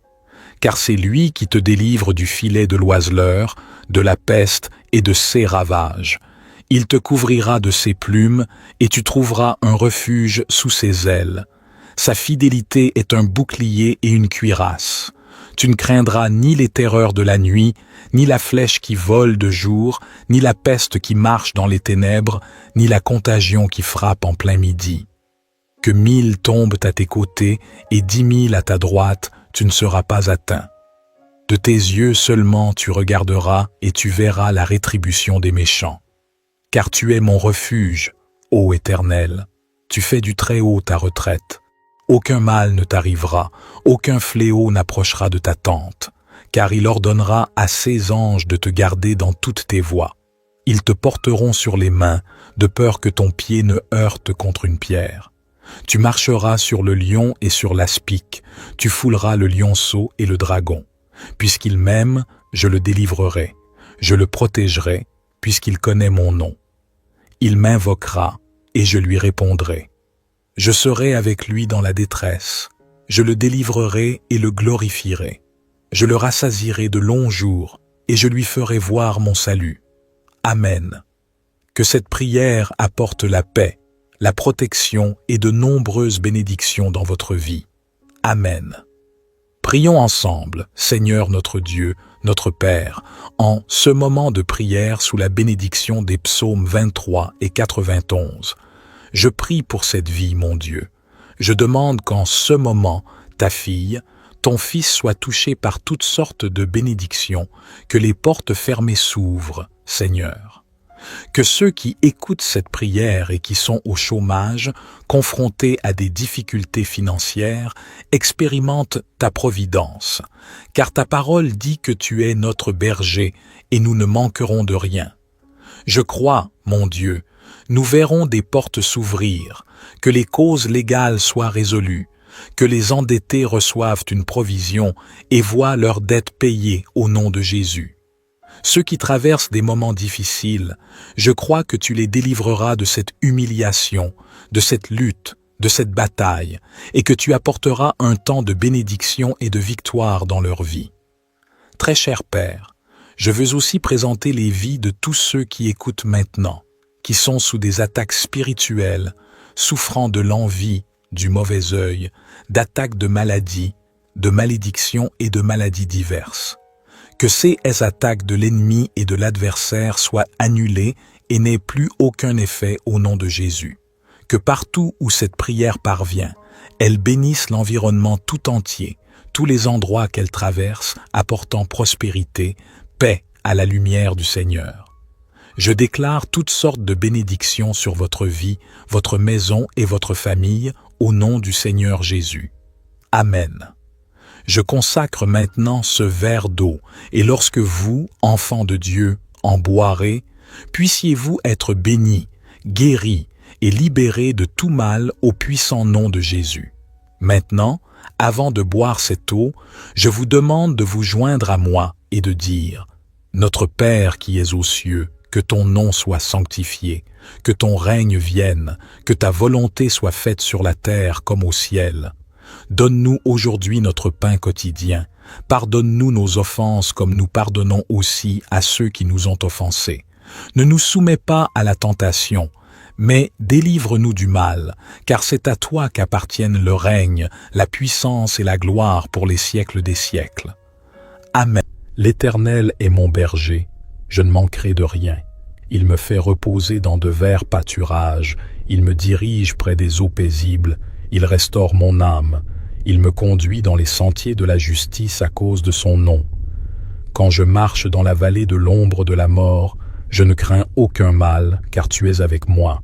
Car c'est lui qui te délivre du filet de l'oiseleur, de la peste et de ses ravages. Il te couvrira de ses plumes, et tu trouveras un refuge sous ses ailes. Sa fidélité est un bouclier et une cuirasse. Tu ne craindras ni les terreurs de la nuit, ni la flèche qui vole de jour, ni la peste qui marche dans les ténèbres, ni la contagion qui frappe en plein midi. Que 1000 tombent à tes côtés et 10 000 à ta droite, tu ne seras pas atteint. De tes yeux seulement tu regarderas et tu verras la rétribution des méchants. Car tu es mon refuge, ô Éternel, tu fais du Très-Haut ta retraite. Aucun mal ne t'arrivera, aucun fléau n'approchera de ta tente, car il ordonnera à ses anges de te garder dans toutes tes voies. Ils te porteront sur les mains, de peur que ton pied ne heurte contre une pierre. Tu marcheras sur le lion et sur l'aspic, tu fouleras le lionceau et le dragon. Puisqu'il m'aime, je le délivrerai, je le protégerai, puisqu'il connaît mon nom. Il m'invoquera, et je lui répondrai. Je serai avec lui dans la détresse, je le délivrerai et le glorifierai. Je le rassasierai de longs jours, et je lui ferai voir mon salut. Amen. Que cette prière apporte la paix, la protection et de nombreuses bénédictions dans votre vie. Amen. Prions ensemble, Seigneur notre Dieu, notre Père, en ce moment de prière sous la bénédiction des psaumes 23 et 91. Je prie pour cette vie, mon Dieu. Je demande qu'en ce moment, ta fille, ton fils soit touché par toutes sortes de bénédictions, que les portes fermées s'ouvrent, Seigneur. Que ceux qui écoutent cette prière et qui sont au chômage, confrontés à des difficultés financières, expérimentent ta providence, car ta parole dit que tu es notre berger et nous ne manquerons de rien. Je crois, mon Dieu, nous verrons des portes s'ouvrir, que les causes légales soient résolues, que les endettés reçoivent une provision et voient leurs dettes payées au nom de Jésus. Ceux qui traversent des moments difficiles, je crois que tu les délivreras de cette humiliation, de cette lutte, de cette bataille, et que tu apporteras un temps de bénédiction et de victoire dans leur vie. Très cher Père, je veux aussi présenter les vies de tous ceux qui écoutent maintenant, qui sont sous des attaques spirituelles, souffrant de l'envie, du mauvais œil, d'attaques de maladies, de malédictions et de maladies diverses. Que ces attaques de l'ennemi et de l'adversaire soient annulées et n'aient plus aucun effet au nom de Jésus. Que partout où cette prière parvient, elle bénisse l'environnement tout entier, tous les endroits qu'elle traverse, apportant prospérité, paix à la lumière du Seigneur. Je déclare toutes sortes de bénédictions sur votre vie, votre maison et votre famille, au nom du Seigneur Jésus. Amen. Je consacre maintenant ce verre d'eau, et lorsque vous, enfants de Dieu, en boirez, puissiez-vous être bénis, guéris et libérés de tout mal au puissant nom de Jésus. Maintenant, avant de boire cette eau, je vous demande de vous joindre à moi et de dire « Notre Père qui es aux cieux, que ton nom soit sanctifié, que ton règne vienne, que ta volonté soit faite sur la terre comme au ciel. » Donne-nous aujourd'hui notre pain quotidien. Pardonne-nous nos offenses comme nous pardonnons aussi à ceux qui nous ont offensés. Ne nous soumets pas à la tentation, mais délivre-nous du mal, car c'est à toi qu'appartiennent le règne, la puissance et la gloire pour les siècles des siècles. Amen. L'Éternel est mon berger, je ne manquerai de rien. Il me fait reposer dans de verts pâturages, il me dirige près des eaux paisibles, il restaure mon âme, il me conduit dans les sentiers de la justice à cause de son nom. Quand je marche dans la vallée de l'ombre de la mort, je ne crains aucun mal, car tu es avec moi.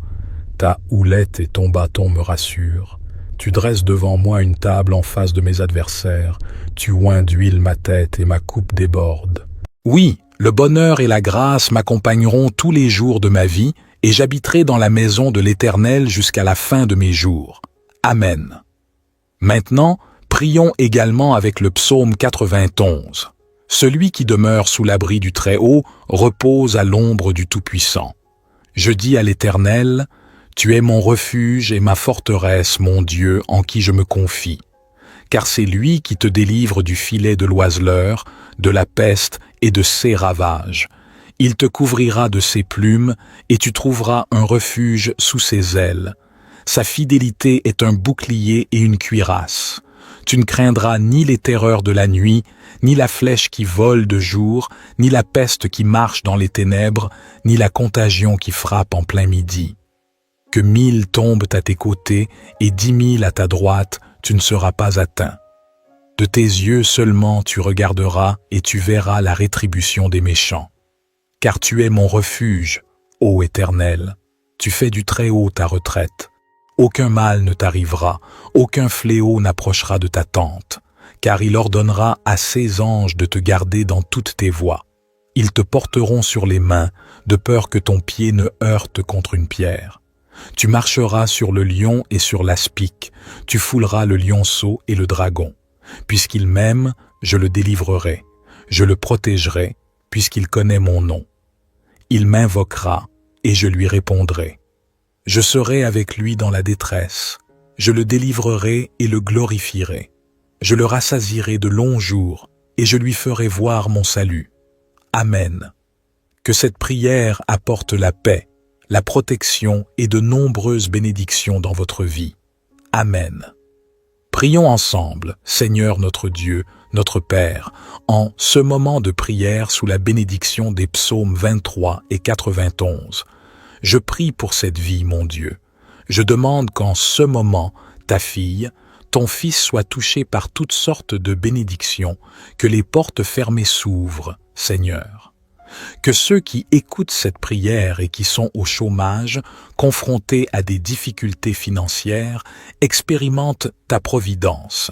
Ta houlette et ton bâton me rassurent. Tu dresses devant moi une table en face de mes adversaires, tu oins d'huile ma tête et ma coupe déborde. Oui, le bonheur et la grâce m'accompagneront tous les jours de ma vie, et j'habiterai dans la maison de l'Éternel jusqu'à la fin de mes jours. Amen. Maintenant, prions également avec le psaume 91. Celui qui demeure sous l'abri du Très-Haut repose à l'ombre du Tout-Puissant. Je dis à l'Éternel, tu es mon refuge et ma forteresse, mon Dieu, en qui je me confie. Car c'est lui qui te délivre du filet de l'oiseleur, de la peste et de ses ravages. Il te couvrira de ses plumes, et tu trouveras un refuge sous ses ailes. Sa fidélité est un bouclier et une cuirasse. Tu ne craindras ni les terreurs de la nuit, ni la flèche qui vole de jour, ni la peste qui marche dans les ténèbres, ni la contagion qui frappe en plein midi. Que 1000 tombent à tes côtés et 10 000 à ta droite, tu ne seras pas atteint. De tes yeux seulement tu regarderas et tu verras la rétribution des méchants. Car tu es mon refuge, ô Éternel, tu fais du Très-Haut ta retraite. Aucun mal ne t'arrivera, aucun fléau n'approchera de ta tente, car il ordonnera à ses anges de te garder dans toutes tes voies. Ils te porteront sur les mains, de peur que ton pied ne heurte contre une pierre. Tu marcheras sur le lion et sur l'aspic, tu fouleras le lionceau et le dragon. Puisqu'il m'aime, je le délivrerai, je le protégerai, puisqu'il connaît mon nom. Il m'invoquera, et je lui répondrai. Je serai avec lui dans la détresse, je le délivrerai et le glorifierai. Je le rassasierai de longs jours, et je lui ferai voir mon salut. Amen. Que cette prière apporte la paix, la protection et de nombreuses bénédictions dans votre vie. Amen. Prions ensemble, Seigneur notre Dieu, notre Père, en ce moment de prière sous la bénédiction des psaumes 23 et 91. Je prie pour cette vie, mon Dieu. Je demande qu'en ce moment, ta fille, ton fils soit touché par toutes sortes de bénédictions, que les portes fermées s'ouvrent, Seigneur. Que ceux qui écoutent cette prière et qui sont au chômage, confrontés à des difficultés financières, expérimentent ta providence,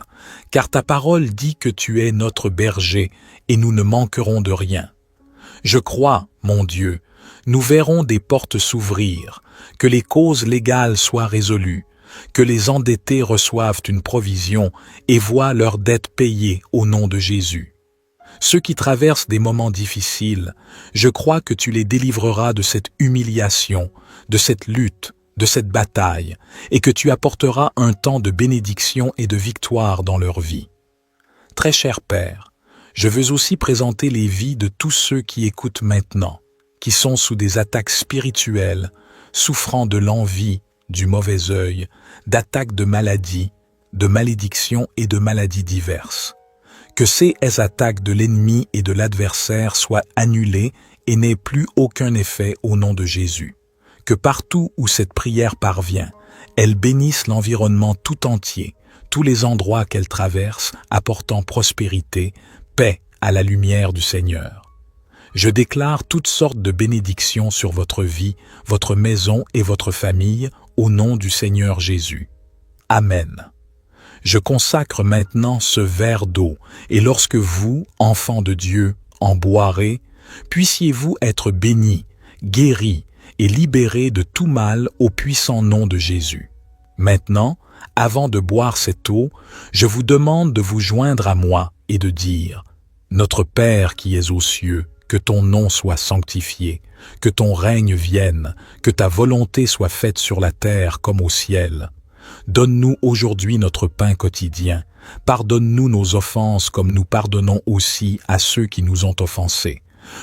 car ta parole dit que tu es notre berger et nous ne manquerons de rien. Je crois, mon Dieu, nous verrons des portes s'ouvrir, que les causes légales soient résolues, que les endettés reçoivent une provision et voient leurs dettes payées au nom de Jésus. Ceux qui traversent des moments difficiles, je crois que tu les délivreras de cette humiliation, de cette lutte, de cette bataille, et que tu apporteras un temps de bénédiction et de victoire dans leur vie. Très cher Père, je veux aussi présenter les vies de tous ceux qui écoutent maintenant, qui sont sous des attaques spirituelles, souffrant de l'envie, du mauvais œil, d'attaques de maladies, de malédictions et de maladies diverses. Que ces attaques de l'ennemi et de l'adversaire soient annulées et n'aient plus aucun effet au nom de Jésus. Que partout où cette prière parvient, elle bénisse l'environnement tout entier, tous les endroits qu'elle traverse, apportant prospérité, paix à la lumière du Seigneur. Je déclare toutes sortes de bénédictions sur votre vie, votre maison et votre famille, au nom du Seigneur Jésus. Amen. Je consacre maintenant ce verre d'eau, et lorsque vous, enfants de Dieu, en boirez, puissiez-vous être bénis, guéris et libérés de tout mal au puissant nom de Jésus. Maintenant, avant de boire cette eau, je vous demande de vous joindre à moi et de dire « Notre Père qui es aux cieux, que ton nom soit sanctifié, que ton règne vienne, que ta volonté soit faite sur la terre comme au ciel. Donne-nous aujourd'hui notre pain quotidien. Pardonne-nous nos offenses comme nous pardonnons aussi à ceux qui nous ont offensés.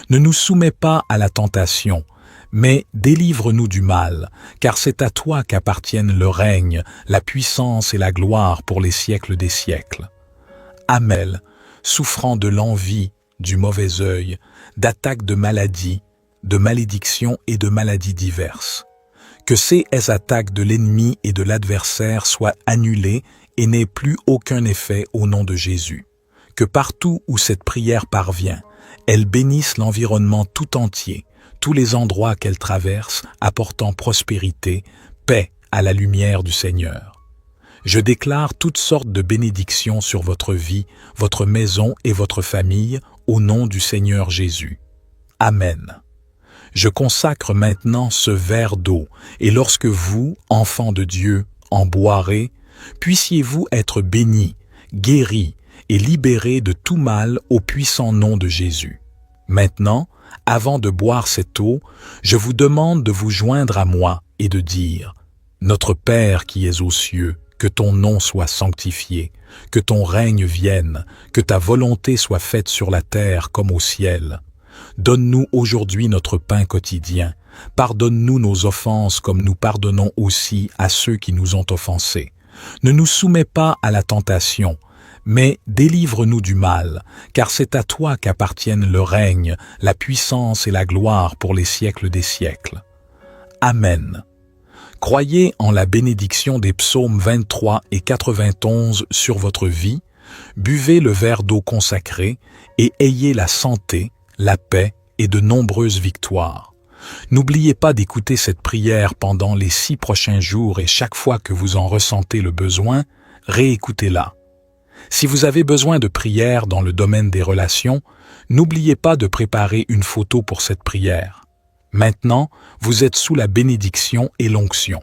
Ne nous soumets pas à la tentation, mais délivre-nous du mal, car c'est à toi qu'appartiennent le règne, la puissance et la gloire pour les siècles des siècles. Amen. Souffrant de l'envie, du mauvais œil, d'attaques de maladie, de malédictions et de maladies diverses. Que ces attaques de l'ennemi et de l'adversaire soient annulées et n'aient plus aucun effet au nom de Jésus. Que partout où cette prière parvient, elle bénisse l'environnement tout entier, tous les endroits qu'elle traverse, apportant prospérité, paix à la lumière du Seigneur. Je déclare toutes sortes de bénédictions sur votre vie, votre maison et votre famille, au nom du Seigneur Jésus. Amen. Je consacre maintenant ce verre d'eau, et lorsque vous, enfants de Dieu, en boirez, puissiez-vous être bénis, guéris et libérés de tout mal au puissant nom de Jésus. Maintenant, avant de boire cette eau, je vous demande de vous joindre à moi et de dire « Notre Père qui es aux cieux, que ton nom soit sanctifié, que ton règne vienne, que ta volonté soit faite sur la terre comme au ciel. Donne-nous aujourd'hui notre pain quotidien. Pardonne-nous nos offenses comme nous pardonnons aussi à ceux qui nous ont offensés. Ne nous soumets pas à la tentation, mais délivre-nous du mal, car c'est à toi qu'appartiennent le règne, la puissance et la gloire pour les siècles des siècles. Amen. Croyez en la bénédiction des psaumes 23 et 91 sur votre vie, buvez le verre d'eau consacré et ayez la santé, la paix et de nombreuses victoires. N'oubliez pas d'écouter cette prière pendant les 6 prochains jours et chaque fois que vous en ressentez le besoin, réécoutez-la. Si vous avez besoin de prière dans le domaine des relations, n'oubliez pas de préparer une photo pour cette prière. Maintenant, vous êtes sous la bénédiction et l'onction.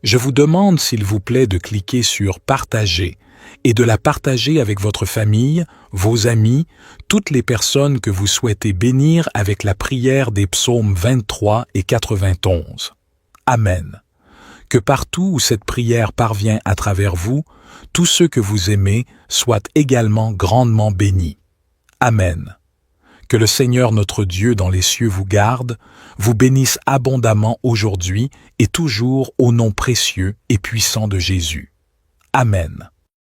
Je vous demande, s'il vous plaît, de cliquer sur « Partager » et de la partager avec votre famille, vos amis, toutes les personnes que vous souhaitez bénir avec la prière des psaumes 23 et 91. Amen. Que partout où cette prière parvient à travers vous, tous ceux que vous aimez soient également grandement bénis. Amen. Que le Seigneur notre Dieu dans les cieux vous garde, vous bénisse abondamment aujourd'hui et toujours au nom précieux et puissant de Jésus. Amen.